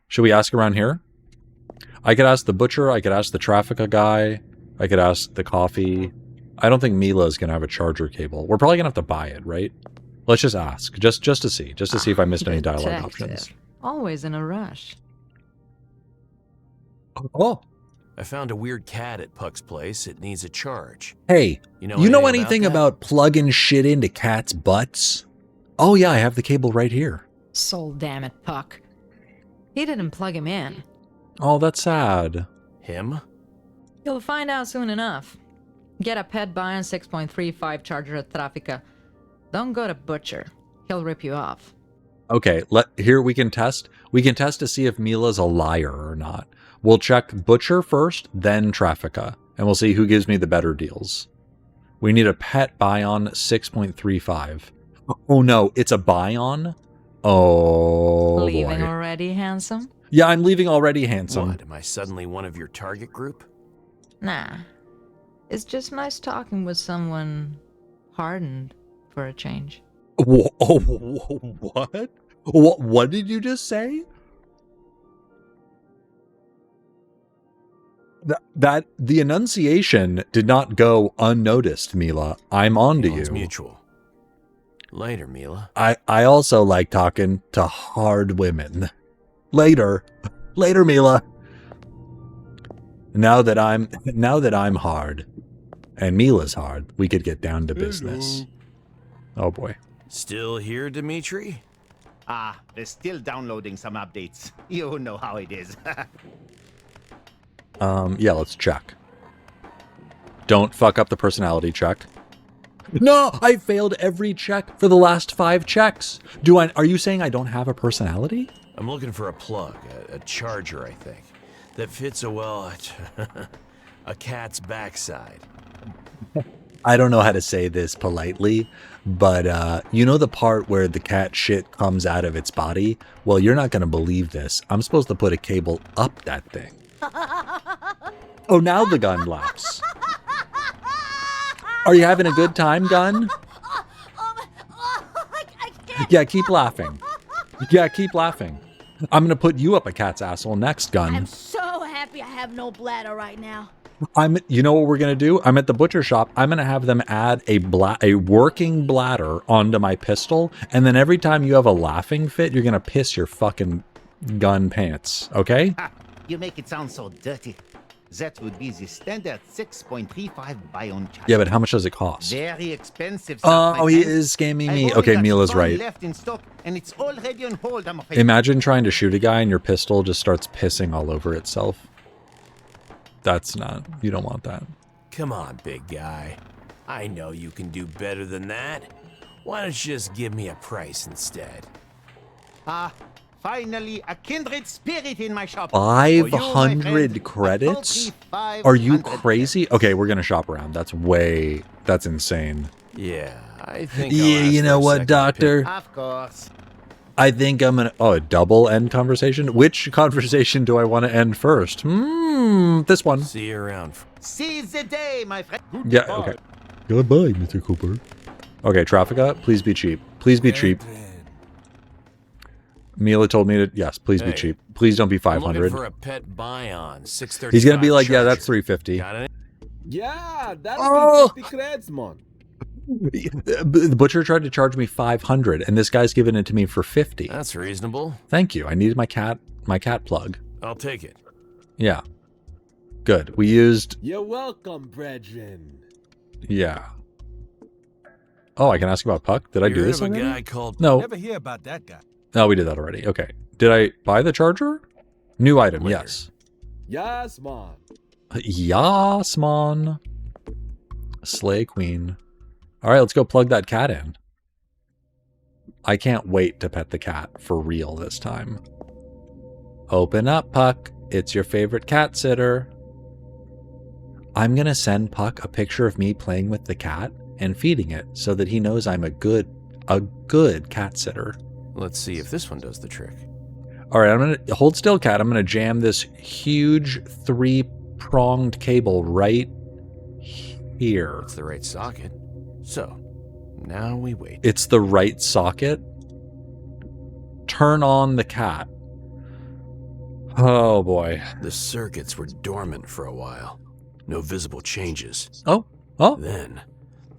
Should we ask around here? I could ask the butcher. I could ask the Traffica guy. I could ask the coffee. I don't think Mila's going to have a charger cable. We're probably going to have to buy it, right? Let's just ask. Just to see. Just to see if I missed any dialogue options. Always in a rush. Oh. I found a weird cat at Puck's place. It needs a charge. Hey, you know anything about about plugging shit into cats' butts? Oh yeah, I have the cable right here. Soul damn it, Puck. He didn't plug him in. Oh, that's sad. Him? You'll find out soon enough. Get a pet Bions 6.35 charger at Traffica. Don't go to Butcher. He'll rip you off. Okay, here we can test. We can test to see if Mila's a liar or not. We'll check Butcher first, then Traffica, and we'll see who gives me the better deals. We need a pet Bion 6.35. Oh no, it's a Bion? Oh, Leaving boy. already, handsome? Yeah, I'm leaving already, handsome. What, am I suddenly one of your target group? Nah. It's just nice talking with someone hardened for a change. What? What did you just say? That the enunciation did not go unnoticed, Mila. I'm on to you. It's mutual. Later, Mila. I also like talking to hard women. Later, Mila. Now that I'm hard, and Mila's hard, we could get down to business. Oh boy. Still here, Dimitri? They're still downloading some updates. You know how it is. Yeah, let's check. Don't fuck up the personality check. No, I failed every check for the last 5 checks. Are you saying I don't have a personality? I'm looking for a plug, a charger, I think, that fits a cat's backside. I don't know how to say this politely, but you know the part where the cat shit comes out of its body? Well, you're not going to believe this. I'm supposed to put a cable up that thing. Oh, now the gun laughs. Are you having a good time, gun? Yeah, keep laughing. Yeah, keep laughing. I'm going to put you up a cat's asshole next, gun. I'm so happy I have no bladder right now. You know what we're going to do? I'm at the butcher shop. I'm going to have them add a working bladder onto my pistol. And then every time you have a laughing fit, you're going to piss your fucking gun pants. Okay? You make it sound so dirty. That would be the standard 6.35 Bion charger. Yeah, but how much does it cost? Very expensive stuff. Oh, he is scamming me. Okay, Mila's right. Left in stock, and it's already on hold, I'm afraid. Imagine trying to shoot a guy and your pistol just starts pissing all over itself. That's not... You don't want that. Come on, big guy. I know you can do better than that. Why don't you just give me a price instead? Finally, a kindred spirit in my shop. 500 credits? Are you crazy? Okay, we're going to shop around. That's insane. Yeah, I think Yeah, you know what, doctor? Of course. I think I'm gonna... Oh, a double end conversation? Which conversation do I want to end first? This one. See you around. Seize the day, my friend. Yeah, okay. Goodbye, Mr. Cooper. Okay, Traffica, please be cheap. Please be cheap. Mila told me to... Yes, please be cheap. Please don't be 500. I'm looking for a pet Bions, 635 He's gonna be like, yeah, Charger. that's 350. Got it? Yeah, that'll Oh! be 50 creds, man. The butcher tried to charge me 500, and this guy's giving it to me for 50. That's reasonable. Thank you. I needed my cat plug. I'll take it. Yeah. Good. We used... You're welcome, brethren. Yeah. Oh, I can ask about Puck? Did I do this Heard of a already? guy called... No. Never hear about that guy. No, we did that already. Okay. Did I buy the charger? New item, Later. yes. Yes, man. Yas, man. Slay Queen. All right, let's go plug that cat in. I can't wait to pet the cat for real this time. Open up, Puck. It's your favorite cat sitter. I'm going to send Puck a picture of me playing with the cat and feeding it so that he knows I'm a good cat sitter. Let's see if this one does the trick. All right, I'm going to hold still, cat. I'm going to jam this huge 3-pronged cable right here. It's the right socket. So, now we wait. It's the right socket. Turn on the cat. Oh boy. The circuits were dormant for a while. No visible changes. Oh. Then,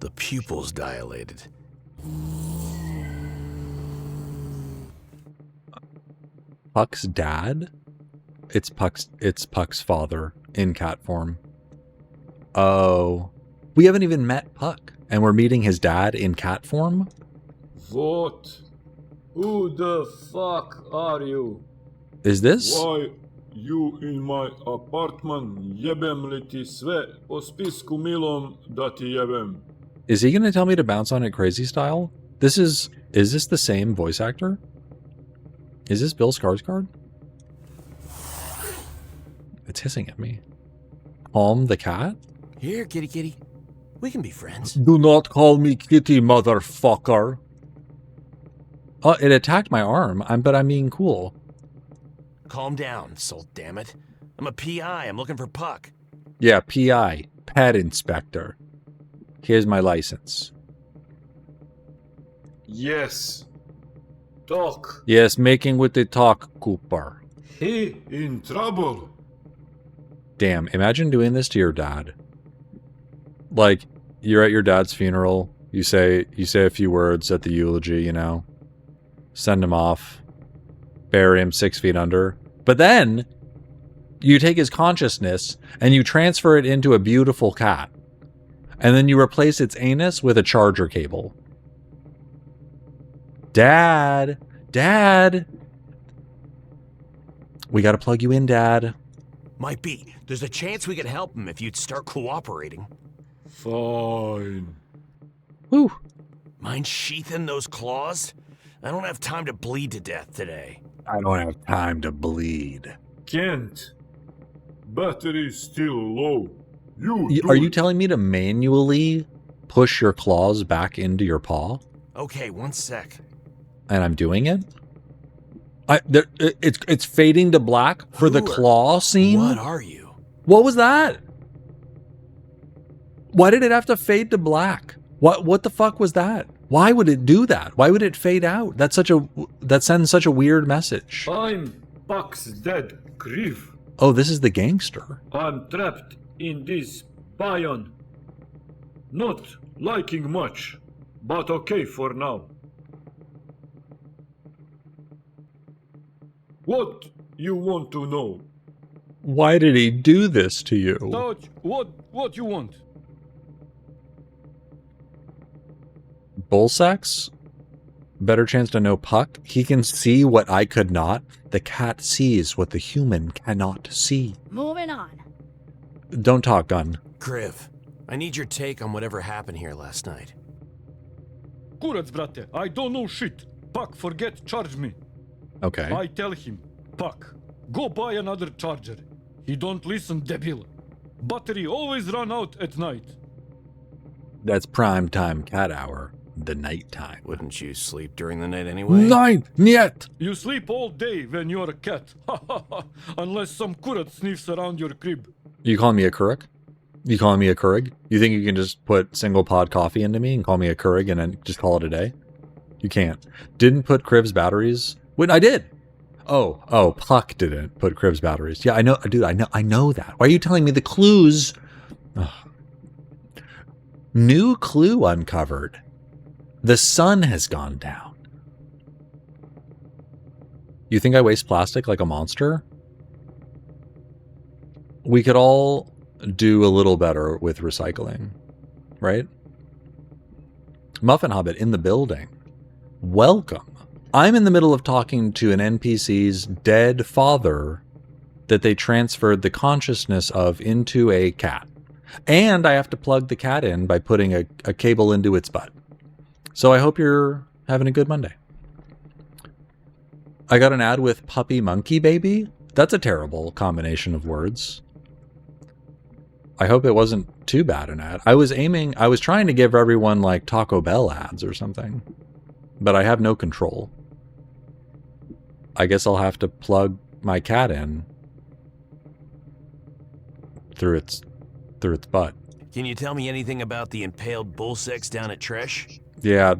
the pupils dilated. Puck's dad? It's Puck's father in cat form. Oh. We haven't even met Puck, and we're meeting his dad in cat form? What? Who the fuck are you? Is this? Why you in my apartment? Jebem li ti sve po spisku milom da ti jebem. Is he going to tell me to bounce on it crazy style? Is this the same voice actor? Is this Bill Skarsgård? It's hissing at me. Calm the cat? Here, kitty kitty. We can be friends. Do not call me kitty, motherfucker. Oh, it attacked my arm, but I'm being cool. Calm down, soul damn it. I'm a PI. I'm looking for Puck. Yeah, PI. Pet Inspector. Here's my license. Yes. Talk. Yes, making with the talk, Cooper. He in trouble. Damn, imagine doing this to your dad. Like, you're at your dad's funeral, you say a few words at the eulogy, you know, send him off, bury him 6 feet under, but then you take his consciousness and you transfer it into a beautiful cat, and then you replace its anus with a charger cable. Dad, we gotta plug you in, Dad. Might be. There's a chance we could help him if you'd start cooperating. Fine. Whew. Mind sheathing those claws? I don't have time to bleed to death today. I don't have time to bleed. Can't. Battery's still low. Are you telling me to manually push your claws back into your paw? Okay, 1 sec. And I'm doing it? It's fading to black for the claw scene? What are you? What was that? Why did it have to fade to black? What the fuck was that? Why would it do that? Why would it fade out? That sends such a weird message. I'm Puck's dad, Griff. Oh, this is the gangster. I'm trapped in this Bion. Not liking much, but okay for now. What you want to know? Why did he do this to you? Touch, what you want? Bull sex? Better chance to know Puck? He can see what I could not. The cat sees what the human cannot see. Moving on. Don't talk, gun. Griff, I need your take on whatever happened here last night. Kurac, brate, I don't know shit. Puck, forget charge me. Okay. I tell him, Puck, go buy another charger. He don't listen, debil. Battery always run out at night. That's prime time cat hour, the nighttime. Wouldn't you sleep during the night anyway? Nein, niet. You sleep all day when you're a cat. Unless some kurat sniffs around your crib. You calling me a Keurig? You calling me a Keurig? You think you can just put single pod coffee into me and call me a Keurig and then just call it a day? You can't. Didn't put Cribs batteries. Wait, I did. Oh, Puck didn't put Cribs batteries. Yeah, I know, dude. I know that. Why are you telling me the clues? Ugh. New clue uncovered. The sun has gone down. You think I waste plastic like a monster? We could all do a little better with recycling, right? Muffin Hobbit in the building. Welcome. I'm in the middle of talking to an NPC's dead father that they transferred the consciousness of into a cat. And I have to plug the cat in by putting a cable into its butt. So I hope you're having a good Monday. I got an ad with puppy monkey baby. That's a terrible combination of words. I hope it wasn't too bad an ad. I was trying to give everyone like Taco Bell ads or something, but I have no control. I guess I'll have to plug my cat in through its butt. Can you tell me anything about the impaled bull sex down at Tresh? Yeah,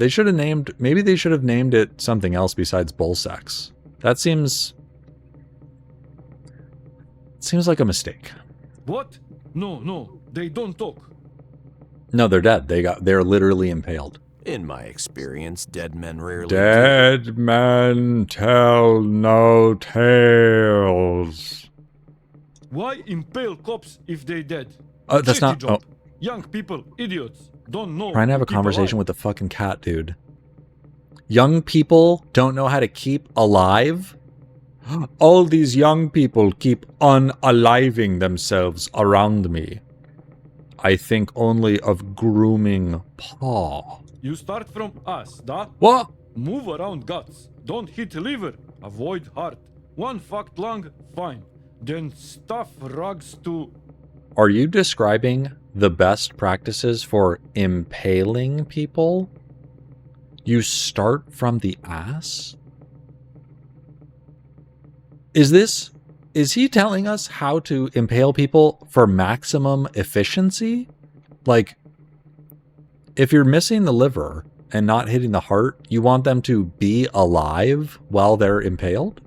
maybe they should have named it something else besides bull sex. That seems like a mistake. What? No, they don't talk. No, they're dead. They're literally impaled. In my experience, dead men rarely Dead men tell no tales. Why impale cops if they dead? That's not... Job. Young people, idiots, don't know. Trying to have a conversation with the fucking cat, dude. Young people don't know how to keep alive? All these young people keep unaliving themselves around me. I think only of grooming paw. You start from us, da? What? Move around guts. Don't hit liver. Avoid heart. One fucked lung, fine. Then stuff rugs to... Are you describing the best practices for impaling people? You start from the ass? Is he telling us how to impale people for maximum efficiency? Like, if you're missing the liver and not hitting the heart, you want them to be alive while they're impaled?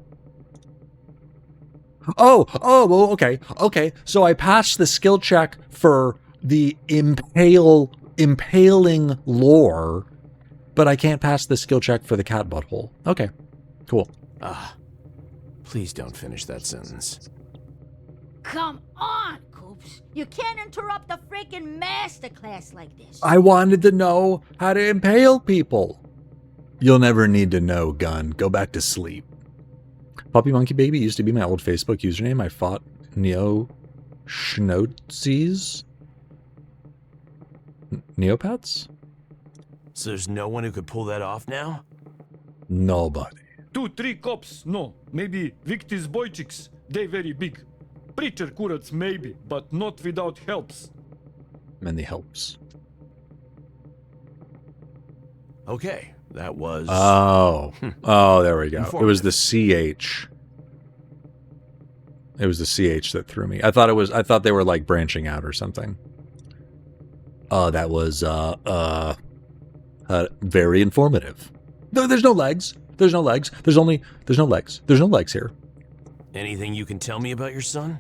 Oh, well, okay. So I passed the skill check for the impaling lore, but I can't pass the skill check for the cat butthole. Okay, cool. Please don't finish that sentence. Come on, Coops. You can't interrupt a freaking masterclass like this. I wanted to know how to impale people. You'll never need to know, Gun. Go back to sleep. Puppy Monkey Baby used to be my old Facebook username. I fought Neo Schnotzes? Neopets? So there's no one who could pull that off now? Nobody. 2-3 cops, no. Maybe Victis Boychiks, they very big. Preacher curats maybe, but not without helps. Many helps. Okay, that was... Oh, there we go. It was the CH. It was the CH that threw me. I thought they were like branching out or something. That was very informative. No, there's no legs. There's no legs. There's no legs. There's no legs here. Anything you can tell me about your son?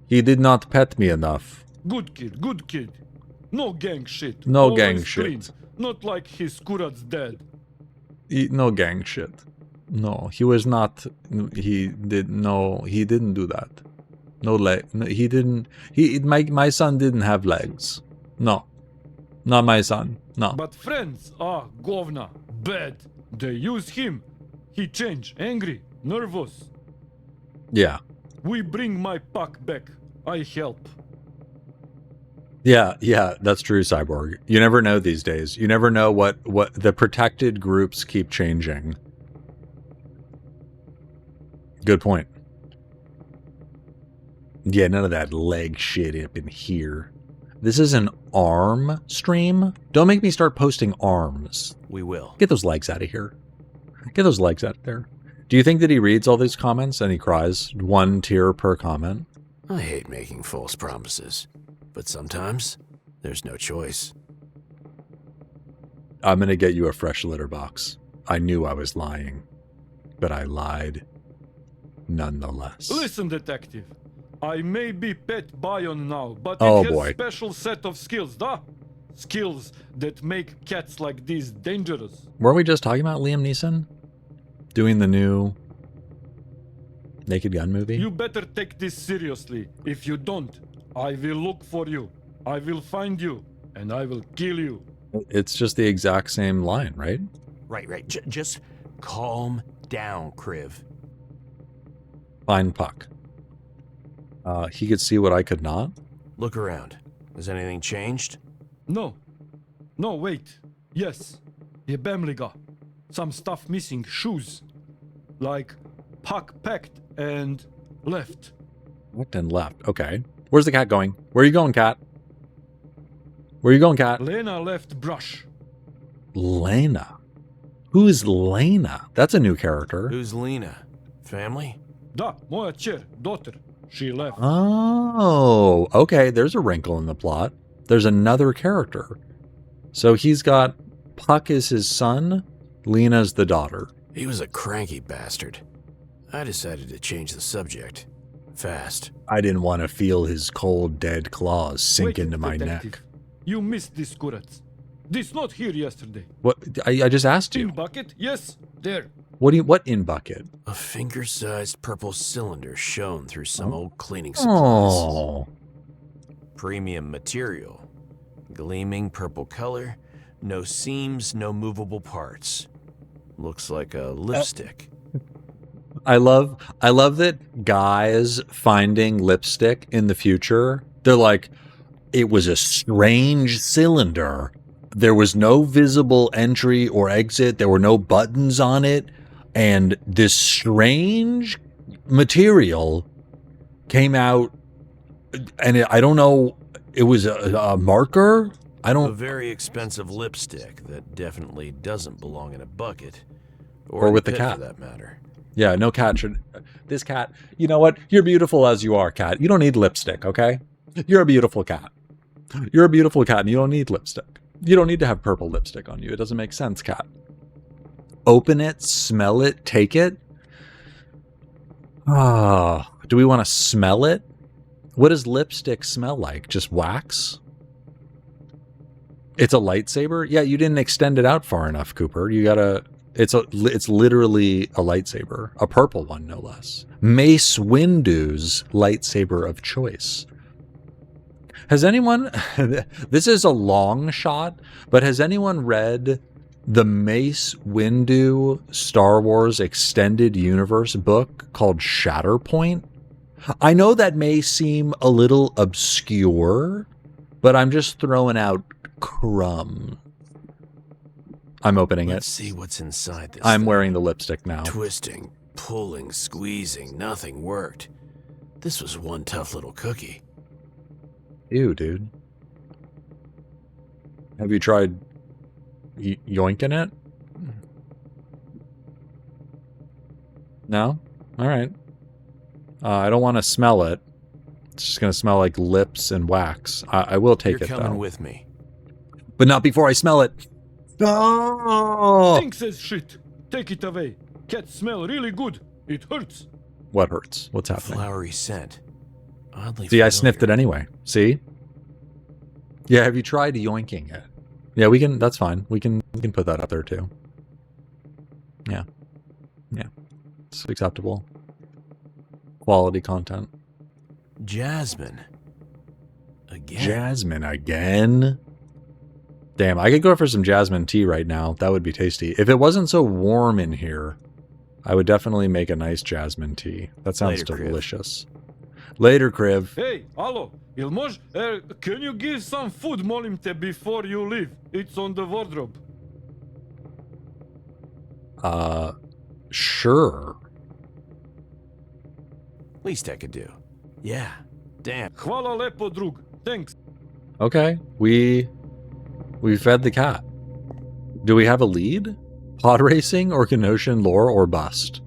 He did not pet me enough. Good kid. No gang shit. No Always gang clean. shit. Not like his kurat's dead. No gang shit. No, he was not. He didn't do that. No leg. No, he didn't. My son didn't have legs. No, not my son. No. But friends are govna bad. They use him. He change, angry, nervous. Yeah. We bring my pack back. I help. Yeah, that's true, Cyborg. You never know these days. You never know what the protected groups keep changing. Good point. Yeah, none of that leg shit up in here. This is an arm stream. Don't make me start posting arms. We will. Get those legs out of here. Get those legs out of there. Do you think that he reads all these comments and he cries 1 tear per comment? I hate making false promises, but sometimes there's no choice. I'm going to get you a fresh litter box. I knew I was lying, but I lied nonetheless. Listen, detective. I may be pet Bion now, but Oh, it has boy. special set of skills, da? Skills that make cats like these dangerous. Weren't we just talking about Liam Neeson? Doing the new Naked Gun movie? You better take this seriously. If you don't, I will look for you. I will find you, and I will kill you. It's just the exact same line, right? Right. Just calm down, Kriv. Fine Puck. He could see what I could not. Look around. Has anything changed? No. No, wait. Yes. Jebemliga. Some stuff missing. Shoes. Like Puck packed and left. Looked and left. Okay. Where's the cat going? Where are you going, cat? Where are you going, cat? Lena left brush. Lena. Who is Lena? That's a new character. Who's Lena? Family? Da, moja cher, daughter. She left. Oh, okay. There's a wrinkle in the plot. There's another character. So he's got Puck is his son, Lena's the daughter. He was a cranky bastard. I decided to change the subject. Fast. I didn't want to feel his cold, dead claws sink Wait, into my detective. neck. You missed this Kurats. This not here yesterday. What? I just asked you. In bucket? Yes, there. What in bucket? A finger-sized purple cylinder shone through some old cleaning supplies. Oh. Premium material. Gleaming purple color. No seams, no movable parts. Looks like a lipstick. I love that guys finding lipstick in the future, they're like, it was a strange cylinder. There was no visible entry or exit. There were no buttons on it. And this strange material came out, and I don't know, it was a marker? A very expensive lipstick that definitely doesn't belong in a bucket. Or in with a the pit, cat. for that matter. Yeah, no cat should. This cat, you know what? You're beautiful as you are, cat. You don't need lipstick, okay? You're a beautiful cat. You're a beautiful cat, and you don't need lipstick. You don't need to have purple lipstick on you. It doesn't make sense, cat. Open it, smell it, take it. Ah, do we want to smell it? What does lipstick smell like? Just wax? It's a lightsaber? Yeah, you didn't extend it out far enough, Cooper. You gotta... It's literally a lightsaber. A purple one, no less. Mace Windu's lightsaber of choice. Has anyone... This is a long shot, but has anyone read the Mace Windu Star Wars Extended Universe book called Shatterpoint? I know that may seem a little obscure, but I'm just throwing out crumbs. I'm opening Let's it. see what's inside this. I'm thing. wearing the lipstick now. Twisting, pulling, squeezing, nothing worked. This was one tough little cookie. Ew, dude. Have you tried yoinking it? No? All right. I don't want to smell it. It's just going to smell like lips and wax. I will take You're it, coming though. with me. But not before I smell it. Oh! Thinks as shit. Take it away. Cats smell really good. It hurts. What hurts? What's happening? Flowery scent. Oddly See, I familiar. sniffed it anyway. See? Yeah, have you tried yoinking it? Yeah, we can, that's fine. We can put that up there too. Yeah. Yeah. It's acceptable. Quality content. Jasmine. Again. Jasmine again? Damn, I could go for some jasmine tea right now. That would be tasty. If it wasn't so warm in here, I would definitely make a nice jasmine tea. That sounds Later, Kriv. delicious. Later, Kriv. Hey, allo. Ilmoj, can you give some food, molim te, before you leave? It's on the wardrobe. Sure. Least I could do. Yeah. Damn. Hvala lepo, drug. Thanks. Okay, we fed the cat. Do we have a lead? Pod racing, or Kenoshan lore, or bust?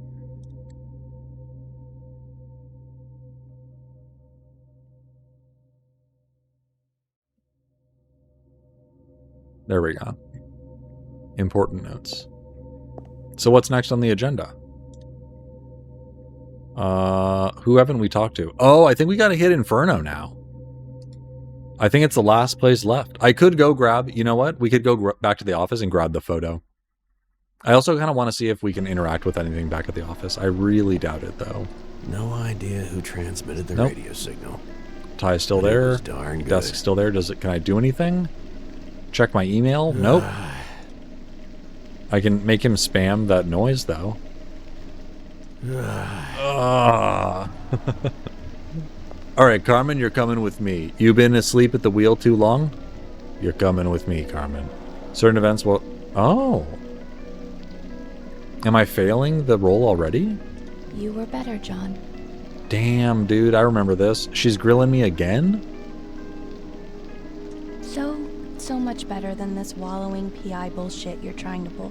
There we go. Important notes. So what's next on the agenda? Who haven't we talked to? Oh, I think we gotta hit Inferno now. I think it's the last place left. I could go grab, you know what? We could go back to the office and grab the photo. I also kind of want to see if we can interact with anything back at the office. I really doubt it, though. No idea who transmitted the Nope. radio signal. Ty's still But it there. was darn good. Desk's still there. Can I do anything? Check my email? Nope. I can make him spam that noise, though. All right, Carmen, you're coming with me. You've been asleep at the wheel too long? You're coming with me, Carmen. Certain events will... Oh. Am I failing the role already? You were better, John. Damn, dude, I remember this. She's grilling me again? So much better than this wallowing PI bullshit you're trying to pull.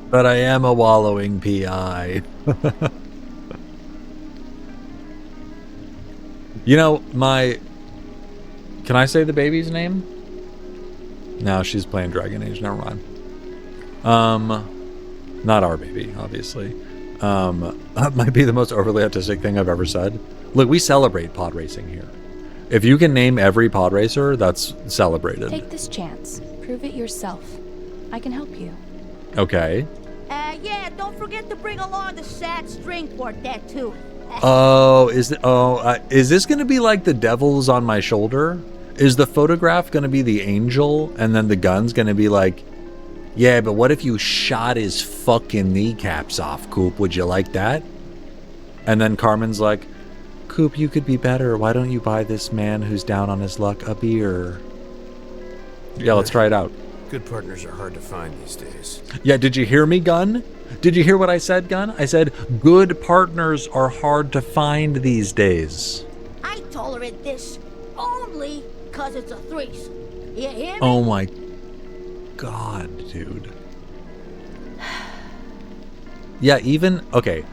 But I am a wallowing PI. You know, can I say the baby's name? No, she's playing Dragon Age, never mind. Not our baby, obviously. That might be the most overly autistic thing I've ever said. Look, we celebrate pod racing here. If you can name every pod racer, that's celebrated. Take this chance. Prove it yourself. I can help you. Okay. Yeah, don't forget to bring along the sad string quartet, too. Oh, is this going to be like the devil's on my shoulder? Is the photograph going to be the angel, and then the gun's going to be like, yeah, but what if you shot his fucking kneecaps off, Coop? Would you like that? And then Carmen's like, Coop, you could be better. Why don't you buy this man who's down on his luck a beer? Yeah, let's try it out. Good partners are hard to find these days. Yeah, did you hear me, Gun? Did you hear what I said, Gun? I said, good partners are hard to find these days. I tolerate this only because it's a threesome. You hear me? Oh my God, dude. Yeah, okay.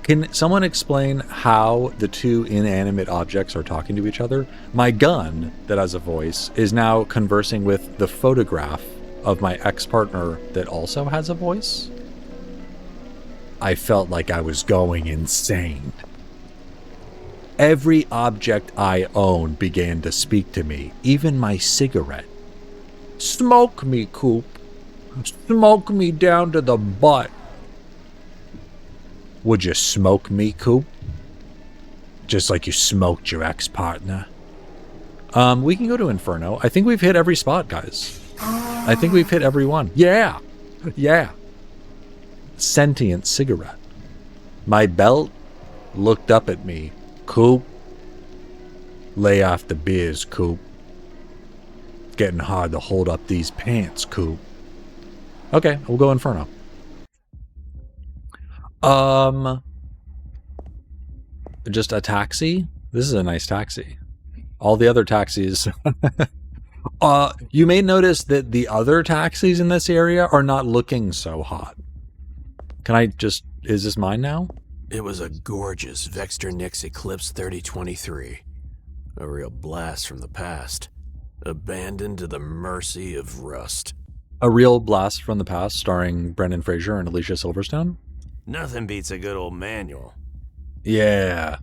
Can someone explain how the two inanimate objects are talking to each other? My gun, that has a voice, is now conversing with the photograph of my ex-partner that also has a voice? I felt like I was going insane. Every object I own began to speak to me, even my cigarette. Smoke me, Coop. Smoke me down to the butt. Would you smoke me, Coop? Just like you smoked your ex-partner. We can go to Inferno. I think we've hit every spot, guys. I think we've hit every one. Yeah. Yeah. Sentient cigarette. My belt looked up at me. Coop. Lay off the beers, Coop. Getting hard to hold up these pants, Coop. Okay, we'll go Inferno. Just a taxi? This is a nice taxi. All the other taxis. You may notice that the other taxis in this area are not looking so hot. Is this mine now? It was a gorgeous Vexter Nix Eclipse 3023. A real blast from the past. Abandoned to the mercy of rust. A real blast from the past starring Brendan Fraser and Alicia Silverstone? Nothing beats a good old manual. Yeah.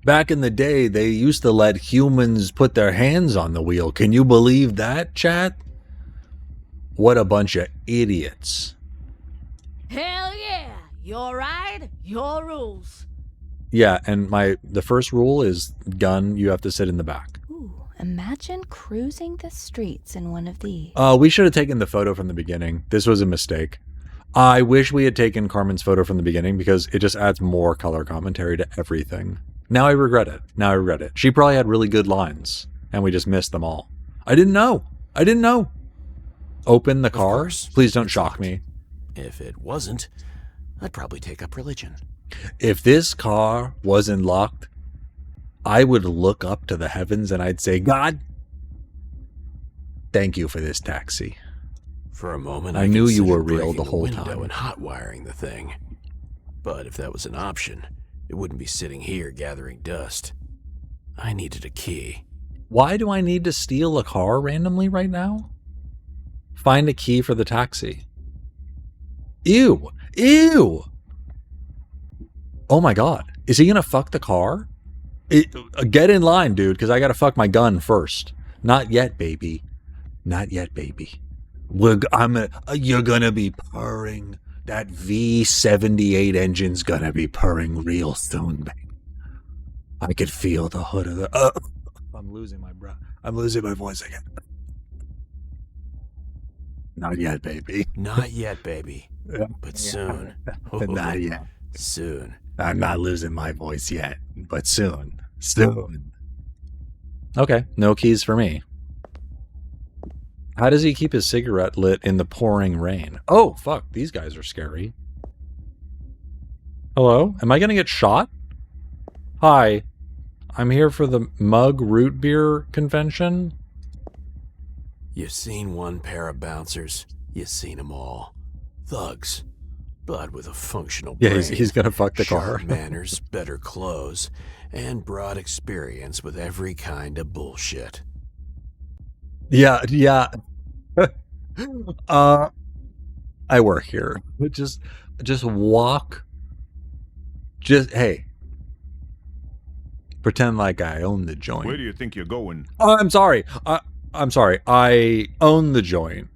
Back in the day, they used to let humans put their hands on the wheel. Can you believe that, chat? What a bunch of idiots. Hell yeah! Your ride, your rules. Yeah, and the first rule is, gun, you have to sit in the back. Ooh, imagine cruising the streets in one of these. We should have taken the photo from the beginning. This was a mistake. I wish we had taken Carmen's photo from the beginning because it just adds more color commentary to everything. Now I regret it. She probably had really good lines, and we just missed them all. I didn't know. Open the car? Please don't shock me. If it wasn't, I'd probably take up religion. If this car wasn't locked, I would look up to the heavens and I'd say, God, Thank you for this taxi. For a moment, I knew you were considered real breaking the whole window time. and hot wiring the thing. But if that was an option, it wouldn't be sitting here gathering dust. I needed a key. Why do I need to steal a car randomly right now? Find a key for the taxi. Ew. Ew. Oh my god. Is he gonna fuck the car? Get in line, dude, because I gotta fuck my gun first. Not yet, baby. Not yet, baby. You're gonna be purring. That V78 engine's gonna be purring real soon, baby. I could feel the hood of the... I'm losing my breath. I'm losing my voice again. Not yet, baby. Not yet, baby. But soon. Not yet. Soon. I'm not losing my voice yet, but soon. Soon. Okay, no keys for me. How does he keep his cigarette lit in the pouring rain? Oh, fuck, these guys are scary. Hello? Am I gonna get shot? Hi. I'm here for the mug root beer convention. You've seen one pair of bouncers. You've seen them all. Thugs. But with a functional brain. Yeah, he's gonna fuck the car. Sharp manners, better clothes, and broad experience with every kind of bullshit. Yeah. I work here. Just walk. Hey. Pretend like I own the joint. Where do you think you're going? I'm sorry. I'm sorry. I own the joint.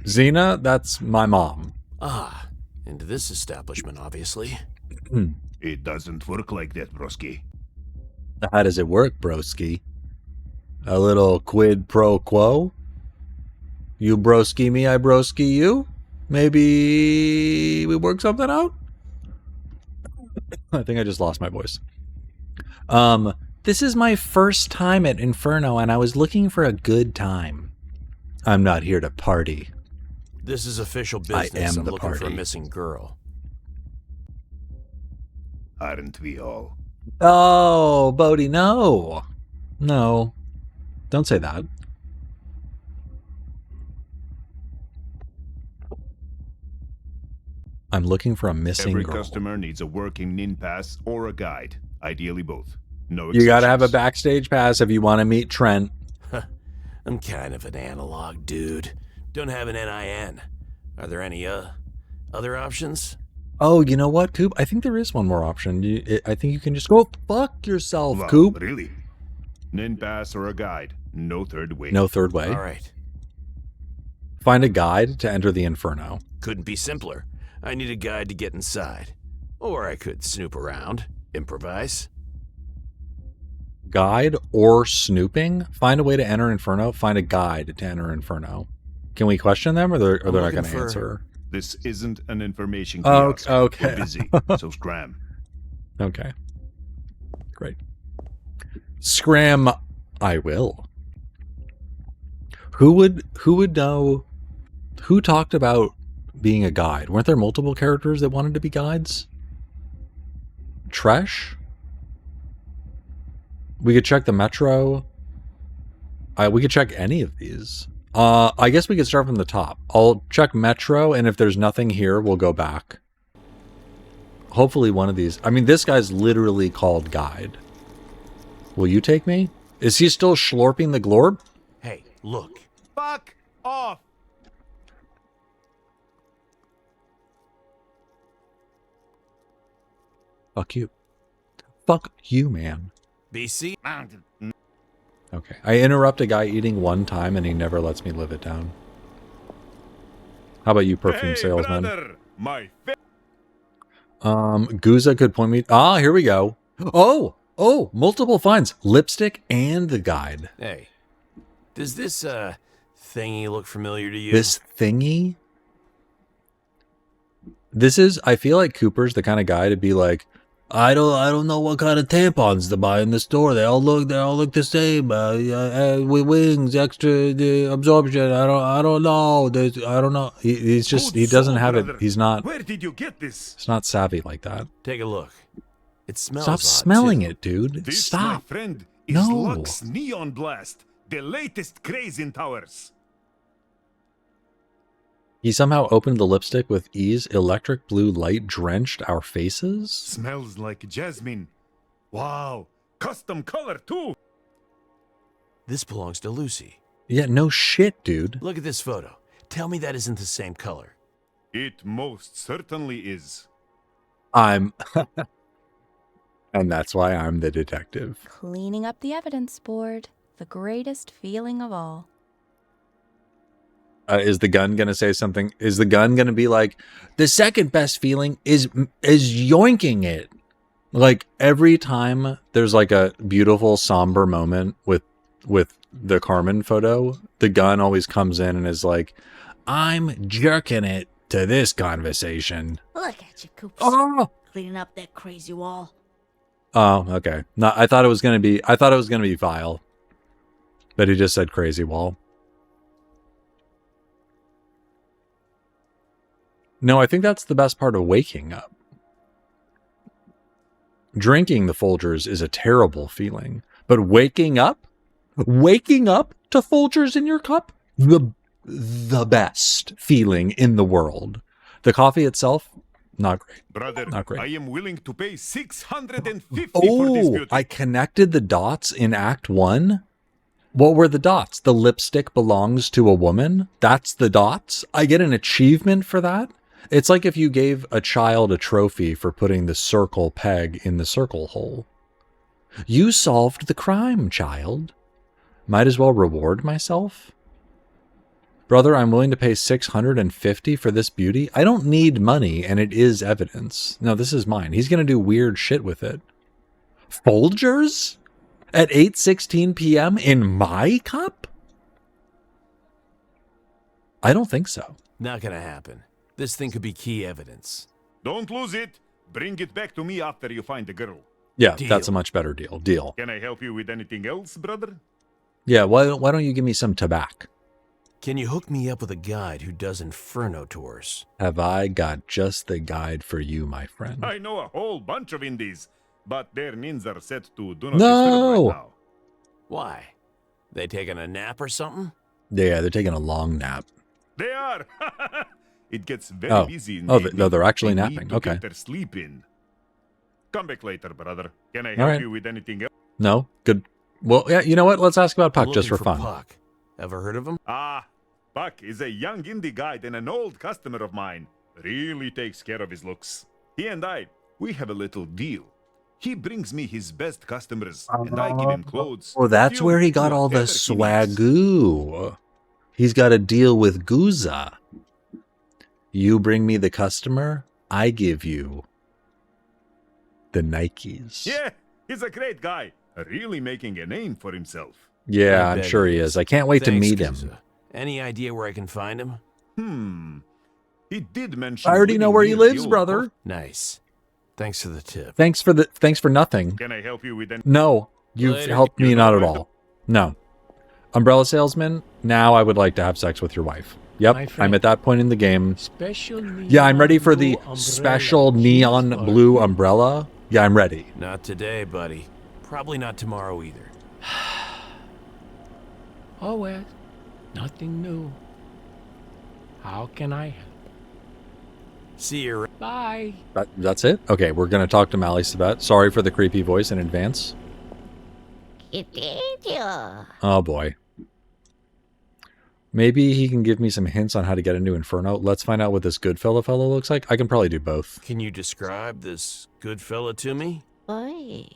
Xena, that's my mom. Ah, into this establishment, obviously. It doesn't work like that, broski. How does it work, broski? A little quid pro quo? You broski me, I broski you? Maybe we work something out? I think I just lost my voice. This is my first time at Inferno, and I was looking for a good time. I'm not here to party. This is official business. I am I'm the looking for a party. missing girl. Aren't we all? Oh, Bodhi, no. No. Don't say that. I'm looking for a missing Every girl. customer needs a working nin pass or a guide. Ideally both. No You gotta have a exceptions. backstage pass if you want to meet Trent. I'm kind of an analog dude. Don't have an NIN. Are there any other options? Oh, you know what, Coop? I think there is one more option. I think you can just go fuck yourself, Wow, Coop. Really? Nin pass or a guide. No third way. No third way. All right. Find a guide to enter the Inferno. Couldn't be simpler. I need a guide to get inside. Or I could snoop around, improvise. Guide or snooping? Find a way to enter Inferno. Find a guide to enter Inferno. Can we question them, or they're not looking going to for- answer? This isn't an information Oh, kiosk. okay. We're busy, so scram. Okay. Great. Scram, I will. Who would know? Who talked about being a guide? Weren't there multiple characters that wanted to be guides? Tresh? We could check the Metro. We could check any of these. I guess we could start from the top. I'll check Metro, and if there's nothing here, we'll go back. Hopefully one of these... I mean, this guy's literally called Guide. Will you take me? Is he still schlorping the glorb? Hey, look. Fuck off! Fuck you. Fuck you, man. BC? Okay. I interrupt a guy eating one time, and he never lets me live it down. How about you, perfume salesman? Brother, my Guza could point me... Ah, here we go. Oh, multiple finds. Lipstick and the guide. Hey, does this, thingy look familiar to you? This thingy? This is... I feel like Cooper's the kind of guy to be like, I don't know what kind of tampons to buy in the store. They all look the same. With wings, extra absorption. I don't know. I don't know. He's just... He doesn't have it. He's not... Where did you get this? He's not savvy like that. Take a look. It smells Stop odd, smelling too. it, dude. This, Stop. my friend, is No. Lux Neon Blast. The latest craze in towers. He somehow opened the lipstick with ease. Electric blue light drenched our faces. Smells like jasmine. Wow. Custom color, too. This belongs to Lucy. Yeah, no shit, dude. Look at this photo. Tell me that isn't the same color. It most certainly is. I'm... And that's why I'm the detective. Cleaning up the evidence board. The greatest feeling of all. Is the gun going to say something? Is the gun going to be like, the second best feeling is yoinking it? Like, every time there's like a beautiful somber moment with the Carmen photo, the gun always comes in and is like, I'm jerking it to this conversation. Look at you, Coops. Oh! Cleaning up that crazy wall. Oh, okay. No, I thought it was going to be vile. But he just said crazy wall. No, I think that's the best part of waking up. Drinking the Folgers is a terrible feeling. But waking up to Folgers in your cup, the best feeling in the world. The coffee itself, not great. Brother, not great. I am willing to pay $650 for this beauty. I connected the dots in Act 1. What were the dots? The lipstick belongs to a woman? That's the dots? I get an achievement for that? It's like if you gave a child a trophy for putting the circle peg in the circle hole. You solved the crime, child. Might as well reward myself. Brother, I'm willing to pay $650 for this beauty. I don't need money, and it is evidence. No, this is mine. He's going to do weird shit with it. Folgers? At 8:16 p.m. in my cup? I don't think so. Not gonna happen. This thing could be key evidence. Don't lose it. Bring it back to me after you find the girl. Yeah, Deal. That's a much better deal. Deal. Can I help you with anything else, brother? Yeah, why don't you give me some tobacco? Can you hook me up with a guide who does Inferno tours? Have I got just the guide for you, my friend? I know a whole bunch of indies, but their names are set to do not No! disturb right now. Why? They taking a nap or something? Yeah, they're taking a long nap. They are. It gets very busy in the evening. No, they're actually They napping. need to Okay. get their sleep in. Come back later, brother. Can I All help right. you with anything else? No? Good. Well, yeah, you know what? Let's ask about Puck just for Looking fun. Puck. Ever heard of him? Ah, Buck is a young indie guide and an old customer of mine. Really takes care of his looks. He and we have a little deal. He brings me his best customers, and I give him clothes. Oh, that's fuel, where he got all the whatever he needs. swagoo. He's got a deal with Guza. You bring me the customer, I give you the Nikes. Yeah, he's a great guy. Really making a name for himself. Yeah, I I'm bet sure he is. I can't wait to Thanks, meet him. Guza. Any idea where I can find him? He did mention. I already know living where he near lives, the old brother. coast. Nice. Thanks for the tip. Thanks for nothing. Can I help you with anything? No, you've Later. helped me You not know at where to- all. No. Umbrella salesman, now I would like to have sex with your wife. Yep, My I'm friend. at that point in the game. Special Yeah, I'm ready for the neon blue umbrella. special neon Cheers, blue umbrella. Yeah, I'm ready. Not today, buddy. Probably not tomorrow either. Oh well, nothing new. How can I help? See you. Bye. That's it? Okay, we're going to talk to Mally Sabet. Sorry for the creepy voice in advance. Oh boy. Maybe he can give me some hints on how to get into Inferno. Let's find out what this good fellow looks like. I can probably do both. Can you describe this good fella to me? Boy,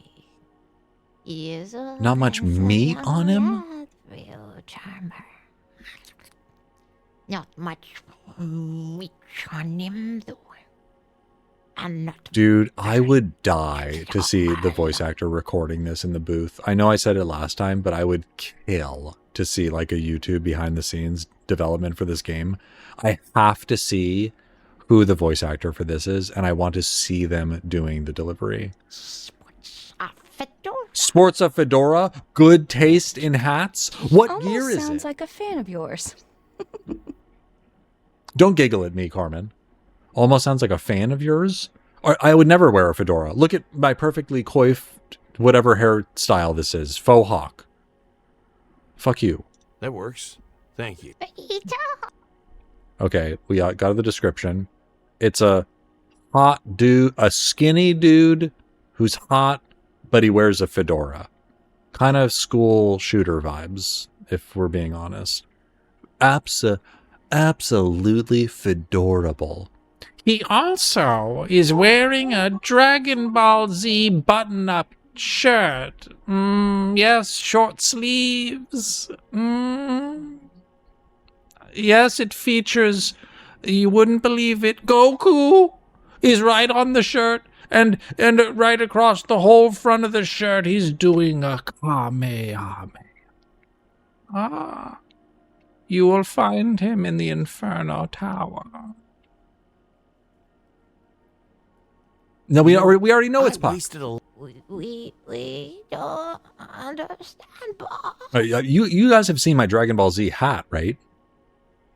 he is a Not much meat on him? real charmer. Not much meat on him, though. And not Dude, I would die to see the voice actor recording this in the booth. I know I said it last time, but I would kill to see like a YouTube behind the scenes development for this game. I have to see who the voice actor for this is, and I want to see them doing the delivery. Sports a fedora, good taste in hats. What Almost year is sounds it? like a fan of yours. Don't giggle at me, Carmen. Almost sounds like a fan of yours. Or I would never wear a fedora. Look at my perfectly coiffed, whatever hairstyle this is. Faux hawk. Fuck you. That works. Thank you. Okay, we got the description. It's a hot dude, a skinny dude who's hot, but he wears a fedora. Kind of school shooter vibes, if we're being honest. Absolutely fedorable. He also is wearing a Dragon Ball Z button-up shirt. Yes, short sleeves. Yes, it features, you wouldn't believe it, Goku is right on the shirt, and right across the whole front of the shirt, he's doing a Kamehameha. You will find him in the Inferno Tower. No, we already know it's Puck. We don't understand, boss. You guys have seen my Dragon Ball Z hat, right?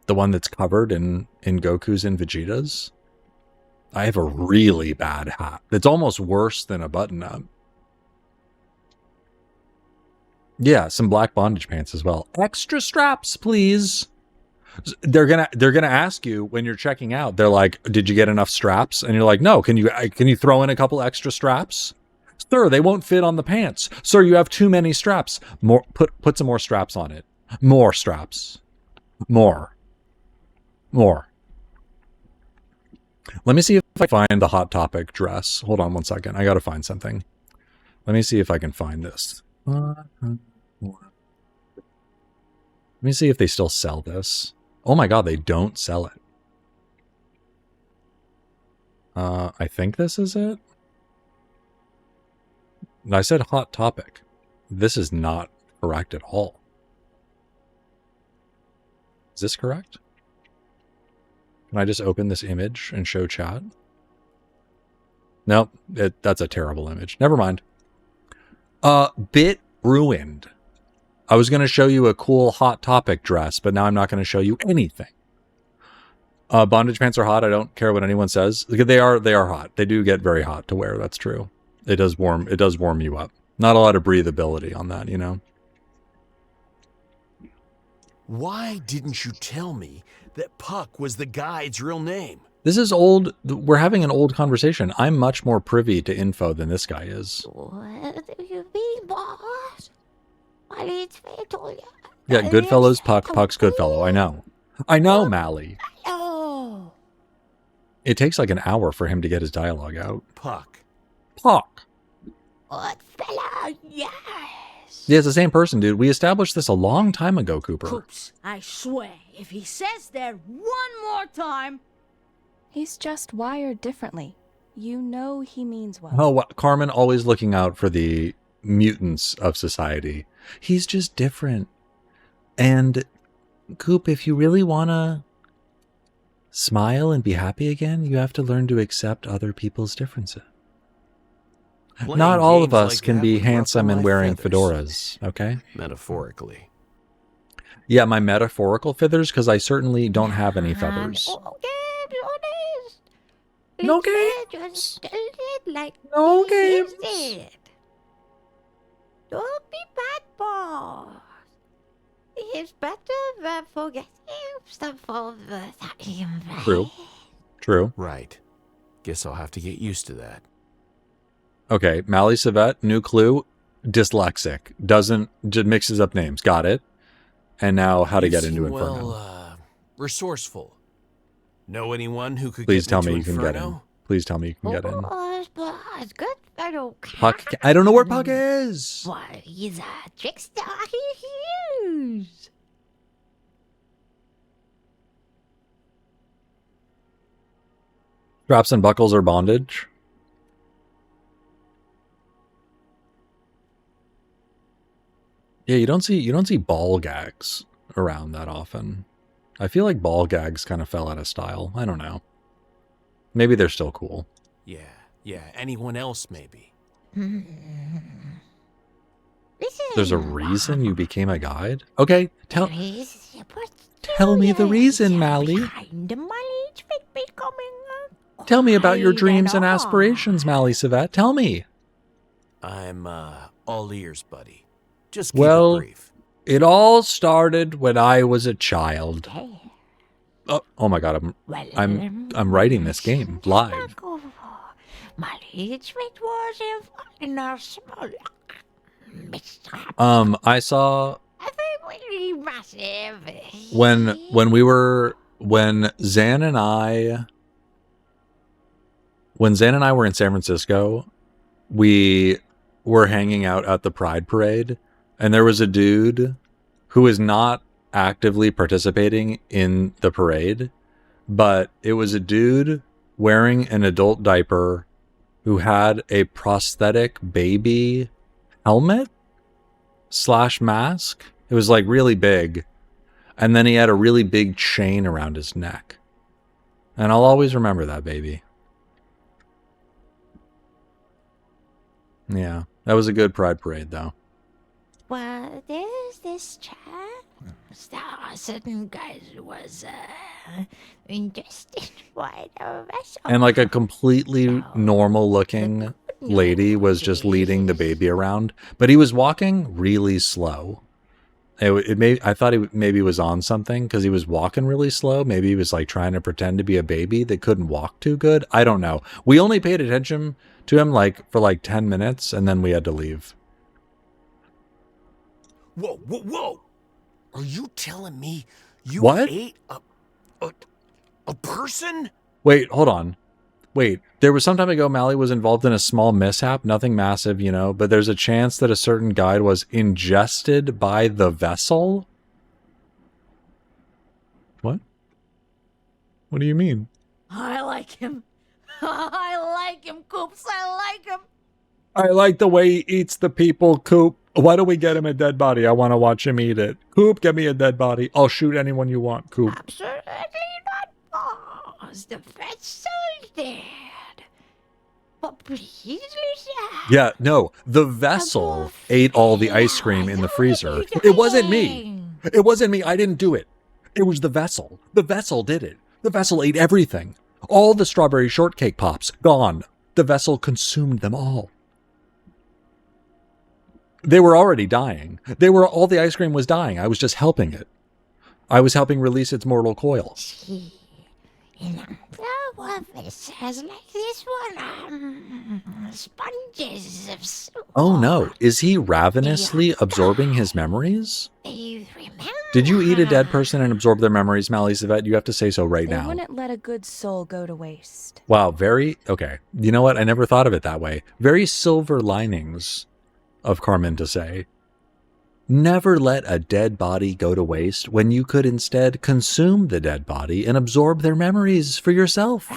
The one that's covered in Goku's and Vegeta's. I have a really bad hat. It's almost worse than a button-up. Yeah, some black bondage pants as well. Extra straps, please. They're gonna ask you when you're checking out. They're like, "Did you get enough straps?" And you're like, "No. Can you throw in a couple extra straps?" Sir, they won't fit on the pants. Sir, you have too many straps. More. Put some more straps on it. More straps. More. Let me see if I find the Hot Topic dress. Hold on one second. I gotta find something. Let me see if I can find this. Let me see if they still sell this. Oh my god, they don't sell it. I think this is it. I said Hot Topic. This is not correct at all. Is this correct? Can I just open this image and show chat? Nope, that's a terrible image. Never mind. Bit ruined. I was going to show you a cool Hot Topic dress, but now I'm not going to show you anything. Bondage pants are hot. I don't care what anyone says. They are hot. They do get very hot to wear. That's true. It does warm you up. Not a lot of breathability on that, you know. Why didn't you tell me that Puck was the guide's real name? This is old. We're having an old conversation. I'm much more privy to info than this guy is. What do you mean, boss? Yeah, Goodfellow's Puck, Puck's Goodfellow. I know, Mally. Oh. It takes like an hour for him to get his dialogue out. Puck. What fella? Yes. Yeah, it's the same person, dude. We established this a long time ago, Cooper. Coops, I swear, if he says that one more time... He's just wired differently. You know he means well. Oh, Carmen always looking out for the mutants of society. He's just different. And, Coop, if you really want to smile and be happy again, you have to learn to accept other people's differences. Not all of us can be handsome and wearing fedoras, okay? Metaphorically. Yeah, my metaphorical feathers, because I certainly don't have any feathers. No games. No games. Don't be bad, boss. It's better than forgetting stuff all the time. True. Right. Guess I'll have to get used to that. Okay, Mally Savette, new clue, dyslexic. Just mixes up names. Got it. And now how to get into Inferno. Well, resourceful. Know anyone who could Please get tell me me to you can get in. Inferno? Please tell me you can get in. Boss, good. I don't care. Puck, I don't know where Puck is. Why, he's a trickster. He is. Straps and buckles are bondage. Yeah, you don't see ball gags around that often. I feel like ball gags kind of fell out of style. I don't know. Maybe they're still cool. Yeah. Anyone else, maybe. There's a reason you became a guide? Okay, tell me the reason, Mally. Tell me about your dreams and aspirations, Mally Savette. Tell me. I'm all ears, buddy. Just keep it brief. It all started when I was a child. Oh my god, I'm writing this game live. I saw when Zan and I were in San Francisco, we were hanging out at the Pride Parade, and there was a dude who was not actively participating in the parade, but it was a dude wearing an adult diaper who had a prosthetic baby helmet / mask. It was like really big. And then he had a really big chain around his neck. And I'll always remember that baby. Yeah, that was a good Pride Parade, though. Well, there's this chap. Certain guys was interested by the vessel. And like a completely normal looking lady was just leading the baby around, but he was walking really slow. I thought he maybe was on something because he was walking really slow. Maybe he was like trying to pretend to be a baby that couldn't walk too good. I don't know. We only paid attention to him like for like 10 minutes and then we had to leave. Whoa, whoa, whoa! Are you telling me you What? ate a person? Wait, hold on. Wait, there was some time ago Mally was involved in a small mishap, nothing massive, you know, but there's a chance that a certain guide was ingested by the vessel? What? What do you mean? I like him. I like him, Coops. I like him. I like the way he eats the people, Coop. Why don't we get him a dead body? I want to watch him eat it. Coop, get me a dead body. I'll shoot anyone you want, Coop. Absolutely not, boss. The vessel's dead. But please, Lisa. Yeah, no. The vessel ate all the ice cream in the freezer. It wasn't me. It wasn't me. I didn't do it. It was the vessel. The vessel did it. The vessel ate everything. All the strawberry shortcake pops, gone. The vessel consumed them all. They were already dying. All the ice cream was dying. I was just helping it. I was helping release its mortal coil. In other vessels like this one, sponges of soup. Oh no, is he ravenously absorbing his memories? Did you eat a dead person and absorb their memories, Mally Savette? You have to say so right They now. wouldn't let a good soul go to waste. Wow, okay. You know what? I never thought of it that way. Very silver linings of Carmen to say. Never let a dead body go to waste when you could instead consume the dead body and absorb their memories for yourself.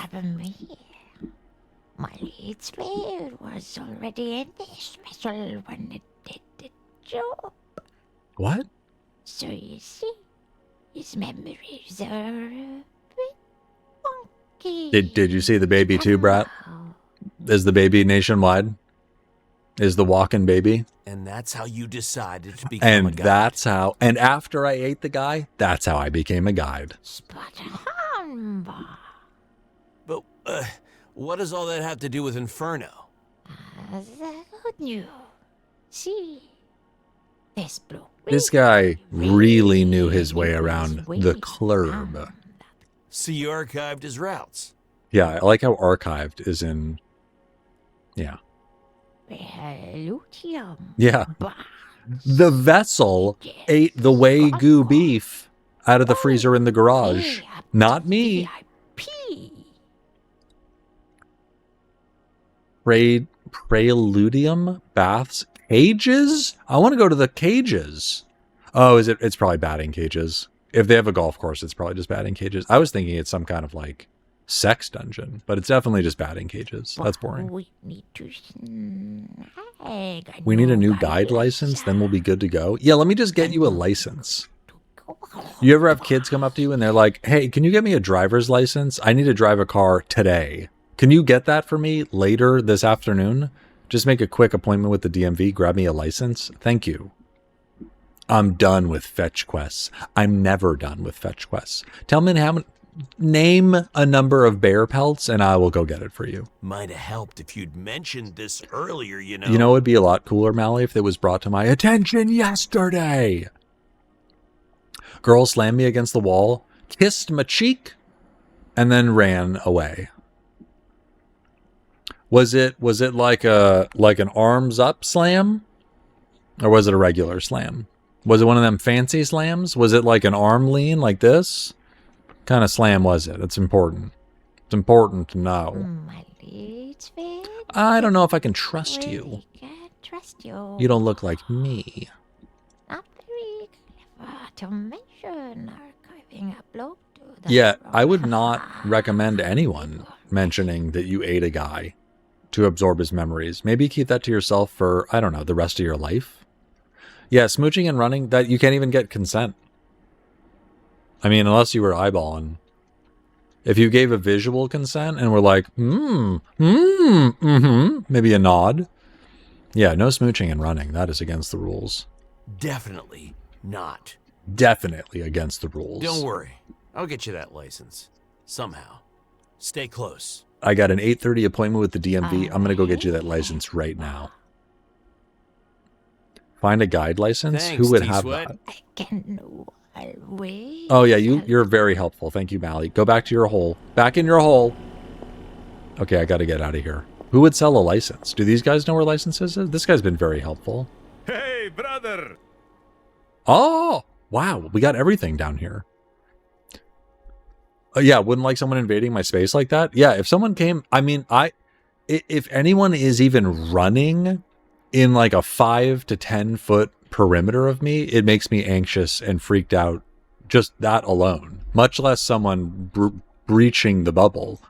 My lead slave was already in this vessel when it did the job. What? So you see, his memories are a bit wonky. Did you see the baby too, Brat? Is the baby nationwide? Is the walking baby? And that's how you decided to become a guide. And after I ate the guy, that's how I became a guide. But what does all that have to do with Inferno? The good news. See, this bloke. This guy really knew his way around the club. So you archived his routes. Yeah, I like how archived is in... Yeah. Yeah. The vessel ate the Wagyu beef out of the freezer in the garage. Not me. Preludium baths cages? I want to go to the cages. Oh, it's probably batting cages. If they have a golf course, it's probably just batting cages. I was thinking it's some kind of like sex dungeon, but it's definitely just batting cages. That's boring. We need a new guide license, then we'll be good to go. Yeah, let me just get you a license. You ever have kids come up to you and they're like, hey, can you get me a driver's license? I need to drive a car today. Can you get that for me later this afternoon? Just make a quick appointment with the DMV, grab me a license. Thank you. I'm done with fetch quests. I'm never done with fetch quests. Tell me name a number of bear pelts and I will go get it for you. Might have helped if you'd mentioned this earlier, you know. You know, it would be a lot cooler, Mally, if it was brought to my attention yesterday. Girl slammed me against the wall, kissed my cheek, and then ran away. Was it like an arms up slam? Or was it a regular slam? Was it one of them fancy slams? Was it like an arm lean like this? What kind of slam was it? It's important. It's important to know. I don't know if I can trust you. Trust you. You don't look like me. Not very clever to mention archiving upload to the Yeah, I would not recommend anyone mentioning that you ate a guy to absorb his memories. Maybe keep that to yourself for, I don't know, the rest of your life. Yeah, smooching and running, that you can't even get consent. I mean, unless you were eyeballing. If you gave a visual consent and were like, maybe a nod. Yeah, no smooching and running. That is against the rules. Definitely not. Definitely against the rules. Don't worry. I'll get you that license. Somehow. Stay close. I got an 8:30 appointment with the DMV. I'm going to go get you that license right now. Find a guide license? Thanks, Who would have T-Sweat. that? I can always. Oh, yeah, you're very helpful. Thank you, Mally. Go back to your hole. Back in your hole. Okay, I got to get out of here. Who would sell a license? Do these guys know where licenses is? This guy's been very helpful. Hey, brother! Oh, wow. We got everything down here. Yeah, wouldn't like someone invading my space like that? Yeah, if someone came, I mean, if anyone is even running in like a 5 to 10 foot perimeter of me, it makes me anxious and freaked out. Just that alone, much less someone breaching the bubble.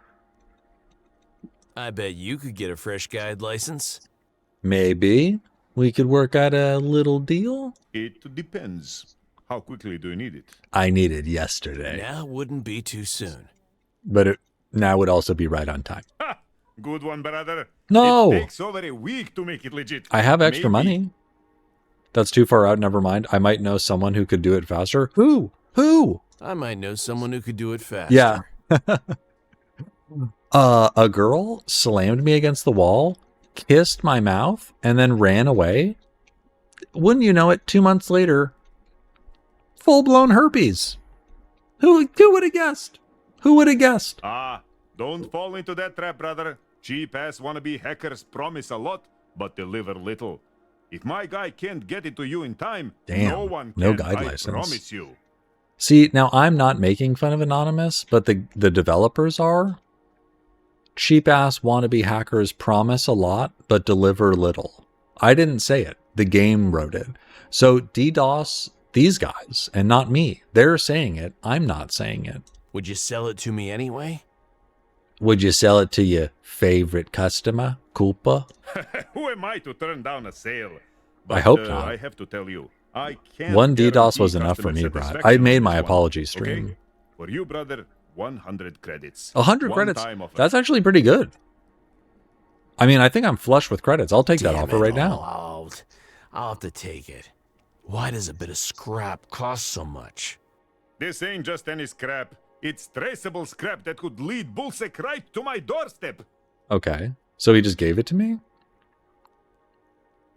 I bet you could get a fresh guide license. Maybe we could work out a little deal. It depends. How quickly do you need it? I need it yesterday. Now wouldn't be too soon. But it now would also be right on time. Ha! Good one, brother. No! It takes over a week to make it legit. I have extra money. That's too far out. Never mind. I might know someone who could do it faster. Who? I might know someone who could do it faster. Yeah. A girl slammed me against the wall, kissed my mouth, and then ran away. Wouldn't you know it, 2 months later, full-blown herpes. Who would have guessed? Who would have guessed? Ah, don't fall into that trap, brother. Cheap-ass wannabe hackers promise a lot, but deliver little. If my guy can't get it to you in time, Damn, no one can. no guide I license. promise you. See, now I'm not making fun of Anonymous, but the developers are. Cheap-ass wannabe hackers promise a lot, but deliver little. I didn't say it. The game wrote it. So DDoS these guys, and not me. They're saying it. I'm not saying it. Would you sell it to me anyway? Would you sell it to your favorite customer, Koopa? Who am I to turn down a sale? I hope not. I have to tell you, I can't. One DDoS guarantee was enough for customer me, Brad. satisfaction I made on my this one, apology okay? stream. For you, brother, 100 credits. 100 One credits. time offer. That's actually pretty good. I mean, I think I'm flush with credits. I'll take that offer right now. I'll have to take it. Why does a bit of scrap cost so much? This ain't just any scrap. It's traceable scrap that could lead Bullsec right to my doorstep. Okay. So he just gave it to me?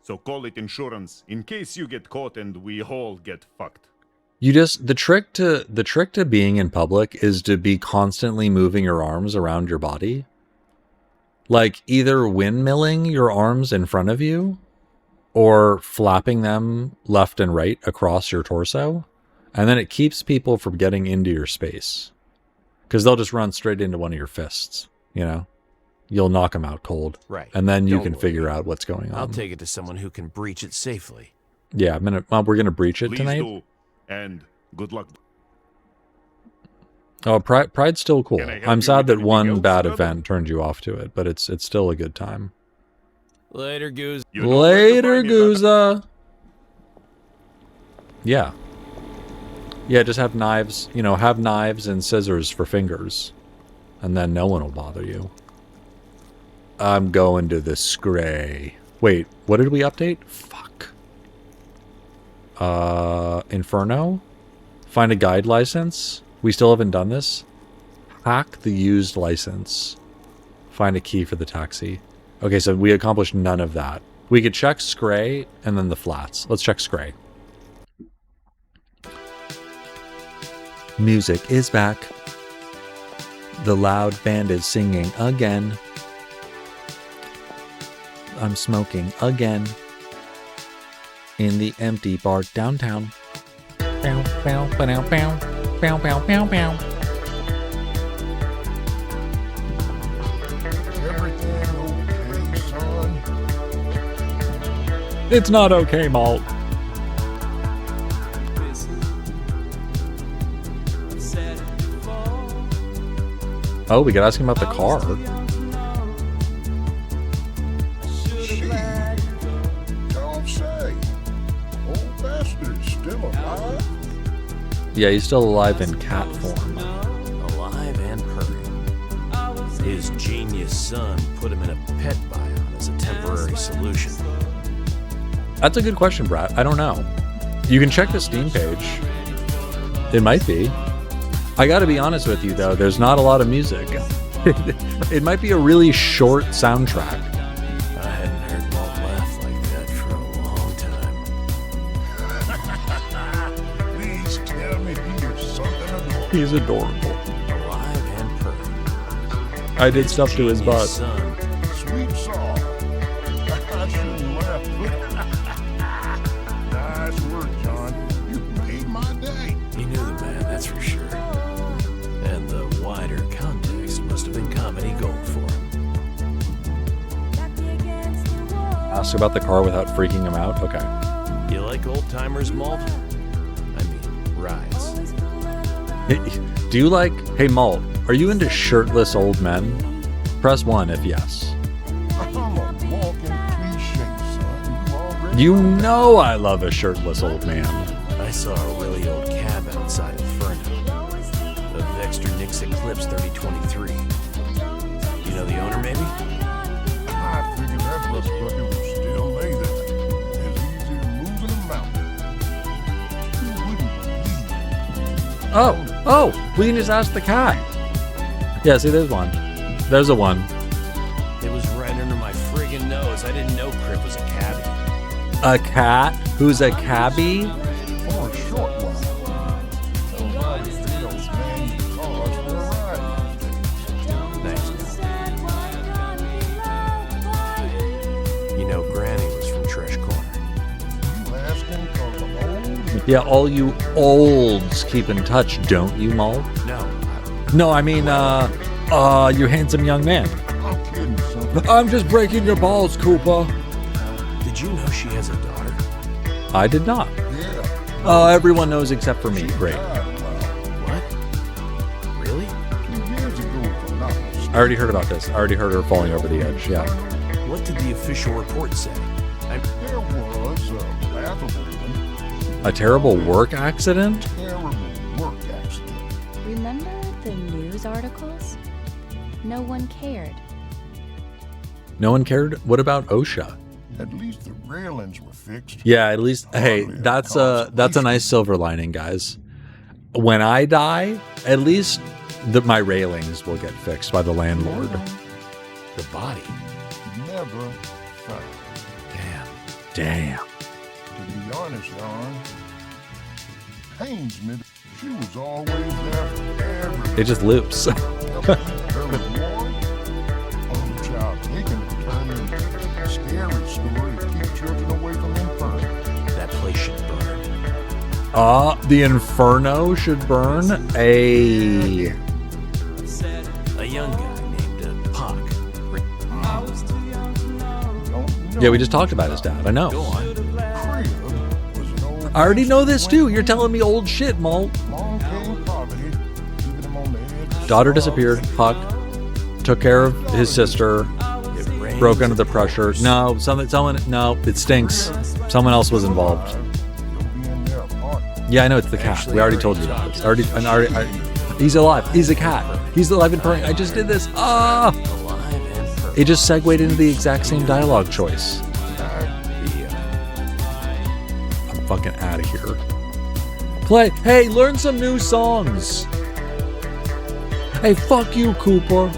So call it insurance in case you get caught and we all get fucked. You just the trick to being in public is to be constantly moving your arms around your body. Like either windmilling your arms in front of you or flapping them left and right across your torso. And then it keeps people from getting into your space. Because they'll just run straight into one of your fists, you know? You'll knock them out cold. Right. And then you Don't can worry. figure out what's going on. I'll take it to someone who can breach it safely. Yeah, we're gonna breach it Please tonight. do. And good luck. Oh, Pride's still cool. Can I help I'm you sad with that anything one else, bad brother? event turned you off to it, but it's still a good time. Later, Goose. Later, Gooza. Yeah. Yeah, just have knives, have knives and scissors for fingers. And then no one will bother you. I'm going to the Scray. Wait, what did we update? Fuck. Inferno? Find a guide license? We still haven't done this? Hack the used license. Find a key for the taxi. Okay, so we accomplished none of that. We could check Scray and then the flats. Let's check Scray. Music is back. The loud band is singing again. I'm smoking again. In the empty bar downtown. Bow, bow, ba-dow, bow. Bow, bow, bow, bow. It's not okay, Malt. Oh, we could ask him about the car. Don't say. Old bastard's still alive? Yeah, he's still alive in cat form. Alive and purring. His genius son put him in a pet bion as a temporary solution. That's a good question, Brad. I don't know. You can check the Steam page. It might be. I gotta be honest with you, though. There's not a lot of music. It might be a really short soundtrack. I hadn't heard Walt laugh like that for a long time. Please tell me he is something adorable. He's adorable. Alive and purring. I did stuff to his butt. Son. Sweet song. I shouldn't laugh. Nice work, John. You made my day. He knew the man, that's for sure. And the wider context must have been comedy gold for him. Ask about the car without freaking him out? Okay. You like old timers, Malt? I mean, rides. Do you like... Hey, Malt, are you into shirtless old men? Press 1 if yes. I'm a walking cliche, son. You already You know I love a shirtless old man. I saw a really old cab outside Inferno. A Vexter Nix Eclipse 3023. You know the owner, maybe? I figured that rust bucket would still lay there. As easy as moving a mountain. You wouldn't believe. Oh, we can just ask the cat. Yeah, see, there's one. There's a one. It was right under my friggin' nose. I didn't know Crip was a cabbie. A cat who's a cabbie? For a short while. Nobody feels man cause for a ride. Nice. You know, Granny was from Trash Corner. You asking cause I'm old? Yeah, all you olds keep in touch, don't you, Malt? No, I mean, you handsome young man. I'm kidding, son. I'm just breaking your balls, Koopa. Did you know she has a daughter? I did not. Yeah. Everyone knows except for me. Great. What? Really? 2 years ago, if I'm not mistaken. I already heard about this. I already heard her falling over the edge. Yeah. What did the official report say? There was a laughable one. A terrible work accident? Terrible work accident. Remember the news articles? No one cared. No one cared? What about OSHA? At least the railings were fixed. Yeah, at least, hey, that's a nice silver lining, guys. When I die, at least my railings will get fixed by the landlord. The body. Never found. Damn. To be honest, John, pains me. She was always there for everything. It just loops. Her reward? Only child taken to turn into a scary story to keep children away from Inferno. That place should burn. The Inferno should burn. A young guy named Pac. Yeah, we just talked about his dad. I know. Go on. I already know this too. You're telling me old shit, Malt. Long came poverty, keeping him on the edge. Daughter disappeared. Puck took care of his sister. Broke under the pressure. No, no, it stinks. Someone else was involved. Yeah, I know it's the cat. We already told you that. He's alive. He's a cat. He's alive and purring. I just did this. It just segued into the exact same dialogue choice. I'm fucking out of here. Play. Hey, learn some new songs. Hey, fuck you, Cooper.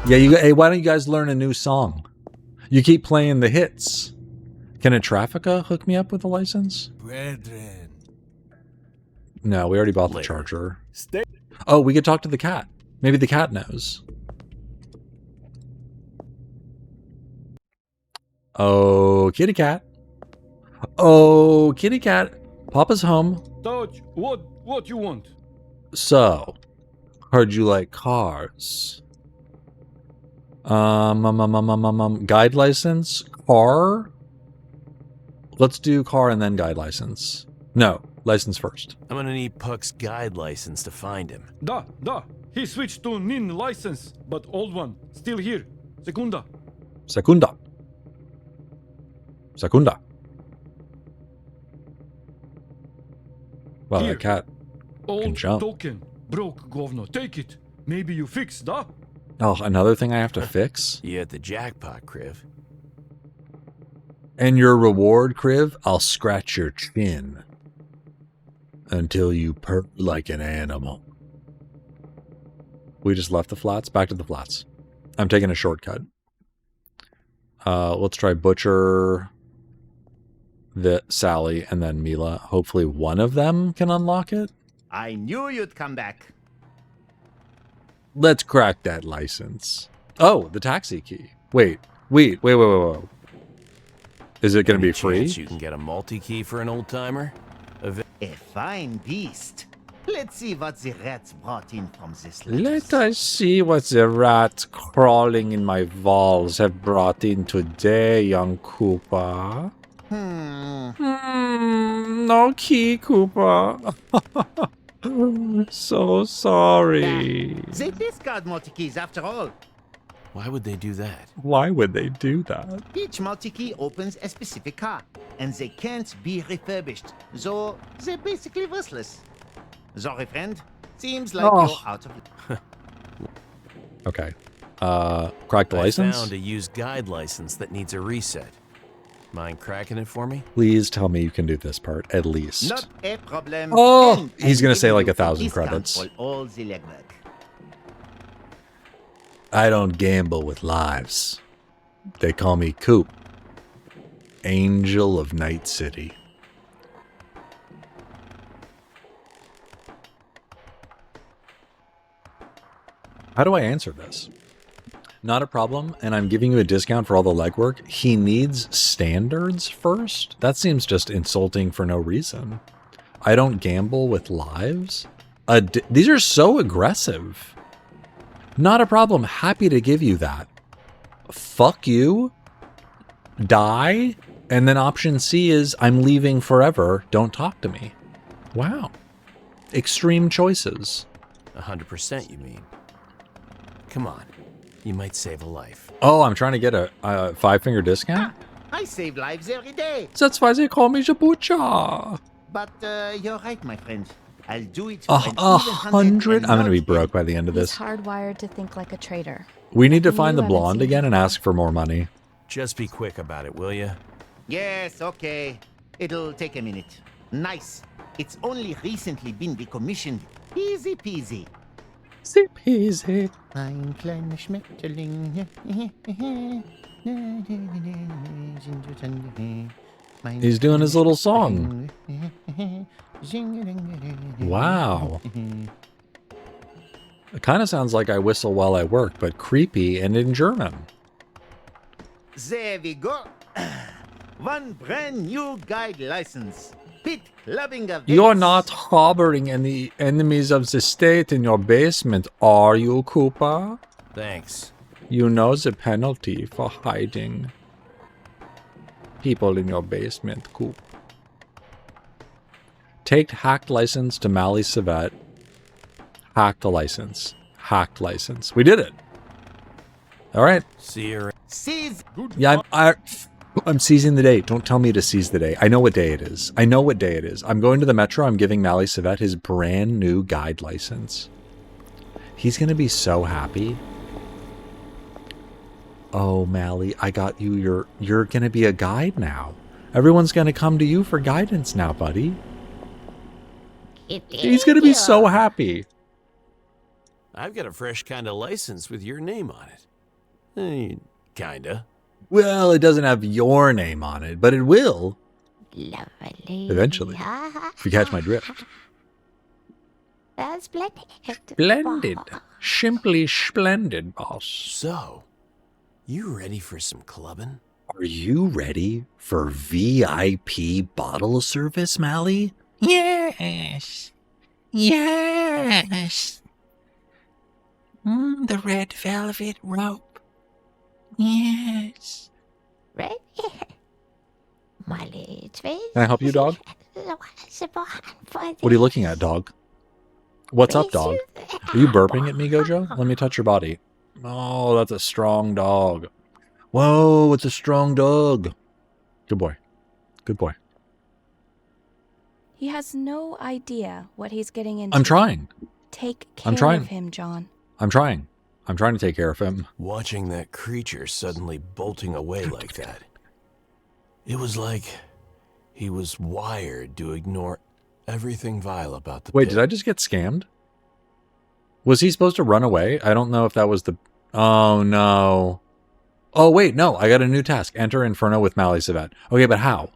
Yeah, hey, why don't you guys learn a new song? You keep playing the hits. Can a Traffica hook me up with a license? Brethren. No, we already bought the Later. charger. Stay. Oh, we could talk to the cat. Maybe the cat knows. Oh, kitty cat. Oh, kitty cat. Papa's home. Touch, what you want? So, heard you like cars. Guide license, car. Let's do car and then guide license. No, license first. I'm gonna need Puck's guide license to find him. Da. He switched to NIN license, but old one, still here. Secunda. Secunda. Wow, Here. that cat can Old jump. token. Broke, governor. Take it. Maybe you fix, da? Oh, another thing I have to fix? You hit the jackpot, Kriv. And your reward, Kriv, I'll scratch your chin until you purr like an animal. We just left the flats. Back to the flats. I'm taking a shortcut. Let's try Butcher, Sally, and then Mila. Hopefully one of them can unlock it. I knew you'd come back. Let's crack that license. Oh, the taxi key. Wait. Is it going to be free? You can get a multi-key for an old-timer? A fine beast. Let's see what the rats brought in from this Let us see what the rats crawling in my walls have brought in today, young Koopa. No key, Koopa. So sorry. They discard multi-keys after all. Why would they do that? Why would they do that? Each multi-key opens a specific car, and they can't be refurbished, so they're basically worthless. Sorry, friend. Seems like you're out of... Okay. Crack the license? I found a used guide license that needs a reset. Mind cracking it for me? Please tell me you can do this part, at least. Not a problem. Oh! And He's going to say like you 1,000 discount credits. for all the legwork. I don't gamble with lives. They call me Coop. Angel of Night City. How do I answer this? Not a problem, and I'm giving you a discount for all the legwork. He needs standards first? That seems just insulting for no reason. I don't gamble with lives? These are so aggressive. Not a problem. Happy to give you that. Fuck you. Die. And then option C is I'm leaving forever. Don't talk to me. Wow. Extreme choices. 100% you mean. Come on. You might save a life. Oh, I'm trying to get a 5-finger discount? I save lives every day. That's why they call me Jabucha. But you're right, my friend. I'll do it. 100? I'm going to be broke by the end of He's this. hardwired to think like a traitor. We need to find the blonde again and ask for more money. Just be quick about it, will you? Yes, okay. It'll take a minute. Nice. It's only recently been decommissioned. Easy peasy. Easy peasy. Ein kleiner Schmetterling. He's doing his little song. Wow. It kind of sounds like I whistle while I work, but creepy and in German. There we go. One brand new guide license. Pit clubbing events. You're not harboring any enemies of the state in your basement, are you, Koopa? Thanks. You know the penalty for hiding people in your basement, Coop. Take hacked license to Mally Civet. Hack the license. Hacked license. We did it. All right. See you. Seize. Yeah, I'm seizing the day. Don't tell me to seize the day. I know what day it is. I know what day it is. I'm going to the Metro. I'm giving Mally Civet his brand new guide license. He's going to be so happy. Oh, Mally, I got you. You're going to be a guide now. Everyone's going to come to you for guidance now, buddy. He's going to be so happy. I've got a fresh kind of license with your name on it. Kinda. Well, it doesn't have your name on it, but it will. Lovely. Eventually. If you catch my drift. Splendid. Splendid. Simply splendid, boss. So, you ready for some clubbing? Are you ready for VIP bottle service, Mally? Yes. Yes. The red velvet rope. Yes. Ready? Can I help you, dog? What are you looking at, dog? What's up, dog? Are you burping at me, Gojo? Let me touch your body. Oh, that's a strong dog. Whoa, it's a strong dog. Good boy. Good boy. He has no idea what he's getting into. I'm trying. Take I'm care trying. of him, John. I'm trying. I'm trying to take care of him. Watching that creature suddenly bolting away like that. It was like he was wired to ignore everything vile about the Wait, pit. did I just get scammed? Was he supposed to run away? I don't know if that was the... Oh, no. Oh, wait, no. I got a new task. Enter Inferno with Mally Savet. Okay, but how?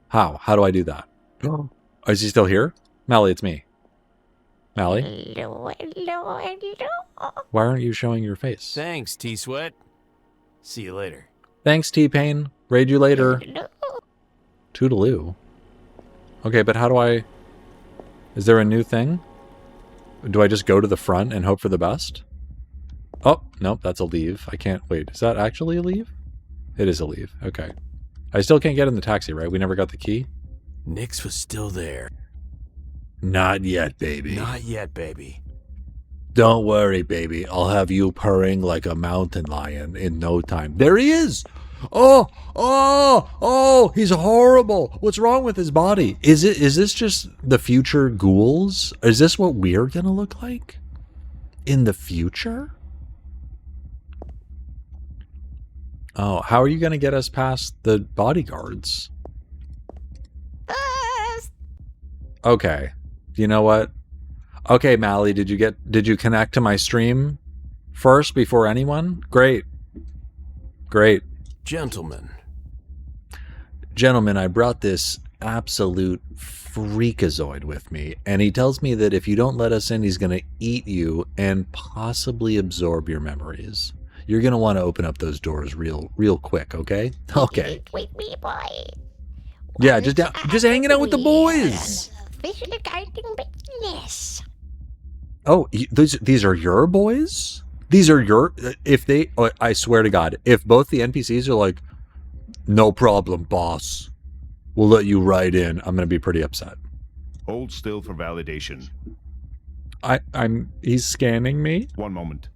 How do I do that? Is he still here? Mally, it's me. Mally? Hello. Why aren't you showing your face? Thanks, T-Sweat. See you later. Thanks, T-Pain. Raid you later. Toodaloo. Okay, but how do I... Is there a new thing? Do I just go to the front and hope for the best? Oh, nope, that's a leave. I can't... Wait, is that actually a leave? It is a leave. Okay. I still can't get in the taxi, right? We never got the key? Nix was still there. Not yet, baby. Not yet, baby. Don't worry, baby. I'll have you purring like a mountain lion in no time. There he is! Oh, he's horrible. What's wrong with his body? Is this just the future ghouls? Is this what we're gonna look like? In the future? Oh, how are you gonna get us past the bodyguards? Okay. You know what? Okay, Mally, did you connect to my stream first before anyone? Great. Gentlemen, I brought this absolute freakazoid with me, and he tells me that if you don't let us in, he's going to eat you and possibly absorb your memories. You're going to want to open up those doors real quick, okay? Okay. With me, boy. Yeah, just hanging out with the boys. Officially guiding business. Oh, these are your boys? These are your... I swear to God, if both the NPCs are like, no problem, boss, we'll let you right in, I'm going to be pretty upset. Hold still for validation. He's scanning me? One moment.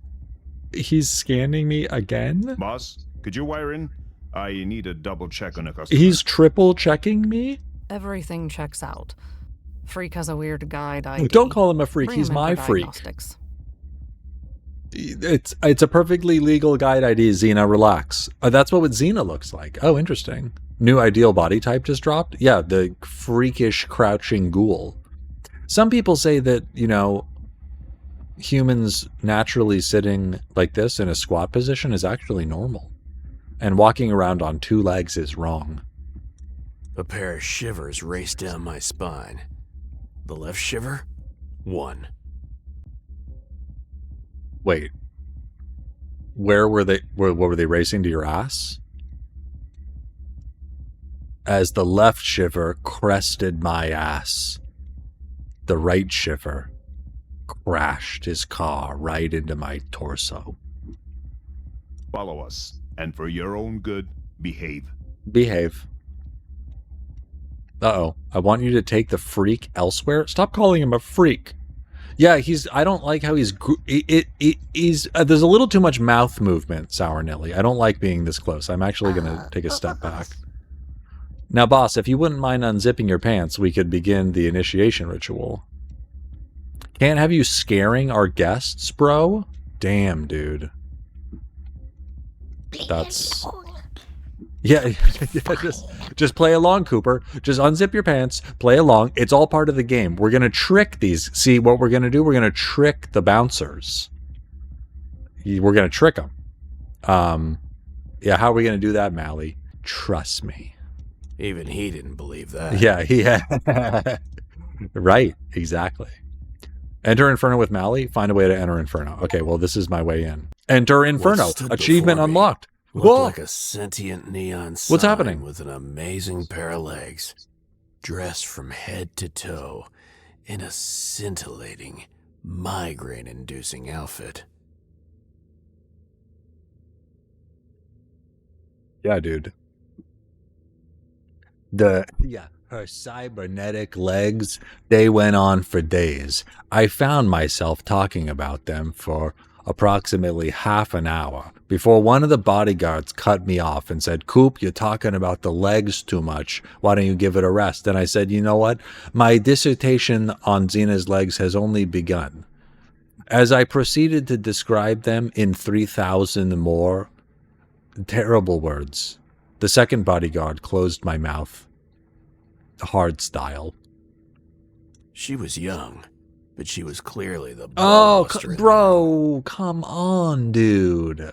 He's scanning me again? Boss, could you wire in? I need a double check on a customer. He's triple checking me? Everything checks out. Freak has a weird guide ID. Don't call him a freak. Bring He's him in my for freak. diagnostics. It's a perfectly legal guide ID, Xena. Relax. That's what Xena looks like. Oh, interesting. New ideal body type just dropped? Yeah, the freakish crouching ghoul. Some people say that, humans naturally sitting like this in a squat position is actually normal. And walking around on two legs is wrong. a pair of shivers raced down my spine. The left shiver, 1. Wait. Where were they? What were they racing to your ass? As the left shiver crested my ass, the right shiver crashed his car right into my torso. Follow us, and for your own good, behave. Behave. Uh-oh. I want you to take the freak elsewhere. Stop calling him a freak. Yeah, I don't like how he's there's a little too much mouth movement, Sour Nelly. I don't like being this close. I'm actually going to take a step back. Now, boss, if you wouldn't mind unzipping your pants, we could begin the initiation ritual. Can't have you scaring our guests, bro? Damn, dude. That's... Yeah, just play along, Cooper. Just unzip your pants, play along. It's all part of the game. We're going to trick these. See what we're going to do? We're going to trick the bouncers. We're going to trick them. Yeah, how are we going to do that, Mally? Trust me. Even he didn't believe that. Yeah. Right, exactly. Enter Inferno with Mally. Find a way to enter Inferno. Okay, well, this is my way in. Enter Inferno. What stood Achievement before me unlocked. Looked Whoa! like a sentient neon sign What's happening? with an amazing pair of legs, dressed from head to toe in a scintillating, migraine-inducing outfit. Yeah, dude. Her cybernetic legs, they went on for days. I found myself talking about them for approximately half an hour before one of the bodyguards cut me off and said, "Coop, you're talking about the legs too much. Why don't you give it a rest?" And I said, "You know what? My dissertation on Xena's legs has only begun." As I proceeded to describe them in 3,000 more terrible words, the second bodyguard closed my mouth. Hard style. She was young, but she was clearly the Oh, blockbuster in the bro, come on, dude.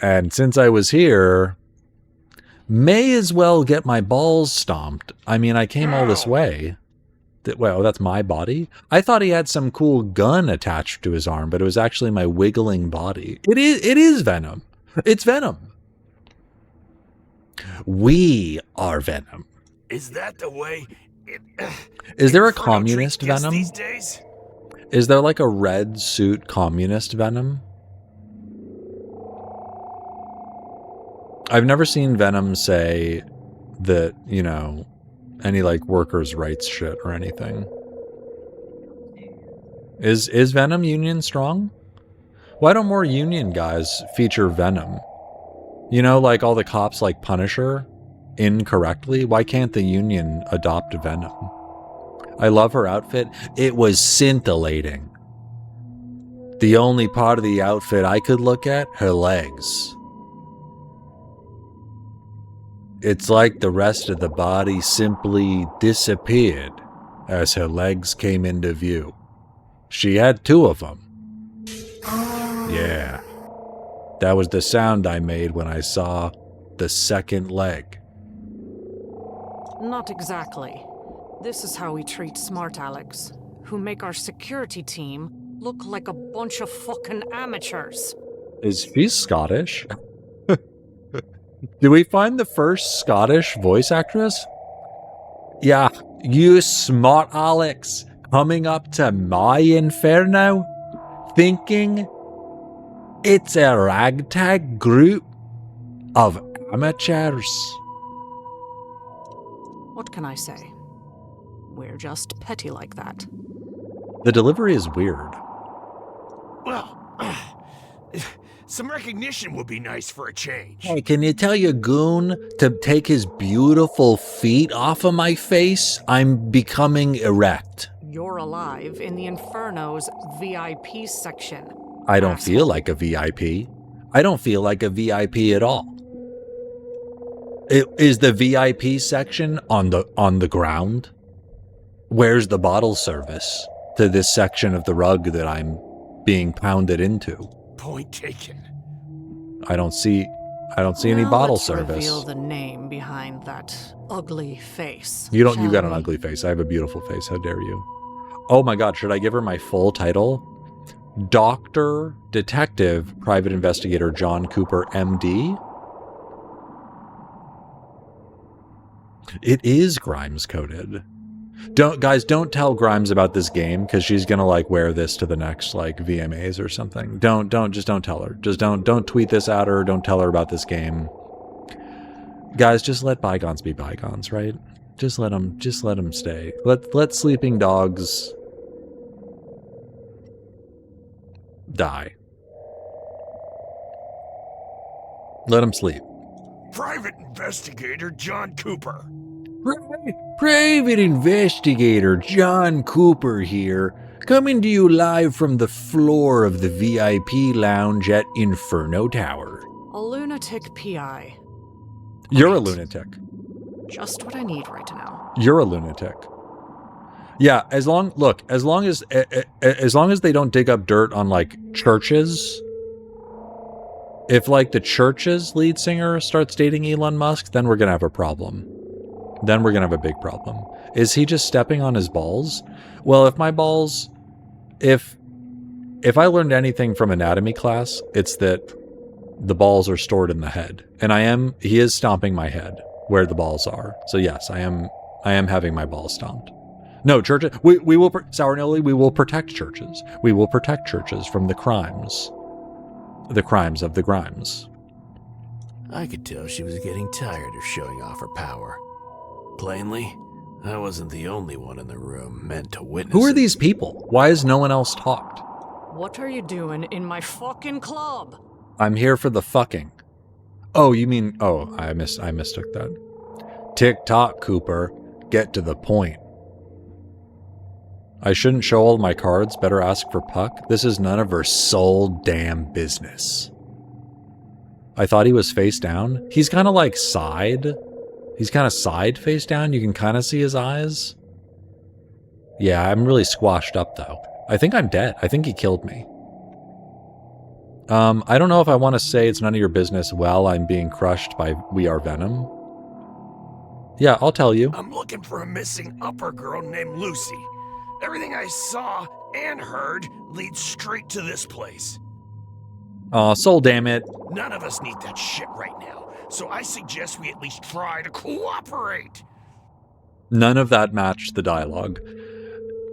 And since I was here, may as well get my balls stomped. I mean, I came all this way. Well, that's my body. I thought he had some cool gun attached to his arm, but it was actually my wiggling body. It is Venom. It's Venom. We are Venom. Is that the way Is there a Inferno communist treats kids Venom? these days? Is there like a red suit communist Venom? I've never seen Venom say that, you know, any like workers' rights shit or anything. Is Venom union strong? Why don't more union guys feature Venom? You know, like all the cops like Punisher incorrectly. Why can't the union adopt Venom? I love her outfit. It was scintillating. The only part of the outfit I could look at, her legs. It's like the rest of the body simply disappeared as her legs came into view. She had two of them. Yeah. That was the sound I made when I saw the second leg. Not exactly. This is how we treat smart Alex, who make our security team look like a bunch of fucking amateurs. Is she Scottish? Did we find the first Scottish voice actress? Yeah, you smart Alex coming up to my Inferno thinking it's a ragtag group of amateurs. What can I say? We're just petty like that. The delivery is weird. Well, some recognition would be nice for a change. Hey, can you tell your goon to take his beautiful feet off of my face? I'm becoming erect. You're alive in the Inferno's VIP section. I don't feel like a VIP. I don't feel like a VIP at all. Is the VIP section on the ground? Where's the bottle service to this section of the rug that I'm being pounded into? Point taken. I don't see any bottle service. Reveal the name behind that ugly face. You shall got an we? ugly face. I have a beautiful face. How dare you? Oh my god, should I give her my full title? Dr. Detective Private Investigator John Cooper, MD? It is Grimes coded. Don't tell Grimes about this game, because she's gonna like wear this to the next like VMAs or something. Don't tell her. Just don't tweet this at her. Don't tell her about this game. Guys, just let bygones be bygones, right? Just let them stay. Let sleeping dogs die. Let them sleep. Private Investigator John Cooper. Private Investigator John Cooper here, coming to you live from the floor of the VIP lounge at Inferno Tower. A lunatic PI. You're a lunatic. Just what I need right now. You're a lunatic. Yeah, as long as they don't dig up dirt on like churches. If like the church's lead singer starts dating Elon Musk, then we're gonna have a problem. Then we're gonna have a big problem. Is he just stepping on his balls? Well, if my balls... If I learned anything from anatomy class, it's that the balls are stored in the head. And he is stomping my head where the balls are. So yes, I am having my balls stomped. No, churches, we will, Sournoli, we will protect churches. We will protect churches from the crimes. The crimes of the Grimes. I could tell she was getting tired of showing off her power. Plainly, I wasn't the only one in the room meant to witness Who are it. these people? Why has no one else talked? What are you doing in my fucking club? I'm here for the fucking. Oh, you mean... Oh, I mistook that. Tick-tock, Cooper. Get to the point. I shouldn't show all my cards. Better ask for Puck. This is none of her soul damn business. I thought he was face down. He's kind of like side. He's kind of side face down. You can kind of see his eyes. Yeah, I'm really squashed up though. I think I'm dead. I think he killed me. I don't know if I want to say it's none of your business while I'm being crushed by We Are Venom. Yeah, I'll tell you. I'm looking for a missing upper girl named Lucy. Everything I saw and heard leads straight to this place. Aw, soul damn it. None of us need that shit right now, so I suggest we at least try to cooperate. None of that matched the dialogue.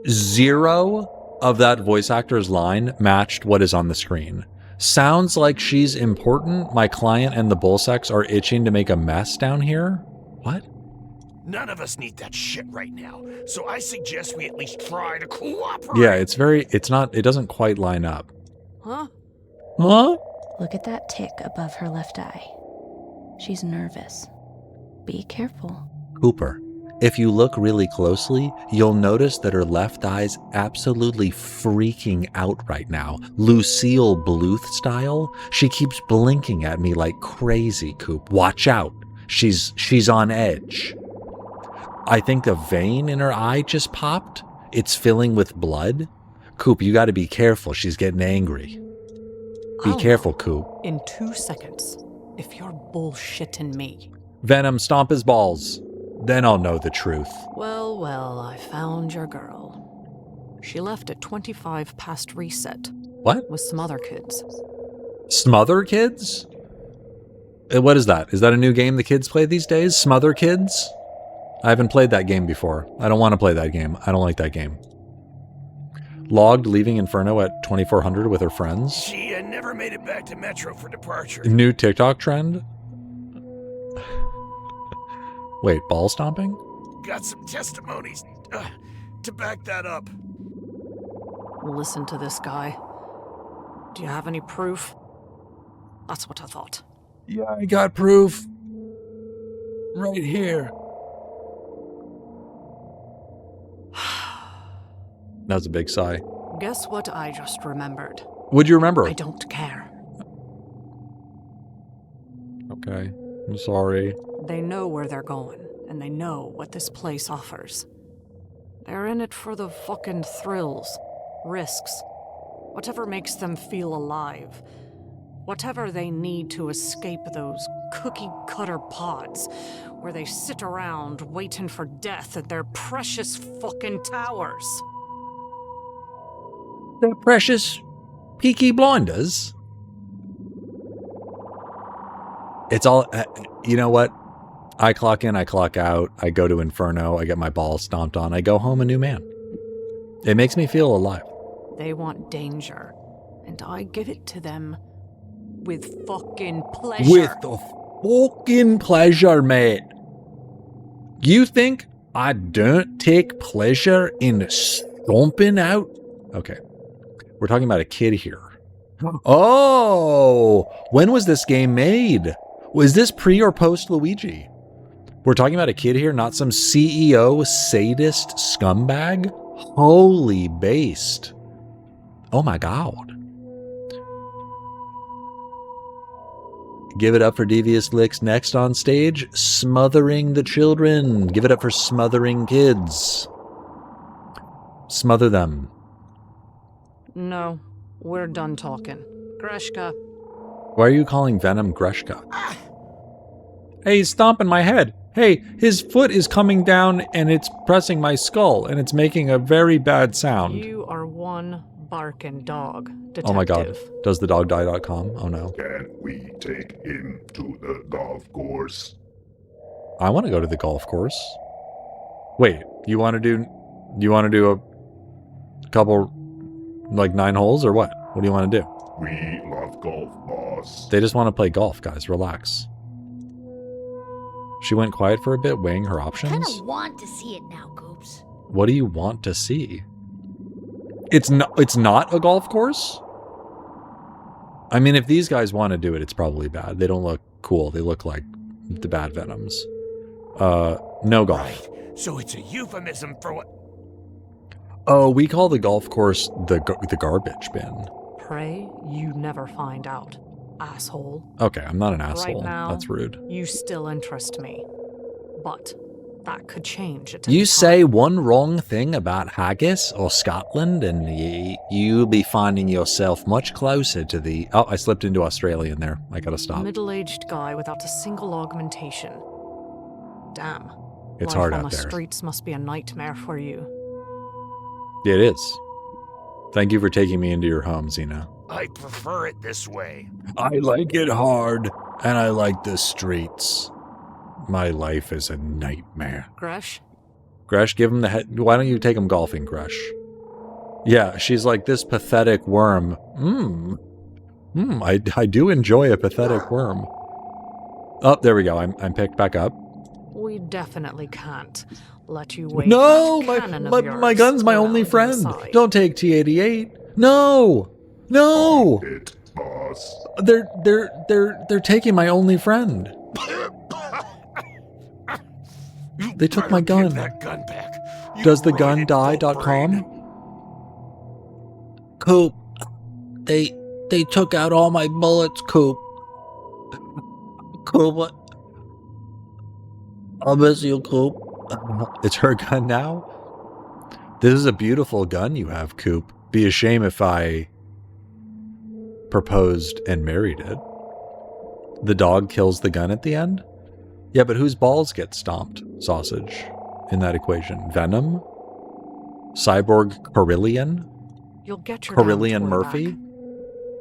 0 of that voice actor's line matched what is on the screen. Sounds like she's important. My client and the bullsex are itching to make a mess down here. What? None of us need that shit right now, so I suggest we at least try to cooperate. Yeah, it doesn't quite line up. Huh? Huh? Look at that tick above her left eye. She's nervous. Be careful. Cooper, if you look really closely, you'll notice that her left eye's absolutely freaking out right now. Lucille Bluth style. She keeps blinking at me like crazy, Coop. Watch out. She's on edge. I think a vein in her eye just popped. It's filling with blood. Coop, you gotta be careful. She's getting angry. Be careful, Coop. In 2 seconds, if you're bullshitting me. Venom, stomp his balls. Then I'll know the truth. Well, well, I found your girl. She left at 25 past reset. What? With some other kids. Smother Kids? What is that? Is that a new game the kids play these days? Smother Kids? I haven't played that game before. I don't want to play that game. I don't like that game. Logged leaving Inferno at 2400 with her friends. She never made it back to Metro for departure. New TikTok trend? Wait, ball stomping? Got some testimonies to back that up. Listen to this guy. Do you have any proof? That's what I thought. Yeah, I got proof. Right here. That was a big sigh. Guess what I just remembered? What'd you remember? I don't care. Okay, I'm sorry. They know where they're going, and they know what this place offers. They're in it for the fucking thrills, risks, whatever makes them feel alive. Whatever they need to escape those cookie-cutter pods where they sit around waiting for death at their precious fucking towers. The precious Peaky Blinders? It's all... you know what? I clock in, I clock out, I go to Inferno, I get my balls stomped on, I go home a new man. It makes me feel alive. They want danger, and I give it to them with fucking pleasure. With the fucking pleasure, mate. You think I don't take pleasure in stomping out? Okay. We're talking about a kid here. Oh, when was this game made? Was this pre or post Luigi? We're talking about a kid here, not some CEO sadist scumbag? Holy based. Oh my God. Give it up for Devious Licks next on stage, Smothering the Children. Give it up for Smothering Kids. Smother them. No, we're done talking. Greshka. Why are you calling Venom Greshka? Hey, he's stomping my head. Hey, his foot is coming down and it's pressing my skull and it's making a very bad sound. You are one barking dog, detective. Oh my god. Does the dog die.com? Oh no. Can we take him to the golf course? I want to go to the golf course. Wait, you want to do a couple, like 9 holes or what? What do you want to do? We love golf, boss. They just want to play golf, guys. Relax. She went quiet for a bit, weighing her I options. kind of want to see it now, Goops. What do you want to see? It's not a golf course? I mean, if these guys want to do it, it's probably bad. They don't look cool. They look like the bad Venoms. No golf. Right. So it's a euphemism for what? Oh, we call the golf course the garbage bin. Pray you never find out, asshole. Okay, I'm not an asshole. Right now, That's rude. You still interest me. But that could change at You any say time. one wrong thing about haggis or Scotland and you'll be finding yourself much closer to the... Oh, I slipped into Australian there. I gotta stop. Middle-aged guy without a single augmentation. Damn. It's Life hard on out the there. streets must be a nightmare for you. It is. Thank you for taking me into your home, Xena. I prefer it this way. I like it hard, and I like the streets. My life is a nightmare. Gresh? Gresh, give him the head. Why don't you take him golfing, Gresh? Yeah, she's like this pathetic worm. I do enjoy a pathetic worm. Oh, there we go. I'm picked back up. We definitely can't let you wait. No, that cannon of yours my gun's my around only to the friend. side. Don't take T-88. No, no. It, boss. They're taking my only friend. They took my gun. Give that gun back. You Does the rotted gun old die.com? brain. Coop, they took out all my bullets, Coop. Coop, I'll miss you, Coop. It's her gun now? This is a beautiful gun you have, Coop. Be a shame if I proposed and married it. The dog kills the gun at the end? Yeah, but whose balls get stomped, Sausage, in that equation? Venom? Cyborg Carillion? You'll get your Carillion damn toy Murphy? back.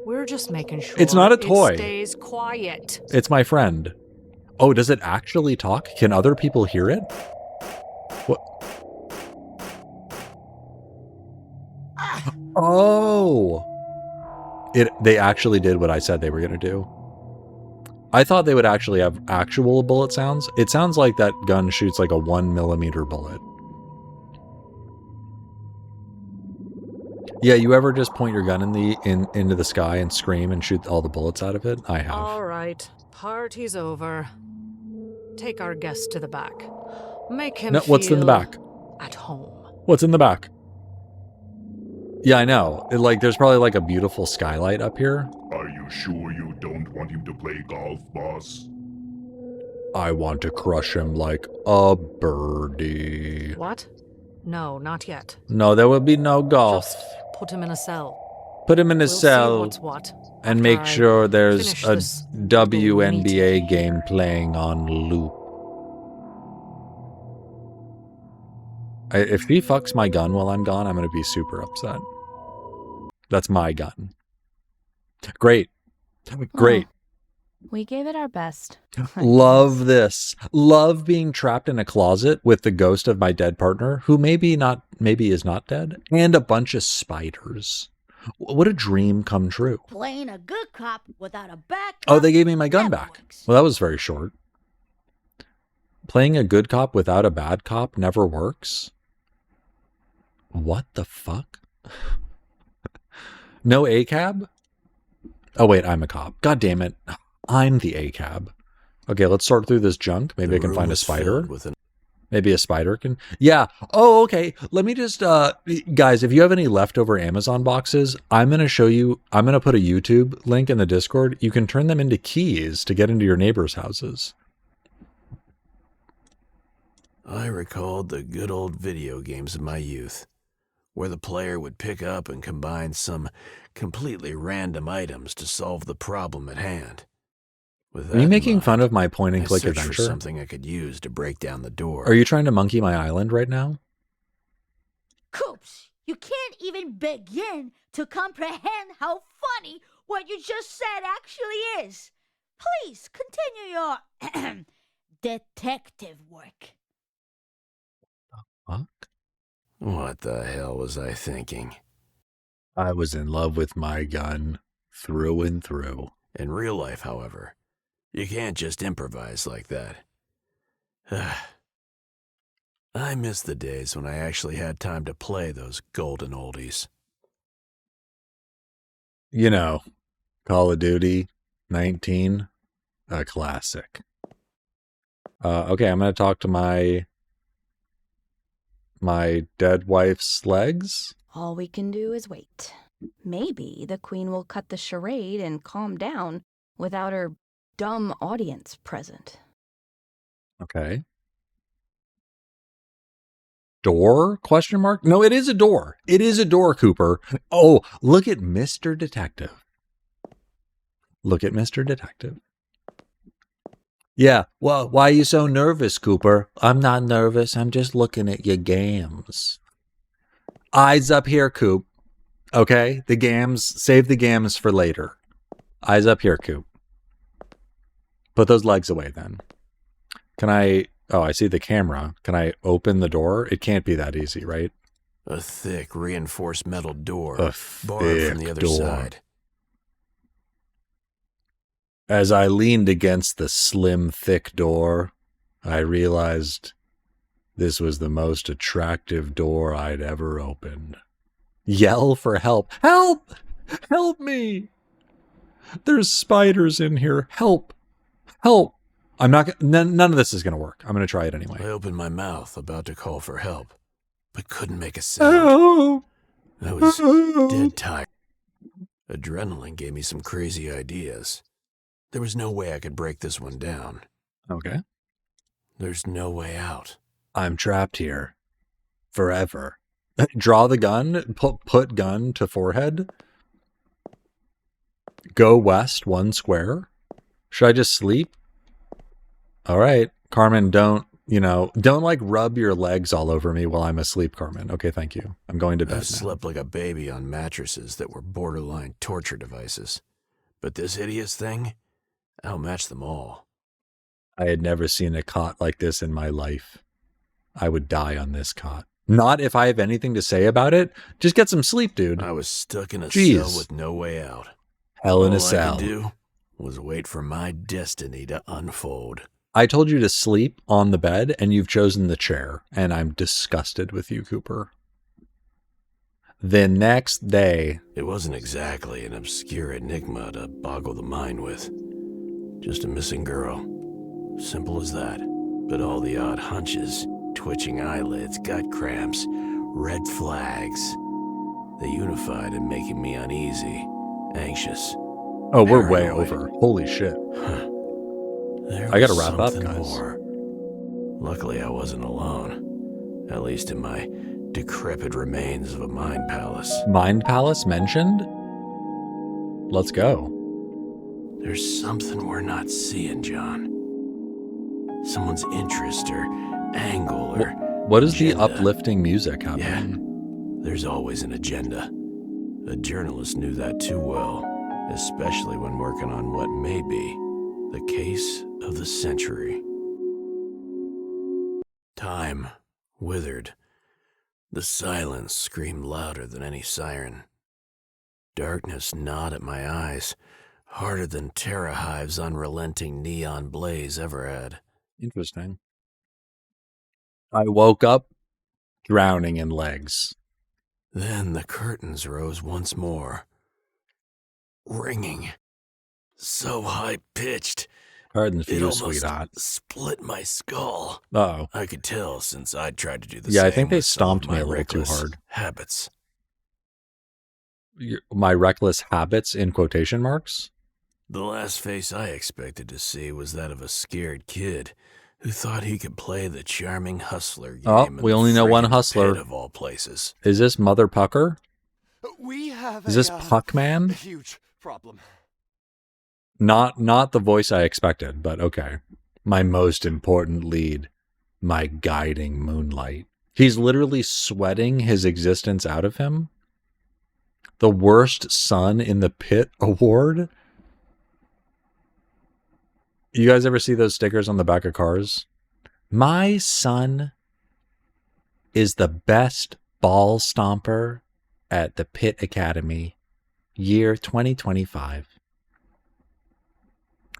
We're just making sure It's not a toy. It stays quiet. It's my friend. Oh, does it actually talk? Can other people hear it? What? Oh. They actually did what I said they were going to do. I thought they would actually have actual bullet sounds. It sounds like that gun shoots like a 1mm bullet. Yeah, you ever just point your gun into the sky and scream and shoot all the bullets out of it? I have. All right, party's over. Take our guest to the back. Make him No, what's in the back? at home. What's in the back? Yeah, I know. There's probably like a beautiful skylight up here. Are you sure you don't want him to play golf, boss? I want to crush him like a birdie. What? No, not yet. No, there will be no golf. Just put him in a cell. Put him in a We'll see cell what's what and after make I sure there's finish a this WNBA game playing on loop. If he fucks my gun while I'm gone, I'm going to be super upset. That's my gun. Great. Great. We gave it our best. Love this. Love being trapped in a closet with the ghost of my dead partner, who maybe is not dead, and a bunch of spiders. What a dream come true. Playing a good cop without a bad cop. Oh, they gave me my gun back. Well, that was very short. Playing a good cop without a bad cop never works. What the fuck? No ACAB? Oh, wait, I'm a cop. God damn it. I'm the ACAB. Okay, let's sort through this junk. Maybe I can find a spider. Maybe a spider can... Yeah. Oh, okay. Let me just... guys, if you have any leftover Amazon boxes, I'm going to show you... I'm going to put a YouTube link in the Discord. You can turn them into keys to get into your neighbors' houses. I recalled the good old video games of my youth, where the player would pick up and combine some completely random items to solve the problem at hand. With Are you that in making mind, fun of my point and I click searched for adventure? something I could use to break down the door. Are you trying to monkey my island right now? Coops, you can't even begin to comprehend how funny what you just said actually is. Please continue your detective work. Fuck. What the hell was I thinking? I was in love with my gun through and through. In real life, however, you can't just improvise like that. I miss the days when I actually had time to play those golden oldies. You know, Call of Duty 19, a classic. Okay, I'm going to talk to my dead wife's legs. All we can do is wait. Maybe the queen will cut the charade and calm down without her dumb audience present. Okay. Door? Question mark? No, it is a door. It is a door, Cooper. Oh, look at Mr. Detective. Look at Mr. Detective. Yeah, well, why are you so nervous, Cooper? I'm not nervous. I'm just looking at your games. Eyes up here, Coop. Okay? The games, save the games for later. Eyes up here, Coop. Put those legs away then. Can I... Oh, I see the camera. Can I open the door? It can't be that easy, right? A thick, reinforced metal door, A barred from the other door. side. As I leaned against the slim, thick door, I realized this was the most attractive door I'd ever opened. Yell for help. Help! Help me! There's spiders in here. Help! Help! I'm not. None of this is going to work. I'm going to try it anyway. I opened my mouth, about to call for help, but couldn't make a sound. Help! I was dead tired. Adrenaline gave me some crazy ideas. There was no way I could break this one down. Okay. There's no way out. I'm trapped here. Forever. Draw the gun. Put gun to forehead. Go west 1 square. Should I just sleep? All right. Carmen, don't like rub your legs all over me while I'm asleep, Carmen. Okay, thank you. I'm going to bed now. I've slept like a baby on mattresses that were borderline torture devices. But this hideous thing, I'll match them all. I had never seen a cot like this in my life. I would die on this cot. Not if I have anything to say about it. Just get some sleep, dude. I was stuck in a cell with no way out. Hell in a All cell. I could do was wait for my destiny to unfold. I told you to sleep on the bed, and you've chosen the chair, and I'm disgusted with you, Cooper. The next day... It wasn't exactly an obscure enigma to boggle the mind with. Just a missing girl. Simple as that. But all the odd hunches, twitching eyelids, gut cramps, red flags. They unified in making me uneasy, anxious. Oh, we're way over. Holy shit. I gotta wrap up, guys. More. Luckily, I wasn't alone. At least in my decrepit remains of a mind palace. Mind palace mentioned? Let's go. There's something we're not seeing, John. Someone's interest or angle or what is agenda. the uplifting music happening? Yeah, there's always an agenda. A journalist knew that too well, especially when working on what may be the case of the century. Time withered. The silence screamed louder than any siren. Darkness gnawed at my eyes, harder than TerraHive's unrelenting neon blaze ever had. Interesting. I woke up drowning in legs. Then the curtains rose once more, ringing, so high-pitched, Pardon for it you, almost sweetheart. split my skull. Uh-oh. I could tell since I'd tried to do the same. Yeah, I think they with some of stomped me my a little too reckless hard. Habits. My reckless habits in quotation marks? The last face I expected to see was that of a scared kid who thought he could play the charming hustler game. Oh, in we the only know one friggin' hustler. pit of all places. Is this Mother Pucker? We have Is this a Puckman? huge problem. Not the voice I expected, but okay. My most important lead, my guiding moonlight. He's literally sweating his existence out of him. The worst son in the pit award. You guys ever see those stickers on the back of cars? My son is the best ball stomper at the Pit Academy, year 2025.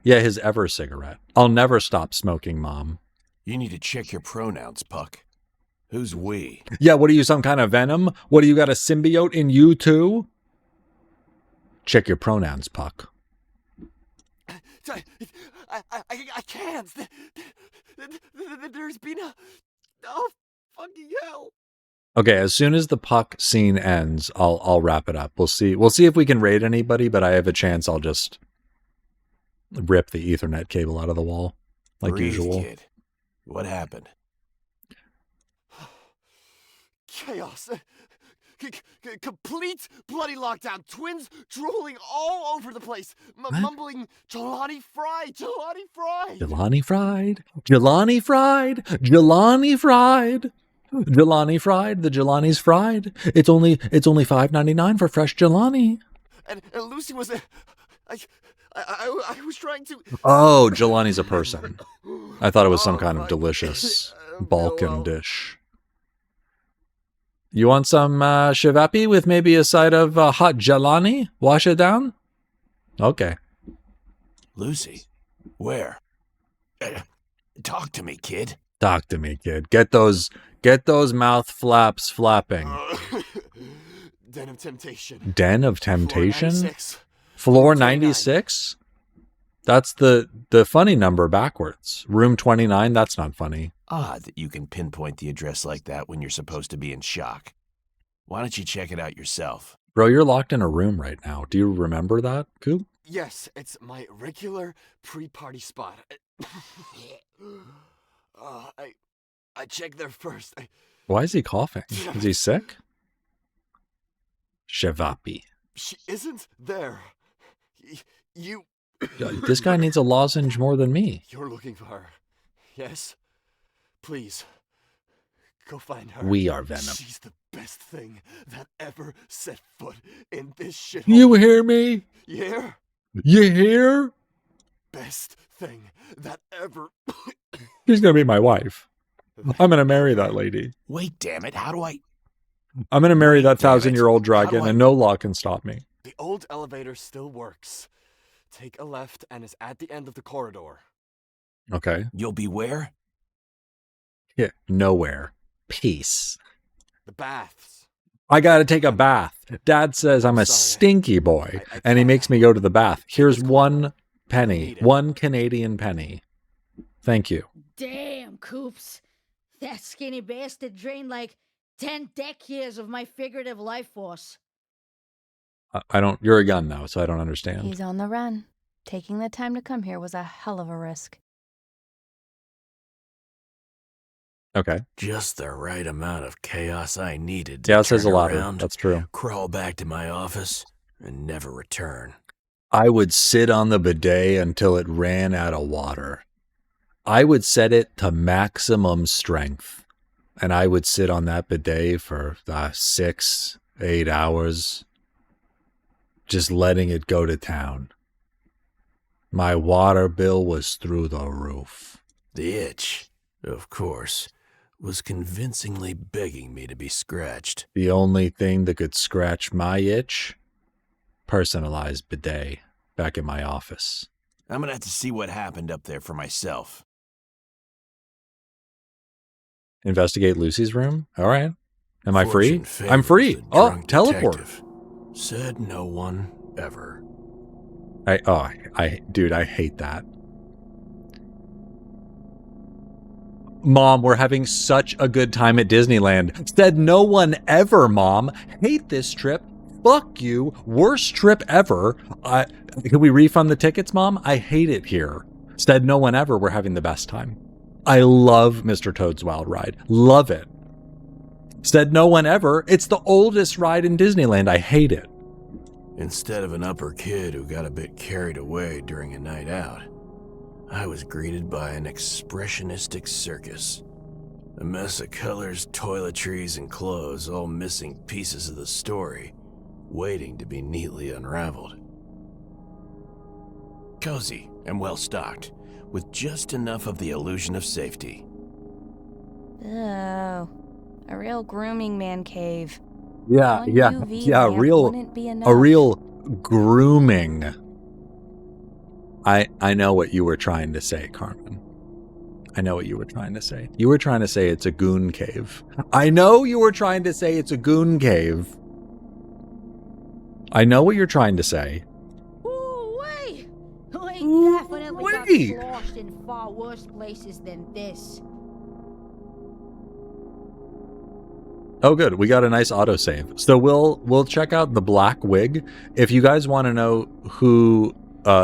Yeah, his ever cigarette. I'll never stop smoking, Mom. You need to check your pronouns, Puck. Who's we? Yeah, what are you, some kind of venom? What do you got, a symbiote in you too? Check your pronouns, Puck. I can't. There's been a... Oh, fucking hell. Okay, as soon as the Puck scene ends, I'll wrap it up. We'll see if we can raid anybody, but I have a chance I'll just rip the Ethernet cable out of the wall, like Breathe, usual. Kid. What happened? Chaos. Complete bloody lockdown. Twins drooling all over the place. Mumbling, Jelani fried, Jelani fried. Jelani fried, Jelani fried, Jelani fried. Jelani fried, the Jelani's fried. It's only $5.99 for fresh Jelani. And Lucy was I was trying to... Oh, Jelani's a person. I thought it was some kind of delicious Balkan dish. You want some shivapi with maybe a side of hot Jelani? Wash it down? Okay. Lucy, where? Talk to me, kid. Talk to me, kid. Get those mouth flaps flapping. Den of Temptation. Den of Temptation? Floor 96. Floor 96? That's the funny number backwards. Room 29, that's not funny. Odd that you can pinpoint the address like that when you're supposed to be in shock. Why don't you check it out yourself? Bro, you're locked in a room right now. Do you remember that, Coop? Yes, it's my regular pre-party spot. I checked there first. Why is he coughing? Is he sick? Shivapi. She isn't there. You... This guy needs a lozenge more than me. You're looking for her. Yes? Please. Go find her. We are Venom. She's the best thing that ever set foot in this shithole. You hear me? You hear? You hear? Best thing that ever... She's going to be my wife. I'm going to marry that lady. Wait, damn it. How do I... I'm going to marry that 1,000-year-old dragon and no law can stop me. The old elevator still works. Take a left and it's at the end of the corridor. Okay. You'll be where? Yeah, nowhere. Peace. The baths. I got to take a bath. Dad says I'm a stinky boy, and he makes me go to the bath. Here's 1 penny. 1 Canadian penny. Thank you. Damn, Coops. That skinny bastard drained like 10 deck years of my figurative life force. I don't... You're a gun now, so I don't understand. He's on the run. Taking the time to come here was a hell of a risk. Okay. Just the right amount of chaos I needed to Yeah, it says a turn lot. around, That's true. crawl back to my office, and never return. I would sit on the bidet until it ran out of water. I would set it to maximum strength, and I would sit on that bidet for 6, 8 hours, just letting it go to town. My water bill was through the roof. The itch, of course, was convincingly begging me to be scratched. The only thing that could scratch my itch? Personalized bidet back in my office. I'm gonna have to see what happened up there for myself. Investigate Lucy's room? All right. Am I Fortune free? I'm free. favors the Oh, drunk teleport. detective. Said no one ever. Dude, I hate that. Mom, we're having such a good time at Disneyland. Said no one ever, Mom. Hate this trip. Fuck you. Worst trip ever. Can we refund the tickets, Mom? I hate it here. Said no one ever. We're having the best time. I love Mr. Toad's Wild Ride. Love it. Said no one ever. It's the oldest ride in Disneyland. I hate it. Instead of an upper kid who got a bit carried away during a night out, I was greeted by an expressionistic circus. A mess of colors, toiletries, and clothes, all missing pieces of the story, waiting to be neatly unraveled. Cozy and well-stocked, with just enough of the illusion of safety. Oh, a real grooming man cave. Yeah, One yeah, UV yeah. lamp wouldn't be A enough. real grooming. I know what you were trying to say, Carmen. I know what you were trying to say. You were trying to say it's a goon cave. I know you were trying to say it's a goon cave. I know what you're trying to say. Ooh-wee! You ain't definitely got Ooh-wee! sloshed in far worse places than this. Oh, good. We got a nice autosave. So we'll check out the black wig. If you guys want to know who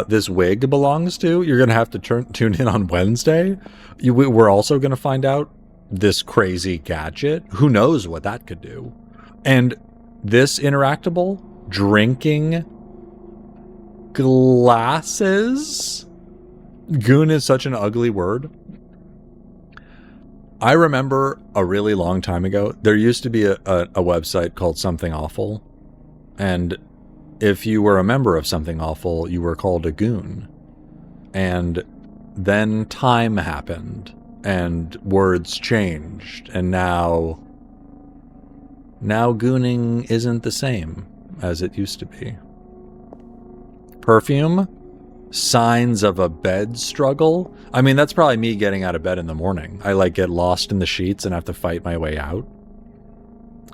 this wig belongs to, you're going to have to tune in on Wednesday. We're also going to find out this crazy gadget. Who knows what that could do? And this interactable drinking glasses. Goon is such an ugly word. I remember a really long time ago, there used to be a website called Something Awful. And if you were a member of Something Awful, you were called a goon. And then time happened and words changed. And now gooning isn't the same as it used to be. Perfume? Signs of a bed struggle? I mean, that's probably me getting out of bed in the morning. I like get lost in the sheets and have to fight my way out.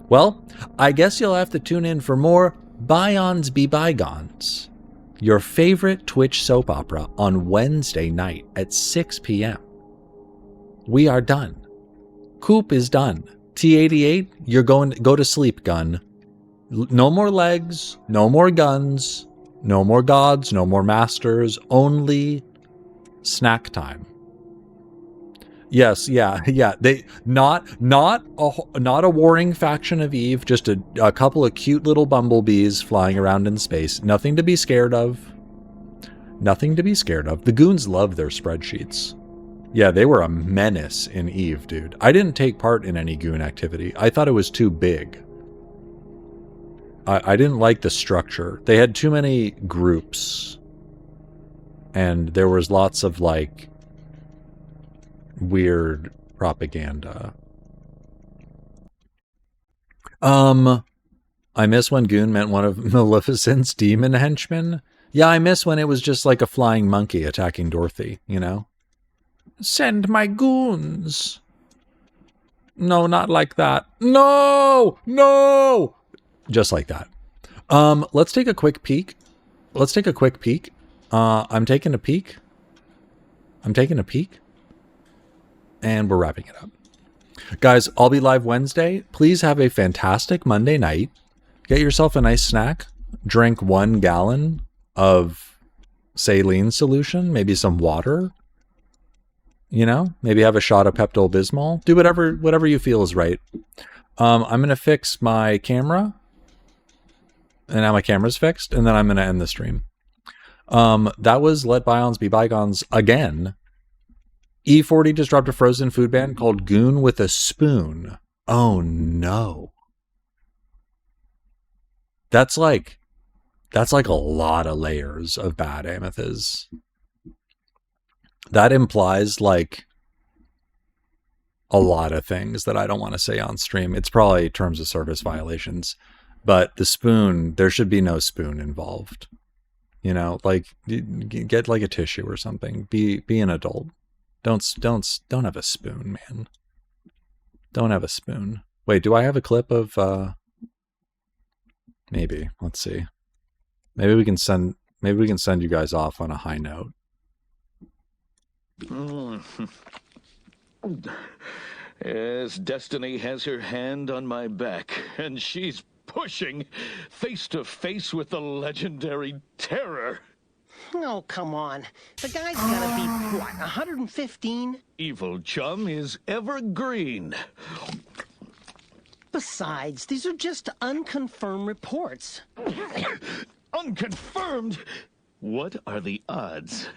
Well, I guess you'll have to tune in for more Byons be Bygones, your favorite Twitch soap opera on Wednesday night at 6 p.m. We are done. Coop is done. T-88, you're going to go to sleep, gun. No more legs, no more guns, no more gods, no more masters, only snack time. Yes, yeah. They not a warring faction of Eve, just a couple of cute little bumblebees flying around in space. Nothing to be scared of. Nothing to be scared of. The goons love their spreadsheets. Yeah, they were a menace in Eve, dude. I didn't take part in any goon activity. I thought it was too big. I didn't like the structure. They had too many groups. And there was lots of, like, weird propaganda. I miss when goon meant one of Maleficent's demon henchmen. Yeah, I miss when it was just like a flying monkey attacking Dorothy, you know? Send my goons. No, not like that. No! No! Just like that. Let's take a quick peek. I'm taking a peek. And we're wrapping it up. Guys, I'll be live Wednesday. Please have a fantastic Monday night. Get yourself a nice snack. Drink 1 gallon of saline solution, maybe some water. You know, maybe have a shot of Pepto-Bismol. Do whatever you feel is right. I'm going to fix my camera. And now my camera's fixed. And then I'm going to end the stream. That was Let Byons Be Bygones again. E40 just dropped a frozen food band called Goon with a Spoon. Oh no. That's like a lot of layers of bad, Amethyst. That implies like a lot of things that I don't want to say on stream. It's probably terms of service violations. But the spoon, there should be no spoon involved. You know, like get like a tissue or something. Be an adult. Don't have a spoon, man. Don't have a spoon. Wait, do I have a clip of maybe. Let's see. Maybe we can send you guys off on a high note. Yes, destiny has her hand on my back, and she's pushing face to face with the legendary Terror. Oh, come on. The guy's gotta be, what, 115? Evil chum is evergreen. Besides, these are just unconfirmed reports. unconfirmed. What are the odds?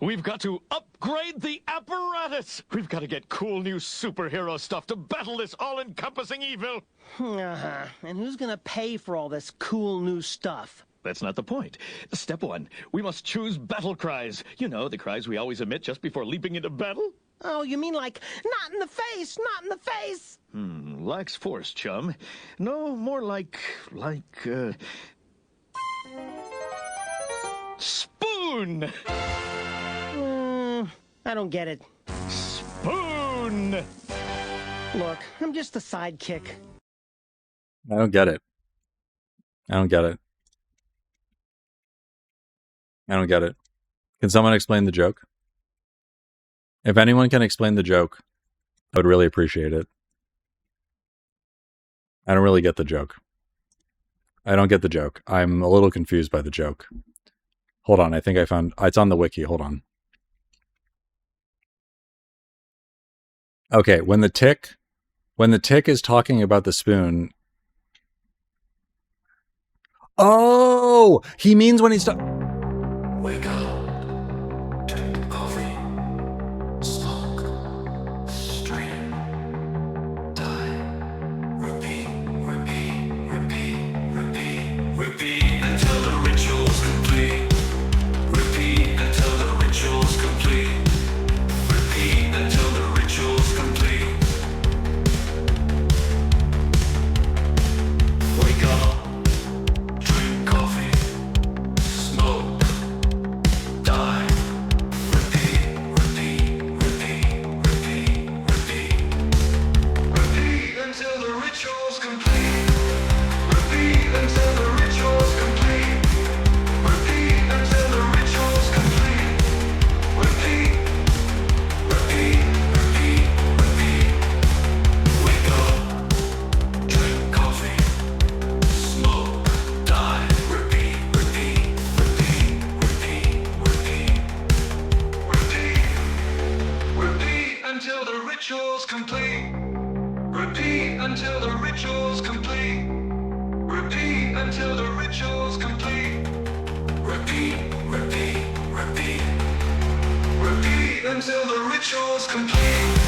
We've got to upgrade the apparatus. We've got to get cool new superhero stuff to battle this all-encompassing evil. Uh-huh. And who's gonna pay for all this cool new stuff? That's not the point. Step 1, we must choose battle cries. You know, the cries we always emit just before leaping into battle? Oh, you mean like, not in the face, not in the face? Lacks force, chum. No, more like, spoon! I don't get it. Spoon! Look, I'm just a sidekick. I don't get it. I don't get it. I don't get it. Can someone explain the joke? If anyone can explain the joke, I would really appreciate it. I don't really get the joke. I don't get the joke. I'm a little confused by the joke. Hold on, I think I found... It's on the wiki, hold on. Okay, when the tick is talking about the spoon... Oh! He means when he's... Wake up, drink coffee, smoke, stream, die, repeat, repeat, repeat, repeat, repeat until the ritual's complete. Repeat until the ritual's complete. Repeat until the ritual's complete. Wake up, drink coffee, smoke, die, repeat, repeat, repeat, repeat, repeat. Repeat until the ritual's complete. Repeat until the ritual's complete. Repeat until the ritual's complete. Repeat, repeat, repeat, repeat. Wake up, drink coffee, smoke, die, repeat, repeat, repeat, repeat, repeat. Repeat, repeat until the ritual's complete. Repeat until the ritual's complete. Repeat until the ritual's complete. Repeat, repeat, repeat. Repeat until the ritual's complete.